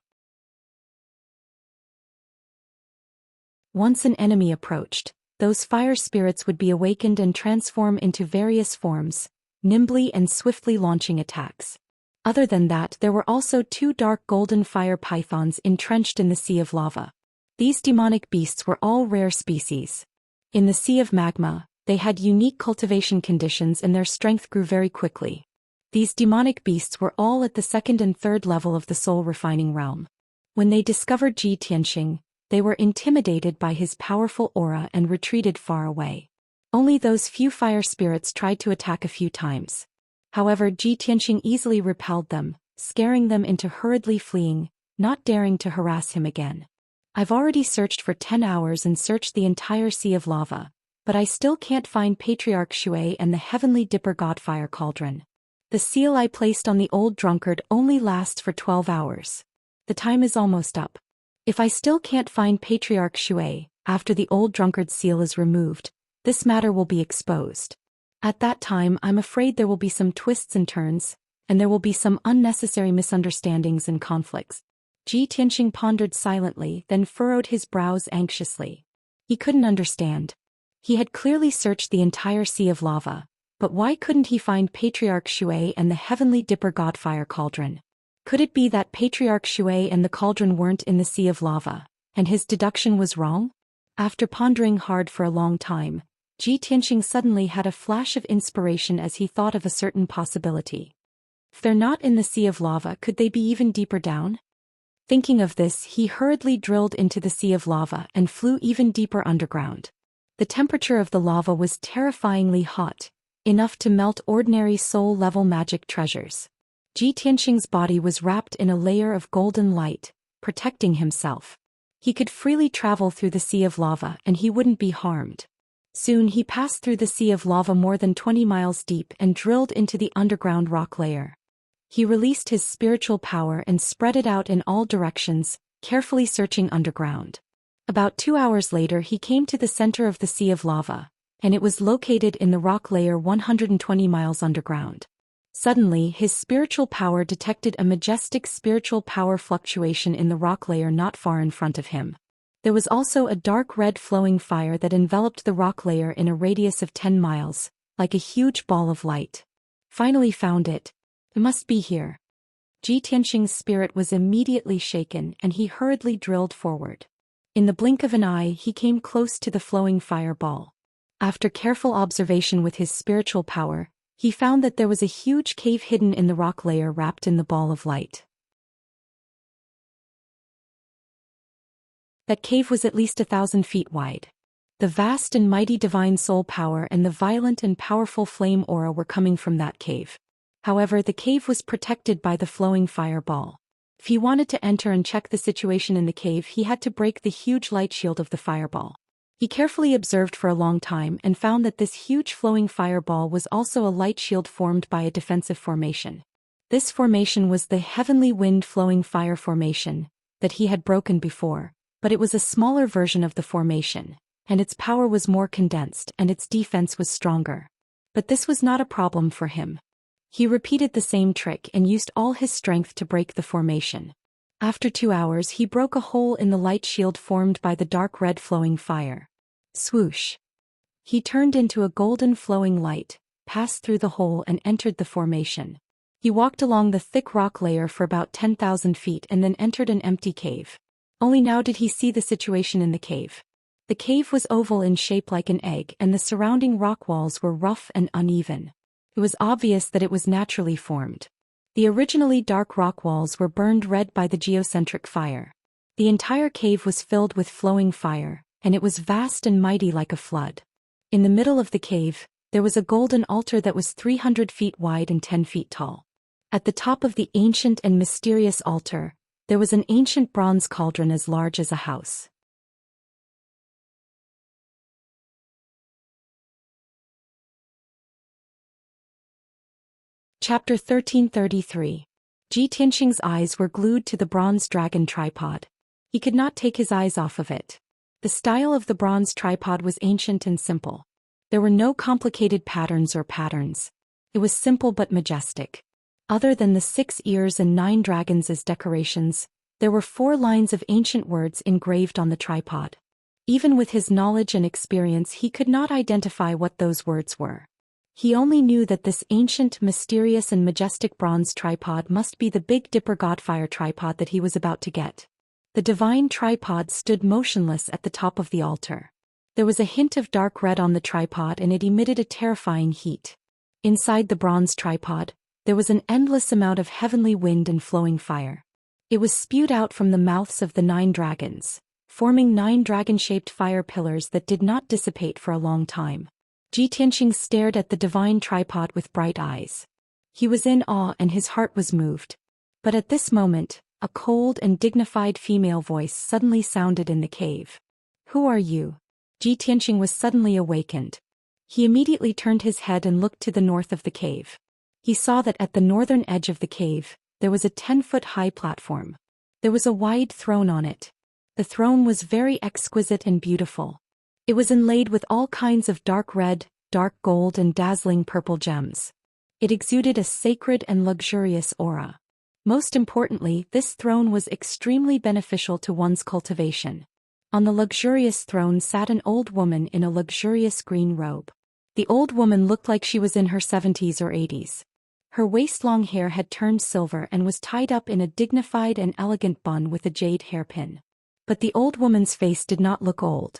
Once an enemy approached, those fire spirits would be awakened and transform into various forms, nimbly and swiftly launching attacks. Other than that, there were also 2 dark golden fire pythons entrenched in the sea of lava. These demonic beasts were all rare species. In the sea of magma, they had unique cultivation conditions and their strength grew very quickly. These demonic beasts were all at the 2nd and 3rd level of the soul refining realm. When they discovered Xianxia, they were intimidated by his powerful aura and retreated far away. Only those few fire spirits tried to attack a few times. However, Xianxia easily repelled them, scaring them into hurriedly fleeing, not daring to harass him again. I've already searched for 10 hours and searched the entire sea of lava, but I still can't find Patriarch Shui and the heavenly dipper godfire cauldron. The seal I placed on the old drunkard only lasts for 12 hours. The time is almost up. If I still can't find Patriarch Shui, after the old drunkard's seal is removed, this matter will be exposed. At that time I'm afraid there will be some twists and turns, and there will be some unnecessary misunderstandings and conflicts. Ji Tianxing pondered silently, then furrowed his brows anxiously. He couldn't understand. He had clearly searched the entire sea of lava, but why couldn't he find Patriarch Shui and the heavenly dipper godfire cauldron? Could it be that Patriarch Shui and the cauldron weren't in the sea of lava, and his deduction was wrong? After pondering hard for a long time, Ji Tianxing suddenly had a flash of inspiration as he thought of a certain possibility. If they're not in the sea of lava, could they be even deeper down? Thinking of this, he hurriedly drilled into the sea of lava and flew even deeper underground. The temperature of the lava was terrifyingly hot, enough to melt ordinary soul-level magic treasures. Ji Tianxing's body was wrapped in a layer of golden light, protecting himself. He could freely travel through the sea of lava and he wouldn't be harmed. Soon he passed through the sea of lava more than 20 miles deep and drilled into the underground rock layer. He released his spiritual power and spread it out in all directions, carefully searching underground. About 2 hours later he came to the center of the sea of lava, and it was located in the rock layer 120 miles underground. Suddenly his spiritual power detected a majestic spiritual power fluctuation in the rock layer not far in front of him. There was also a dark red flowing fire that enveloped the rock layer in a radius of 10 miles, like a huge ball of light. Finally found it. It must be here. Ji Tianxing's spirit was immediately shaken and he hurriedly drilled forward. In the blink of an eye he came close to the flowing fireball. After careful observation with his spiritual power, he found that there was a huge cave hidden in the rock layer wrapped in the ball of light. That cave was at least 1,000 feet wide. The vast and mighty divine soul power and the violent and powerful flame aura were coming from that cave. However, the cave was protected by the flowing fireball. If he wanted to enter and check the situation in the cave, he had to break the huge light shield of the fireball. He carefully observed for a long time and found that this huge flowing fireball was also a light shield formed by a defensive formation. This formation was the heavenly wind flowing fire formation that he had broken before, but it was a smaller version of the formation, and its power was more condensed and its defense was stronger. But this was not a problem for him. He repeated the same trick and used all his strength to break the formation. After 2 hours he broke a hole in the light shield formed by the dark red flowing fire. Swoosh! He turned into a golden flowing light, passed through the hole and entered the formation. He walked along the thick rock layer for about 10,000 feet and then entered an empty cave. Only now did he see the situation in the cave. The cave was oval in shape like an egg and the surrounding rock walls were rough and uneven. It was obvious that it was naturally formed. The originally dark rock walls were burned red by the geocentric fire. The entire cave was filled with flowing fire, and it was vast and mighty like a flood. In the middle of the cave, there was a golden altar that was 300 feet wide and 10 feet tall. At the top of the ancient and mysterious altar, there was an ancient bronze cauldron as large as a house. Chapter 1333. Ji Tianxing's eyes were glued to the bronze dragon tripod. He could not take his eyes off of it. The style of the bronze tripod was ancient and simple. There were no complicated patterns or patterns. It was simple but majestic. Other than the 6 ears and 9 dragons as decorations, there were 4 lines of ancient words engraved on the tripod. Even with his knowledge and experience, he could not identify what those words were. He only knew that this ancient, mysterious and majestic bronze tripod must be the Big Dipper Godfire tripod that he was about to get. The divine tripod stood motionless at the top of the altar. There was a hint of dark red on the tripod and it emitted a terrifying heat. Inside the bronze tripod, there was an endless amount of heavenly wind and flowing fire. It was spewed out from the mouths of the 9 dragons, forming 9 dragon-shaped fire pillars that did not dissipate for a long time. Ji Tianxing stared at the divine tripod with bright eyes. He was in awe and his heart was moved. But at this moment, a cold and dignified female voice suddenly sounded in the cave. "Who are you?" Ji Tianxing was suddenly awakened. He immediately turned his head and looked to the north of the cave. He saw that at the northern edge of the cave, there was a 10-foot-high platform. There was a wide throne on it. The throne was very exquisite and beautiful. It was inlaid with all kinds of dark red, dark gold and dazzling purple gems. It exuded a sacred and luxurious aura. Most importantly, this throne was extremely beneficial to one's cultivation. On the luxurious throne sat an old woman in a luxurious green robe. The old woman looked like she was in her 70s or 80s. Her waist-long hair had turned silver and was tied up in a dignified and elegant bun with a jade hairpin. But the old woman's face did not look old.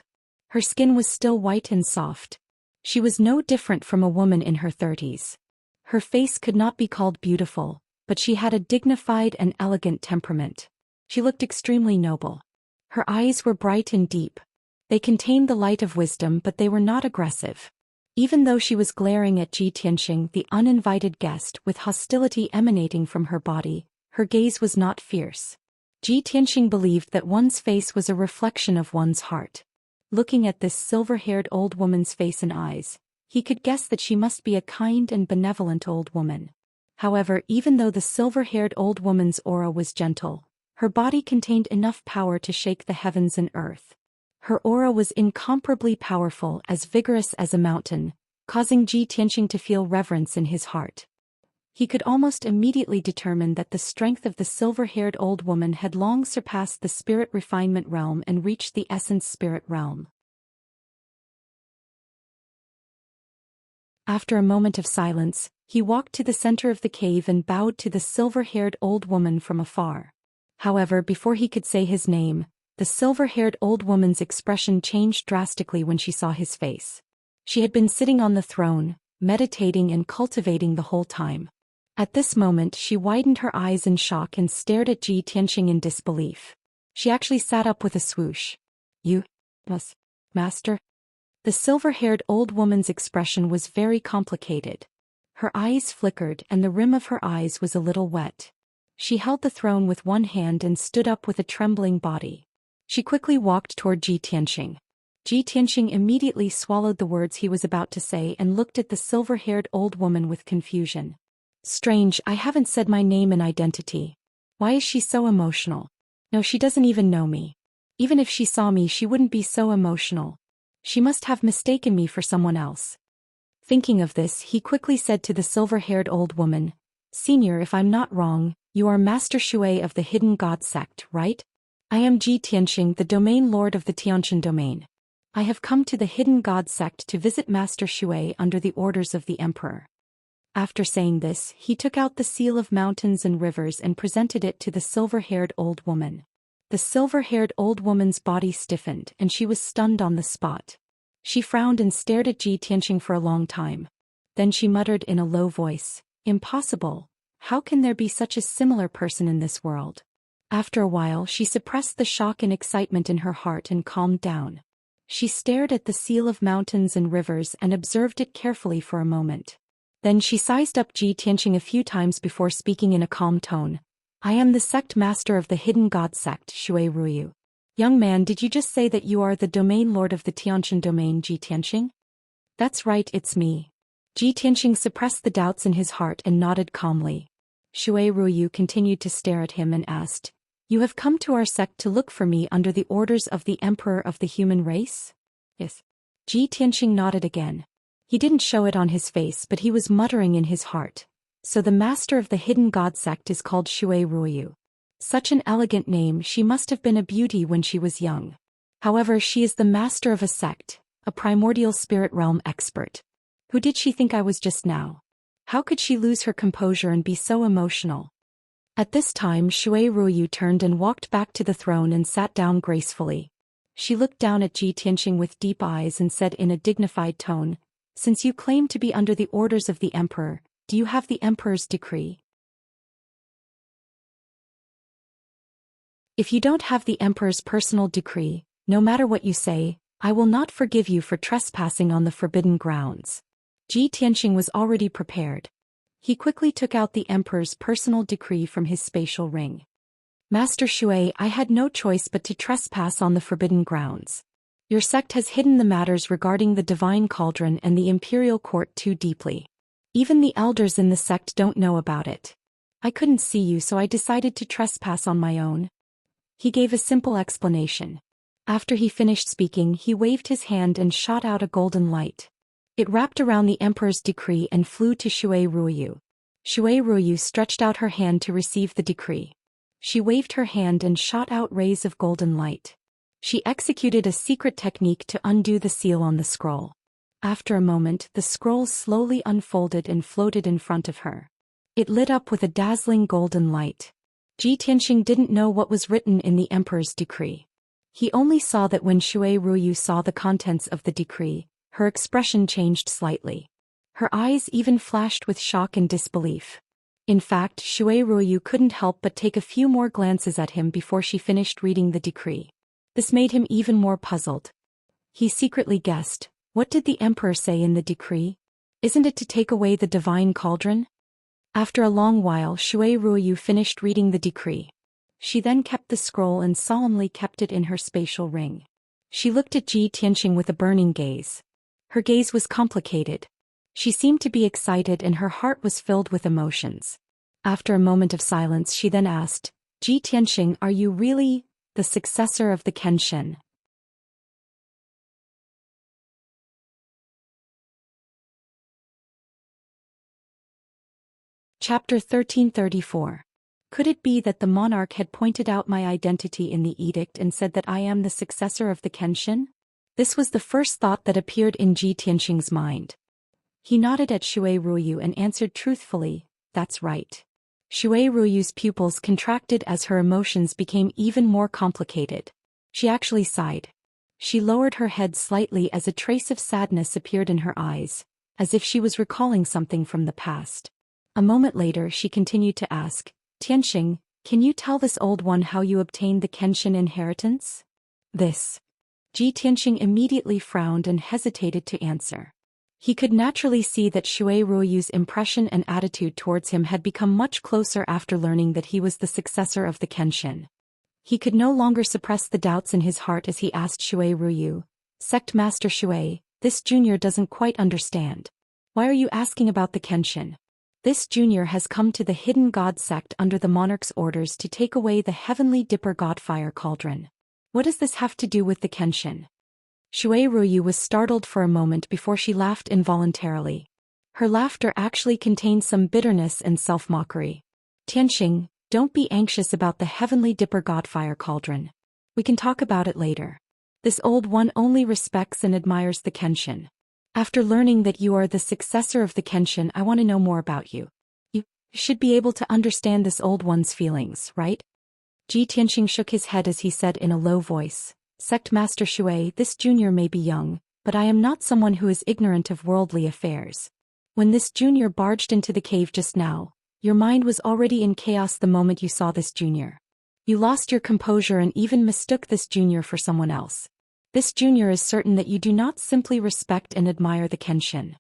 Her skin was still white and soft. She was no different from a woman in her 30s. Her face could not be called beautiful, but she had a dignified and elegant temperament. She looked extremely noble. Her eyes were bright and deep. They contained the light of wisdom, but they were not aggressive. Even though she was glaring at Zhi Tianxing, the uninvited guest, with hostility emanating from her body, her gaze was not fierce. Zhi Tianxing believed that one's face was a reflection of one's heart. Looking at this silver-haired old woman's face and eyes, he could guess that she must be a kind and benevolent old woman. However, even though the silver-haired old woman's aura was gentle, her body contained enough power to shake the heavens and earth. Her aura was incomparably powerful, as vigorous as a mountain, causing Zhi Tianxing to feel reverence in his heart. He could almost immediately determine that the strength of the silver-haired old woman had long surpassed the spirit refinement realm and reached the essence spirit realm. After a moment of silence, he walked to the center of the cave and bowed to the silver-haired old woman from afar. However, before he could say his name, the silver-haired old woman's expression changed drastically when she saw his face. She had been sitting on the throne, meditating and cultivating the whole time. At this moment, she widened her eyes in shock and stared at Zhi Tianxing in disbelief. She actually sat up with a swoosh. "You, master?" The silver-haired old woman's expression was very complicated. Her eyes flickered and the rim of her eyes was a little wet. She held the throne with one hand and stood up with a trembling body. She quickly walked toward Zhi Tianxing. Zhi Tianxing immediately swallowed the words he was about to say and looked at the silver-haired old woman with confusion. Strange, I haven't said my name and identity. Why is she so emotional? No, she doesn't even know me. Even if she saw me, she wouldn't be so emotional. She must have mistaken me for someone else. Thinking of this, he quickly said to the silver-haired old woman, "Senior, if I'm not wrong, you are Master Shui of the Hidden God Sect, right? I am Zhi Tianxing, the Domain Lord of the Tiantian Domain. I have come to the Hidden God Sect to visit Master Shui under the orders of the Emperor." After saying this, he took out the seal of mountains and rivers and presented it to the silver-haired old woman. The silver-haired old woman's body stiffened and she was stunned on the spot. She frowned and stared at Zhi Tianxing for a long time. Then she muttered in a low voice, "Impossible. How can there be such a similar person in this world?" After a while, she suppressed the shock and excitement in her heart and calmed down. She stared at the seal of mountains and rivers and observed it carefully for a moment. Then she sized up Zhi Tianxing a few times before speaking in a calm tone. "I am the sect master of the Hidden God Sect, Shui Ruyu. Young man, did you just say that you are the domain lord of the Tiantian domain, Zhi Tianxing?" "That's right, it's me." Zhi Tianxing suppressed the doubts in his heart and nodded calmly. Shui Ruyu continued to stare at him and asked, "You have come to our sect to look for me under the orders of the Emperor of the human race?" "Yes." Zhi Tianxing nodded again. He didn't show it on his face, but he was muttering in his heart. "So the master of the Hidden God Sect is called Shui Ruyu. Such an elegant name, she must have been a beauty when she was young. However, she is the master of a sect, a primordial spirit realm expert. Who did she think I was just now? How could she lose her composure and be so emotional?" At this time, Shui Ruyu turned and walked back to the throne and sat down gracefully. She looked down at Zhi Tianxing with deep eyes and said in a dignified tone, "Since you claim to be under the orders of the Emperor, do you have the Emperor's decree?" "If you don't have the Emperor's personal decree, no matter what you say, I will not forgive you for trespassing on the forbidden grounds." Zhi Tianxing was already prepared. He quickly took out the Emperor's personal decree from his spatial ring. "Master Shui, I had no choice but to trespass on the forbidden grounds. Your sect has hidden the matters regarding the Divine Cauldron and the Imperial Court too deeply. Even the elders in the sect don't know about it. I couldn't see you, so I decided to trespass on my own. He gave a simple explanation. After he finished speaking, he waved his hand and shot out a golden light. It wrapped around the emperor's decree and flew to Shui Ruoyu. Shui Ruoyu stretched out her hand to receive the decree. She waved her hand and shot out rays of golden light. She executed a secret technique to undo the seal on the scroll. After a moment, the scroll slowly unfolded and floated in front of her. It lit up with a dazzling golden light. Ji Tianxing didn't know what was written in the emperor's decree. He only saw that when Shui Ruoyu saw the contents of the decree, her expression changed slightly. Her eyes even flashed with shock and disbelief. In fact, Shui Ruoyu couldn't help but take a few more glances at him before she finished reading the decree. This made him even more puzzled. He secretly guessed, what did the emperor say in the decree? Isn't it to take away the divine cauldron? After a long while, Shui Ruoyu finished reading the decree. She then kept the scroll and solemnly kept it in her spatial ring. She looked at Ji Tianxing with a burning gaze. Her gaze was complicated. She seemed to be excited and her heart was filled with emotions. After a moment of silence, she then asked, Ji Tianxing, are you really the successor of the Kenshin? Chapter 1334. Could it be that the monarch had pointed out my identity in the edict and said that I am the successor of the Kenshin? This was the first thought that appeared in Ji Tianxing's mind. He nodded at Shui Ruoyu and answered truthfully, that's right. Shui Ruoyu's pupils contracted as her emotions became even more complicated. She actually sighed. She lowered her head slightly as a trace of sadness appeared in her eyes, as if she was recalling something from the past. A moment later she continued to ask, Tianxing, can you tell this old one how you obtained the Kenshin inheritance? This. Ji Tianxing immediately frowned and hesitated to answer. He could naturally see that Shui Ruoyu's impression and attitude towards him had become much closer after learning that he was the successor of the Kenshin. He could no longer suppress the doubts in his heart as he asked Shui Ruoyu, Sect Master Shui, this junior doesn't quite understand. Why are you asking about the Kenshin? This junior has come to the hidden god sect under the monarch's orders to take away the heavenly dipper godfire cauldron. What does this have to do with the Kenshin? Shui Ruoyu was startled for a moment before she laughed involuntarily. Her laughter actually contained some bitterness and self-mockery. Tianxing, don't be anxious about the heavenly dipper godfire cauldron. We can talk about it later. This old one only respects and admires the Kenshin. After learning that you are the successor of the Kenshin, I want to know more about you. You should be able to understand this old one's feelings, right? Ji Tianxing shook his head as he said in a low voice, Sect Master Shui, this junior may be young, but I am not someone who is ignorant of worldly affairs. When this junior barged into the cave just now, your mind was already in chaos the moment you saw this junior. You lost your composure and even mistook this junior for someone else. This junior is certain that you do not simply respect and admire the Kenshin.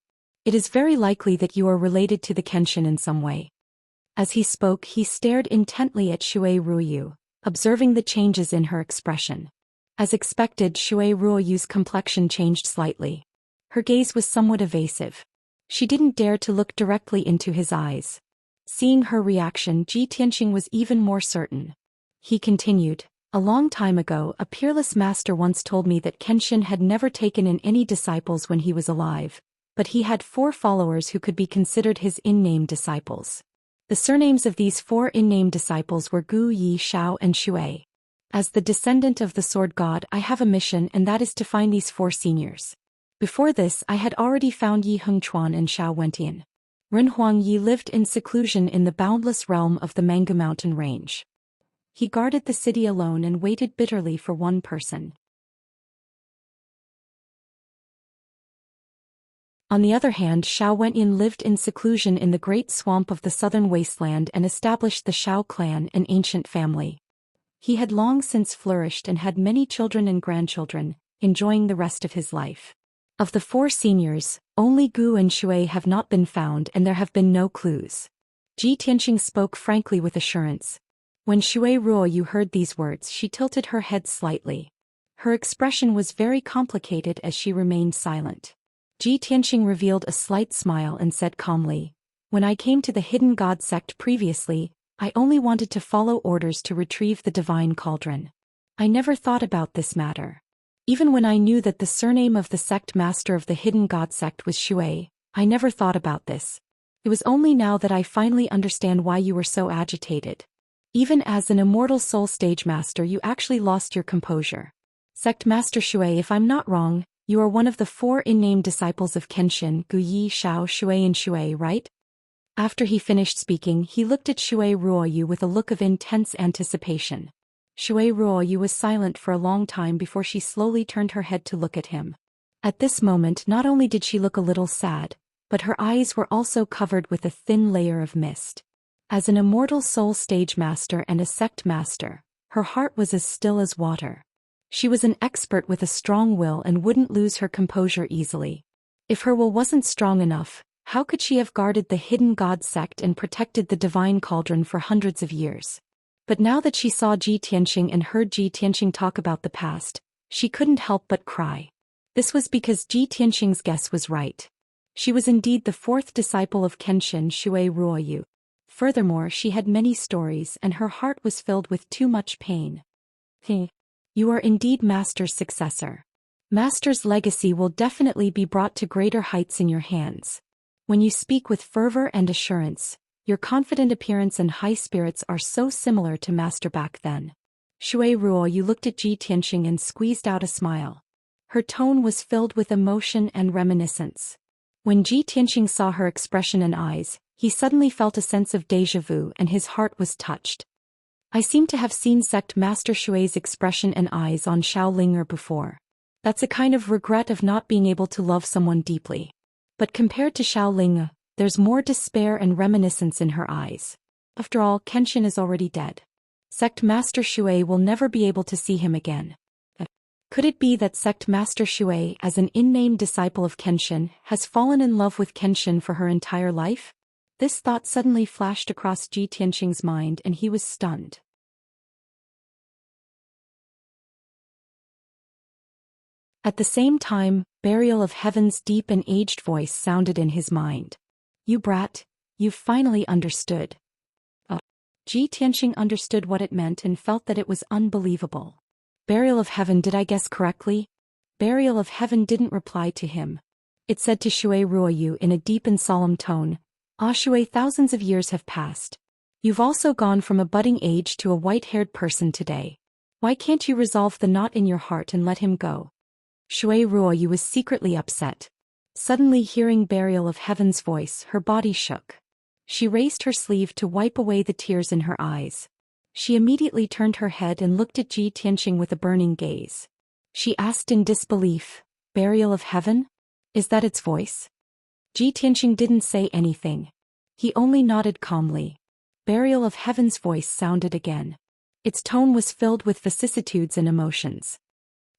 It is very likely that you are related to the Kenshin in some way. As he spoke, he stared intently at Shui Ruoyu, observing the changes in her expression. As expected, Shui Ruoyu's complexion changed slightly. Her gaze was somewhat evasive. She didn't dare to look directly into his eyes. Seeing her reaction, Ji Tianxing was even more certain. He continued, a long time ago, a peerless master once told me that Kenshin had never taken in any disciples when he was alive, but he had 4 followers who could be considered his in-name disciples. The surnames of these 4 in-name disciples were Gu, Yi, Shao, and Shui. As the descendant of the sword god, I have a mission, and that is to find these 4 seniors. Before this, I had already found Yi Hengchuan and Shao Wentian. Renhuang Yi lived in seclusion in the boundless realm of the Manga Mountain Range. He guarded the city alone and waited bitterly for one person. On the other hand, Shao Wentian lived in seclusion in the great swamp of the southern wasteland and established the Shao clan, an ancient family. He had long since flourished and had many children and grandchildren, enjoying the rest of his life. Of the 4 seniors, only Gu and Shui have not been found and there have been no clues. Ji Tianxing spoke frankly with assurance. When Shui Ruoyu heard these words, she tilted her head slightly. Her expression was very complicated as she remained silent. Ji Tianxing revealed a slight smile and said calmly, "When I came to the Hidden God sect previously, I only wanted to follow orders to retrieve the divine cauldron. I never thought about this matter. Even when I knew that the surname of the sect master of the Hidden God sect was Shui, I never thought about this. It was only now that I finally understand why you were so agitated. Even as an immortal soul stage master, you actually lost your composure. Sect Master Shui, if I'm not wrong, you are one of the 4 in-name disciples of Kenshin, Guyi, Shao, Shui and Shui, right?" After he finished speaking, he looked at Shui Ruoyu with a look of intense anticipation. Shui Ruoyu was silent for a long time before she slowly turned her head to look at him. At this moment, not only did she look a little sad, but her eyes were also covered with a thin layer of mist. As an immortal soul stage master and a sect master, her heart was as still as water. She was an expert with a strong will and wouldn't lose her composure easily. If her will wasn't strong enough, how could she have guarded the Hidden God sect and protected the divine cauldron for hundreds of years? But now that she saw Ji Tianxing and heard Ji Tianxing talk about the past, she couldn't help but cry. This was because Ji Tianxing's guess was right. She was indeed the 4th disciple of Kenshin Shui Ruoyu. Furthermore, she had many stories and her heart was filled with too much pain. You are indeed Master's successor. Master's legacy will definitely be brought to greater heights in your hands. When you speak with fervor and assurance, your confident appearance and high spirits are so similar to Master back then. Shui Ruoyu looked at Ji Tianxing and squeezed out a smile. Her tone was filled with emotion and reminiscence. When Ji Tianxing saw her expression and eyes, he suddenly felt a sense of déjà vu and his heart was touched. I seem to have seen Sect Master Shui's expression and eyes on Xiaolinger before. That's a kind of regret of not being able to love someone deeply. But compared to Xiaolinge, there's more despair and reminiscence in her eyes. After all, Kenshin is already dead. Sect Master Shui will never be able to see him again. Could it be that Sect Master Shui, as an in-name disciple of Kenshin, has fallen in love with Kenshin for her entire life? This thought suddenly flashed across Ji Tianxing's mind and he was stunned. At the same time, Burial of Heaven's deep and aged voice sounded in his mind. "You brat, you've finally understood." Ji Tianxing understood what it meant and felt that it was unbelievable. "Burial of Heaven, did I guess correctly?" Burial of Heaven didn't reply to him. It said to Shui Ruoyu in a deep and solemn tone, "Ah Shui, thousands of years have passed. You've also gone from a budding age to a white-haired person today. Why can't you resolve the knot in your heart and let him go?" Shui Ruoyu was secretly upset. Suddenly hearing Burial of Heaven's voice, her body shook. She raised her sleeve to wipe away the tears in her eyes. She immediately turned her head and looked at Ji Tianxing with a burning gaze. She asked in disbelief, "Burial of Heaven? Is that its voice?" Ji Tianxing didn't say anything. He only nodded calmly. Burial of Heaven's voice sounded again. Its tone was filled with vicissitudes and emotions.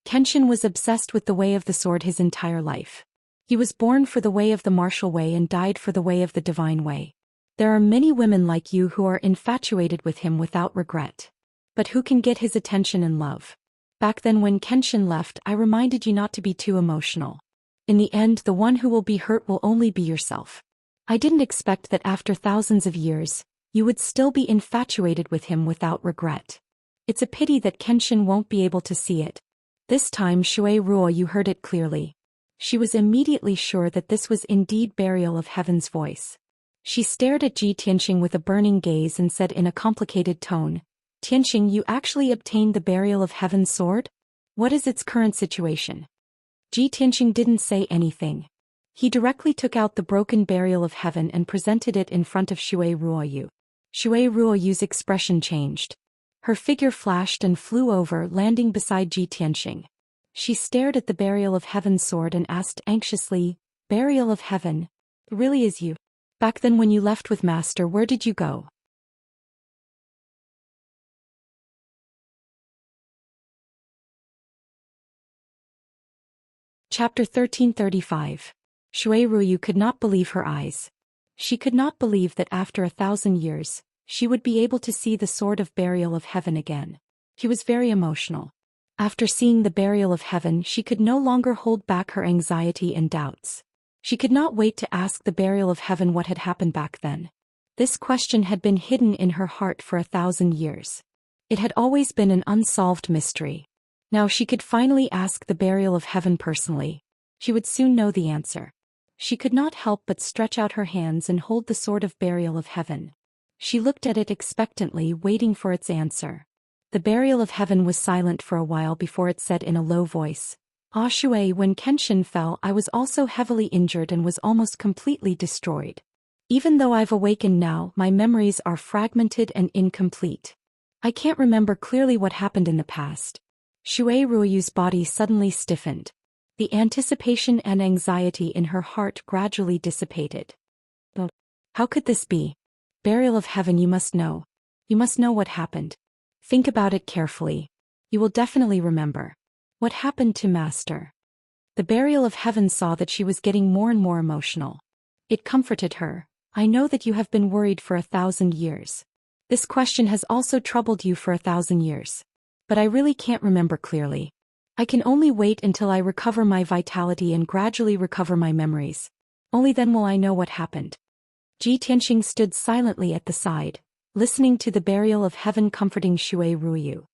Kenshin was obsessed with the way of the sword his entire life. He was born for the way of the martial way and died for the way of the divine way. There are many women like you who are infatuated with him without regret. But who can get his attention and love? Back then when Kenshin left, I reminded you not to be too emotional. In the end, the one who will be hurt will only be yourself. I didn't expect that after thousands of years, you would still be infatuated with him without regret. It's a pity that Kenshin won't be able to see it. This time Shui Ruoyu heard it clearly. She was immediately sure that this was indeed Burial of Heaven's voice. She stared at Ji Tianxing with a burning gaze and said in a complicated tone, "Tianxing, you actually obtained the Burial of Heaven's sword? What is its current situation?" Ji Tianxing didn't say anything. He directly took out the broken Burial of Heaven and presented it in front of Shui Ruoyu. Shui Ruoyu's expression changed. Her figure flashed and flew over, landing beside Ji Tianxing. She stared at the Burial of Heaven's sword and asked anxiously, "Burial of Heaven, it really is you? Back then when you left with Master, where did you go?" Chapter 1335. Shui Ruoyu could not believe her eyes. She could not believe that after 1,000 years, she would be able to see the sword of Burial of Heaven again. He was very emotional. After seeing the Burial of Heaven, she could no longer hold back her anxiety and doubts. She could not wait to ask the burial of heaven what had happened back then. This question had been hidden in her heart for 1,000 years. It had always been an unsolved mystery. Now she could finally ask the burial of heaven personally. She would soon know the answer. She could not help but stretch out her hands and hold the sword of burial of heaven. She looked at it expectantly, waiting for its answer. The burial of heaven was silent for a while before it said in a low voice, "Ah Shui, when Kenshin fell, I was also heavily injured and was almost completely destroyed. Even though I've awakened now, my memories are fragmented and incomplete. I can't remember clearly what happened in the past." Shui Ruoyu's body suddenly stiffened. The anticipation and anxiety in her heart gradually dissipated. "Oh, how could this be? Burial of heaven, you must know. You must know what happened. Think about it carefully. You will definitely remember. What happened to Master?" The burial of heaven saw that she was getting more and more emotional. It comforted her. "I know that you have been worried for 1,000 years. This question has also troubled you for 1,000 years. But I really can't remember clearly. I can only wait until I recover my vitality and gradually recover my memories. Only then will I know what happened." Ji Tianxing stood silently at the side, listening to the burial of heaven comforting Shui Ruoyu.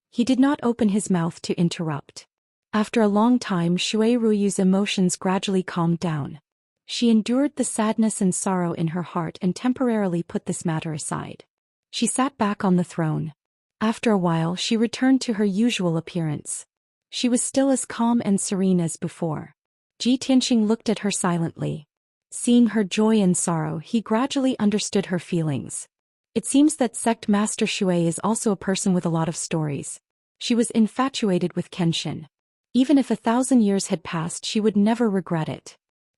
He did not open his mouth to interrupt. After a long time, Shui Ruoyu's emotions gradually calmed down. She endured the sadness and sorrow in her heart and temporarily put this matter aside. She sat back on the throne. After a while, she returned to her usual appearance. She was still as calm and serene as before. Ji Tianxing looked at her silently. Seeing her joy and sorrow, he gradually understood her feelings. It seems that Sect Master Shui is also a person with a lot of stories. She was infatuated with Kenshin. Even if 1,000 years had passed, she would never regret it.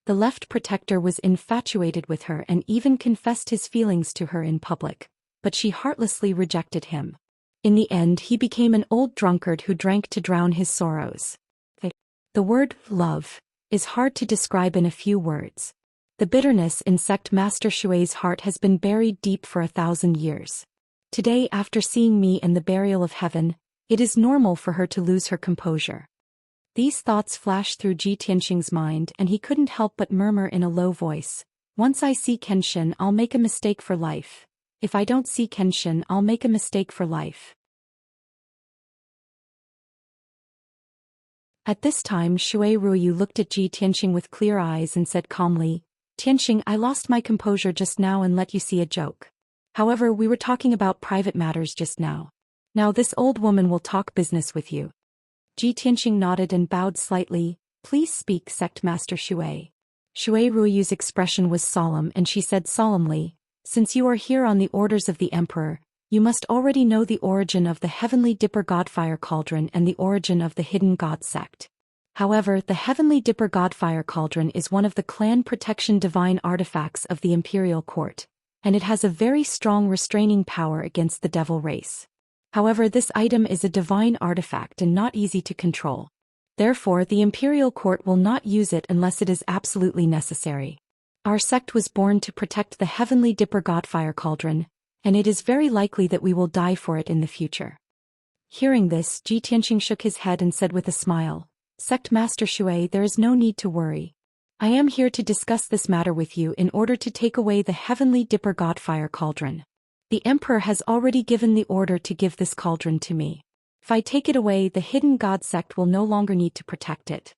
The left protector was infatuated with her and even confessed his feelings to her in public, but she heartlessly rejected him. In the end, he became an old drunkard who drank to drown his sorrows. The word love is hard to describe in a few words. The bitterness in Sect Master Shui's heart has been buried deep for 1,000 years. Today, after seeing me and the burial of heaven, it is normal for her to lose her composure. These thoughts flashed through Ji Tianxing's mind and he couldn't help but murmur in a low voice, "Once I see Kenshin, I'll make a mistake for life. If I don't see Kenshin, I'll make a mistake for life." At this time, Shui Ruoyu looked at Ji Tianxing with clear eyes and said calmly, "Tianxing, I lost my composure just now and let you see a joke. However, we were talking about private matters just now. Now this old woman will talk business with you." Ji Tianxing nodded and bowed slightly. "Please speak, Sect Master Shui." Shui Ruoyu's expression was solemn and she said solemnly, "Since you are here on the orders of the Emperor, you must already know the origin of the Heavenly Dipper Godfire Cauldron and the origin of the Hidden God Sect. However, the Heavenly Dipper Godfire Cauldron is one of the clan protection divine artifacts of the Imperial Court, and it has a very strong restraining power against the devil race. However, this item is a divine artifact and not easy to control. Therefore, the Imperial Court will not use it unless it is absolutely necessary. Our sect was born to protect the Heavenly Dipper Godfire Cauldron, and it is very likely that we will die for it in the future." Hearing this, Ji Tianxing shook his head and said with a smile, "Sect Master Shui, there is no need to worry. I am here to discuss this matter with you in order to take away the Heavenly Dipper Godfire Cauldron. The Emperor has already given the order to give this cauldron to me. If I take it away, the Hidden God Sect will no longer need to protect it."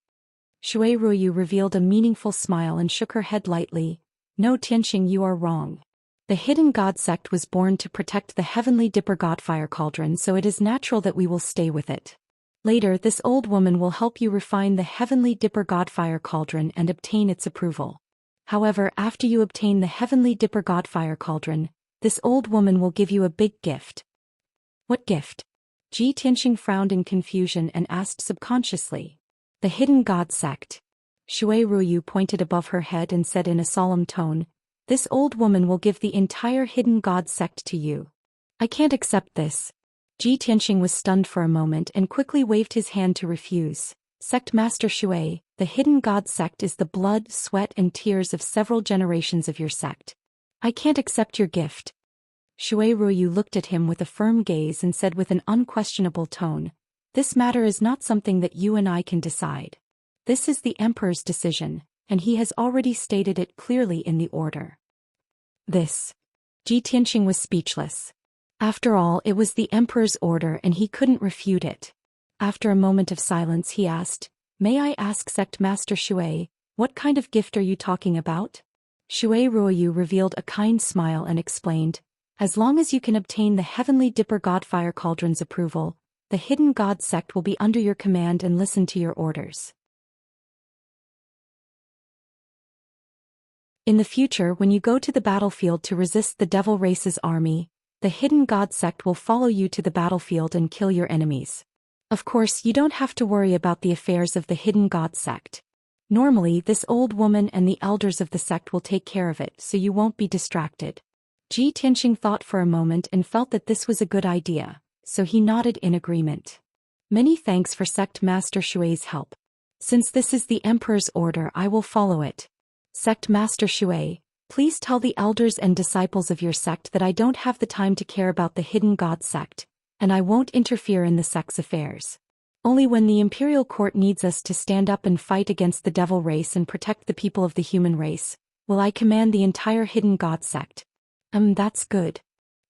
Shui Ruoyu revealed a meaningful smile and shook her head lightly. "No, Tianxing, you are wrong. The Hidden God Sect was born to protect the Heavenly Dipper Godfire Cauldron, so it is natural that we will stay with it. Later, this old woman will help you refine the Heavenly Dipper Godfire Cauldron and obtain its approval. However, after you obtain the Heavenly Dipper Godfire Cauldron, this old woman will give you a big gift." "What gift?" Ji Tianxing frowned in confusion and asked subconsciously. "The Hidden God Sect." Shui Ruoyu pointed above her head and said in a solemn tone, "This old woman will give the entire Hidden God Sect to you." "I can't accept this." Ji Tianxing was stunned for a moment and quickly waved his hand to refuse. "Sect Master Shui, the Hidden God Sect is the blood, sweat and tears of several generations of your sect. I can't accept your gift." Shui Ruoyu looked at him with a firm gaze and said with an unquestionable tone, "This matter is not something that you and I can decide. This is the Emperor's decision, and he has already stated it clearly in the order. This. Ji Tianqing was speechless. After all, it was the emperor's order and he couldn't refute it. After a moment of silence he asked, "May I ask Sect Master Shui, what kind of gift are you talking about?" Shui Ruoyu revealed a kind smile and explained, "As long as you can obtain the Heavenly Dipper Godfire Cauldron's approval, the Hidden God Sect will be under your command and listen to your orders. In the future, when you go to the battlefield to resist the Devil Race's army, the Hidden God Sect will follow you to the battlefield and kill your enemies. Of course, you don't have to worry about the affairs of the Hidden God Sect. Normally, this old woman and the elders of the sect will take care of it, so you won't be distracted." Ji Tianqing thought for a moment and felt that this was a good idea, so he nodded in agreement. "Many thanks for Sect Master Shui's help. Since this is the Emperor's order, I will follow it. Sect Master Shui, please tell the elders and disciples of your sect that I don't have the time to care about the Hidden God Sect, and I won't interfere in the sect's affairs. Only when the Imperial Court needs us to stand up and fight against the Devil Race and protect the people of the human race, will I command the entire Hidden God Sect." That's good."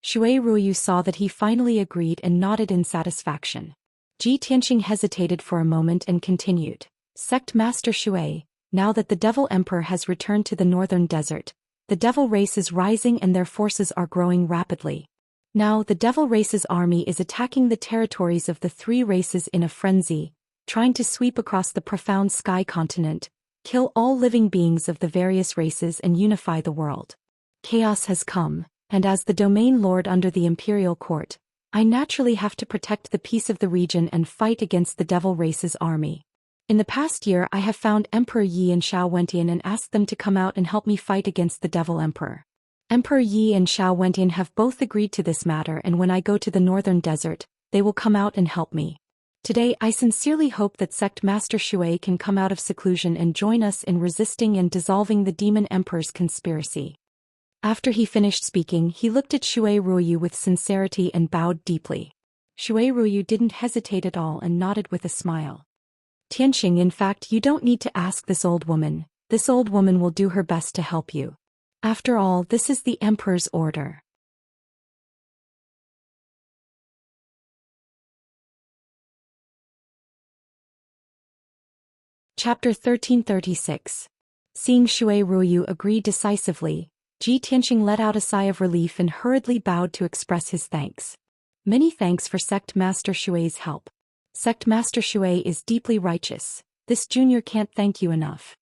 Shui Ruoyu saw that he finally agreed and nodded in satisfaction. Ji Tianqing hesitated for a moment and continued, "Sect Master Shui, now that the Devil Emperor has returned to the northern desert, the Devil Race is rising and their forces are growing rapidly. Now the Devil Race's army is attacking the territories of the three races in a frenzy, trying to sweep across the profound sky continent, kill all living beings of the various races and unify the world. Chaos has come, and as the domain lord under the Imperial Court, I naturally have to protect the peace of the region and fight against the Devil Race's army. In the past year I have found Emperor Yi and Xiao Wentian and asked them to come out and help me fight against the Devil Emperor. Emperor Yi and Xiao Wentian have both agreed to this matter, and when I go to the northern desert, they will come out and help me. Today I sincerely hope that Sect Master Shui can come out of seclusion and join us in resisting and dissolving the Demon Emperor's conspiracy." After he finished speaking, he looked at Shui Ruoyu with sincerity and bowed deeply. Shui Ruoyu didn't hesitate at all and nodded with a smile. "Tianqing, in fact, you don't need to ask this old woman. This old woman will do her best to help you. After all, this is the Emperor's order." Chapter 1336. Seeing Shui Ruoyu agree decisively, Ji Tianqing let out a sigh of relief and hurriedly bowed to express his thanks. "Many thanks for Sect Master Shui's help. Sect Master Shui is deeply righteous. This junior can't thank you enough."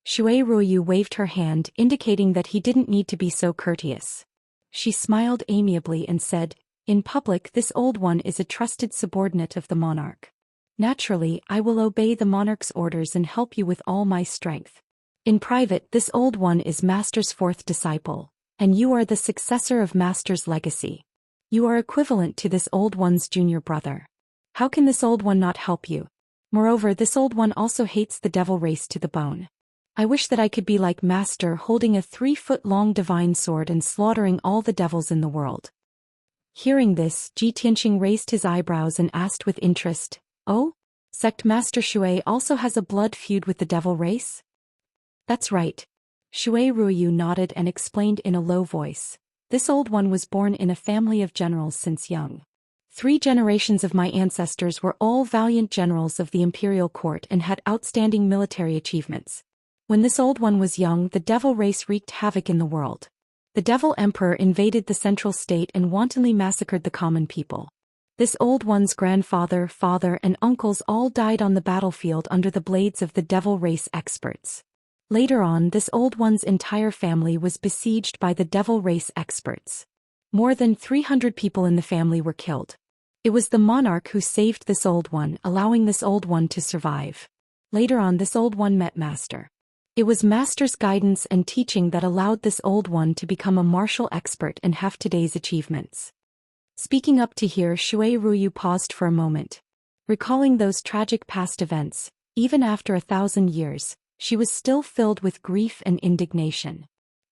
Shui Ruoyu waved her hand, indicating that he didn't need to be so courteous. She smiled amiably and said, "In public, this old one is a trusted subordinate of the monarch. Naturally, I will obey the monarch's orders and help you with all my strength. In private, this old one is Master's fourth disciple, and you are the successor of Master's legacy. You are equivalent to this old one's junior brother. How can this old one not help you? Moreover, this old one also hates the Devil Race to the bone. I wish that I could be like Master, holding a 3-foot-long divine sword and slaughtering all the devils in the world." Hearing this, Ji Tianqing raised his eyebrows and asked with interest, "Oh? Sect Master Shui also has a blood feud with the Devil Race?" "That's right." Shui Ruoyu nodded and explained in a low voice, "This old one was born in a family of generals since young. 3 generations of my ancestors were all valiant generals of the Imperial Court and had outstanding military achievements. When this old one was young, the Devil Race wreaked havoc in the world. The Devil Emperor invaded the central state and wantonly massacred the common people. This old one's grandfather, father, and uncles all died on the battlefield under the blades of the Devil Race experts. Later on, this old one's entire family was besieged by the Devil Race experts. More than 300 people in the family were killed. It was the monarch who saved this old one, allowing this old one to survive. Later on, this old one met Master. It was Master's guidance and teaching that allowed this old one to become a martial expert and have today's achievements." Speaking up to here, Shui Ruoyu paused for a moment. Recalling those tragic past events, even after 1,000 years, she was still filled with grief and indignation.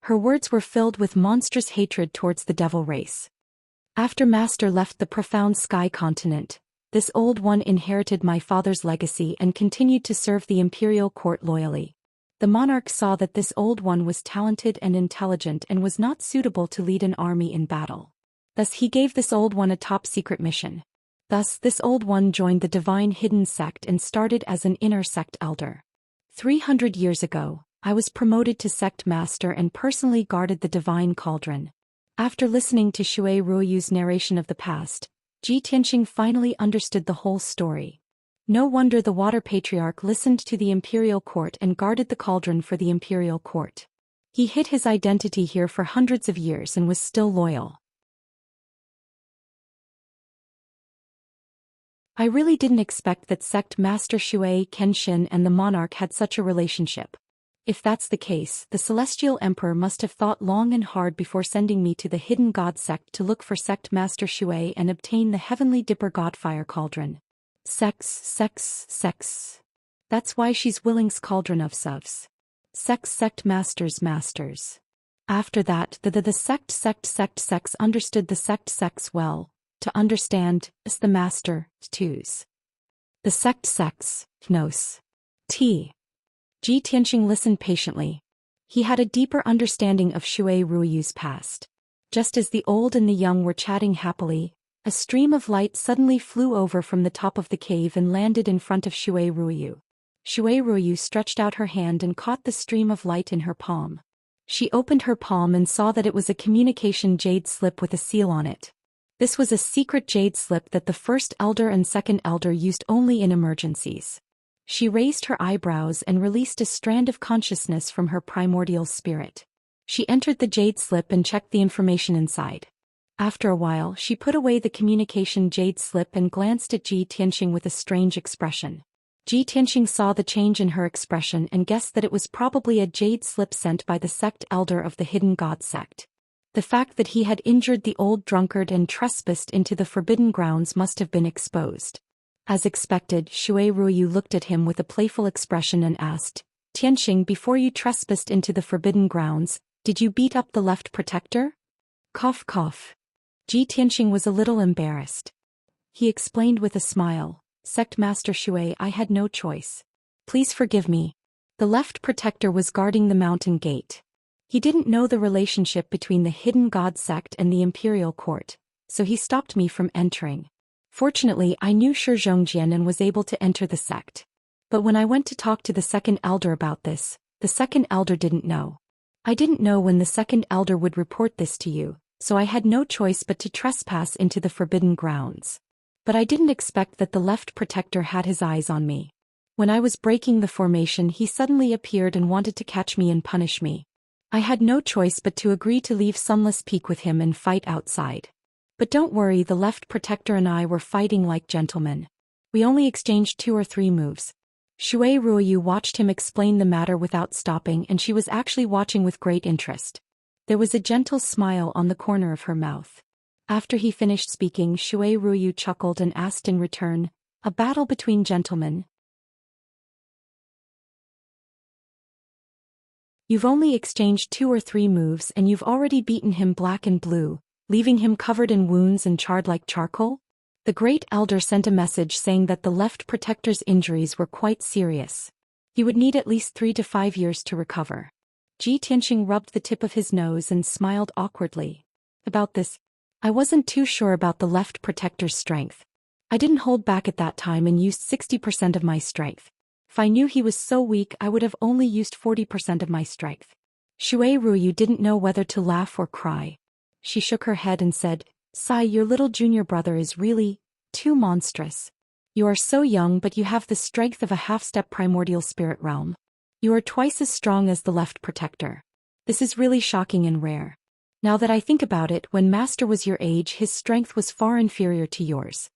Her words were filled with monstrous hatred towards the Devil Race. After Master left the profound sky continent, this old one inherited my father's legacy and continued to serve the Imperial Court loyally. The monarch saw that this old one was talented and intelligent and was not suitable to lead an army in battle. Thus he gave this old one a top-secret mission. Thus this old one joined the divine hidden sect and started as an inner sect elder. 300 years ago, I was promoted to sect master and personally guarded the divine cauldron. After listening to Shui Ruoyu's narration of the past, Ji Tianxing finally understood the whole story. No wonder the water patriarch listened to the imperial court and guarded the cauldron for the imperial court. He hid his identity here for hundreds of years and was still loyal. I really didn't expect that sect master Shui Kenshin and the monarch had such a relationship. If that's the case, the celestial emperor must have thought long and hard before sending me to the hidden god sect to look for sect master Shui and obtain the heavenly dipper godfire cauldron. Sex. That's why she's willing's cauldron of suvs. Sect masters. After that, the sect understood the sect well. To understand, is the master, twos. The sect knows. Ji Tianxing listened patiently. He had a deeper understanding of Shui Ruoyu's past. Just as the old and the young were chatting happily, a stream of light suddenly flew over from the top of the cave and landed in front of Shui Ruoyu. Shui Ruoyu stretched out her hand and caught the stream of light in her palm. She opened her palm and saw that it was a communication jade slip with a seal on it. This was a secret jade slip that the first elder and second elder used only in emergencies. She raised her eyebrows and released a strand of consciousness from her primordial spirit. She entered the jade slip and checked the information inside. After a while, she put away the communication jade slip and glanced at Ji Tianxing with a strange expression. Ji Tianxing saw the change in her expression and guessed that it was probably a jade slip sent by the sect elder of the hidden god sect. The fact that he had injured the old drunkard and trespassed into the forbidden grounds must have been exposed. As expected, Shui Ruoyu looked at him with a playful expression and asked, Tianxing, before you trespassed into the forbidden grounds, did you beat up the left protector? Cough. Ji Tianxing was a little embarrassed. He explained with a smile, Sect Master Shui, I had no choice. Please forgive me. The left protector was guarding the mountain gate. He didn't know the relationship between the hidden god sect and the imperial court, so he stopped me from entering. Fortunately, I knew Zhou Xian and was able to enter the sect. But when I went to talk to the second elder about this, the second elder didn't know. I didn't know when the second elder would report this to you, so I had no choice but to trespass into the forbidden grounds. But I didn't expect that the left protector had his eyes on me. When I was breaking the formation, he suddenly appeared and wanted to catch me and punish me. I had no choice but to agree to leave Sunless Peak with him and fight outside. But don't worry, the left protector and I were fighting like gentlemen. We only exchanged 2 or 3 moves. Shui Ruoyu watched him explain the matter without stopping, and she was actually watching with great interest. There was a gentle smile on the corner of her mouth. After he finished speaking, Shui Ruoyu chuckled and asked in return, a battle between gentlemen? You've only exchanged 2 or 3 moves and you've already beaten him black and blue, leaving him covered in wounds and charred like charcoal? The great elder sent a message saying that the left protector's injuries were quite serious. He would need at least 3 to 5 years to recover. Ji Tianxing rubbed the tip of his nose and smiled awkwardly. About this, I wasn't too sure about the left protector's strength. I didn't hold back at that time and used 60% of my strength. If I knew he was so weak, I would have only used 40% of my strength. Shui Ruoyu didn't know whether to laugh or cry. She shook her head and said, Sai, your little junior brother is really too monstrous. You are so young, but you have the strength of a half-step primordial spirit realm. You are twice as strong as the left protector. This is really shocking and rare. Now that I think about it, when Master was your age, his strength was far inferior to yours.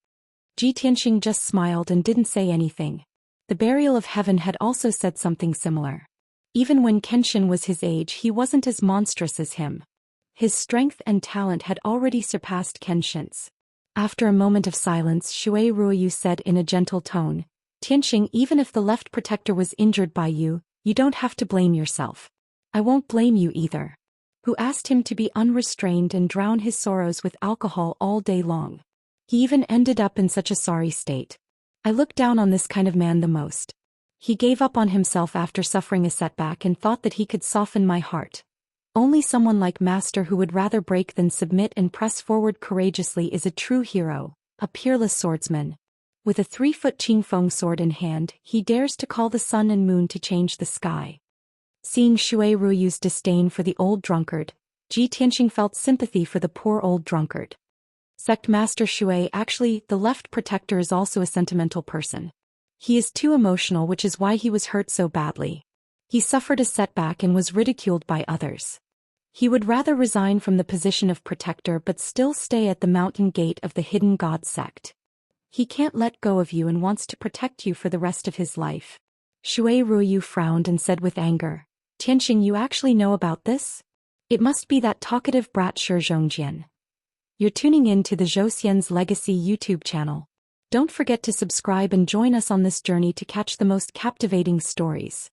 Ji Tianxing just smiled and didn't say anything. The Burial of Heaven had also said something similar. Even when Kenshin was his age, he wasn't as monstrous as him. His strength and talent had already surpassed Kenshin's. After a moment of silence, Shui Ruoyu said in a gentle tone, Tianxing, even if the left protector was injured by you, you don't have to blame yourself. I won't blame you either. Who asked him to be unrestrained and drown his sorrows with alcohol all day long? He even ended up in such a sorry state. I look down on this kind of man the most. He gave up on himself after suffering a setback and thought that he could soften my heart. Only someone like Master who would rather break than submit and press forward courageously is a true hero, a peerless swordsman. With a 3-foot Qingfeng sword in hand, he dares to call the sun and moon to change the sky. Seeing Shui Ruyu's disdain for the old drunkard, Ji Tianxing felt sympathy for the poor old drunkard. Sect Master Shui, actually, the left protector is also a sentimental person. He is too emotional, which is why he was hurt so badly. He suffered a setback and was ridiculed by others. He would rather resign from the position of protector but still stay at the mountain gate of the hidden god sect. He can't let go of you and wants to protect you for the rest of his life. Shui Ruyu frowned and said with anger, Tianxing, you actually know about this? It must be that talkative brat Zhou Xian. You're tuning in to the Zhou Xian's Legacy YouTube channel. Don't forget to subscribe and join us on this journey to catch the most captivating stories.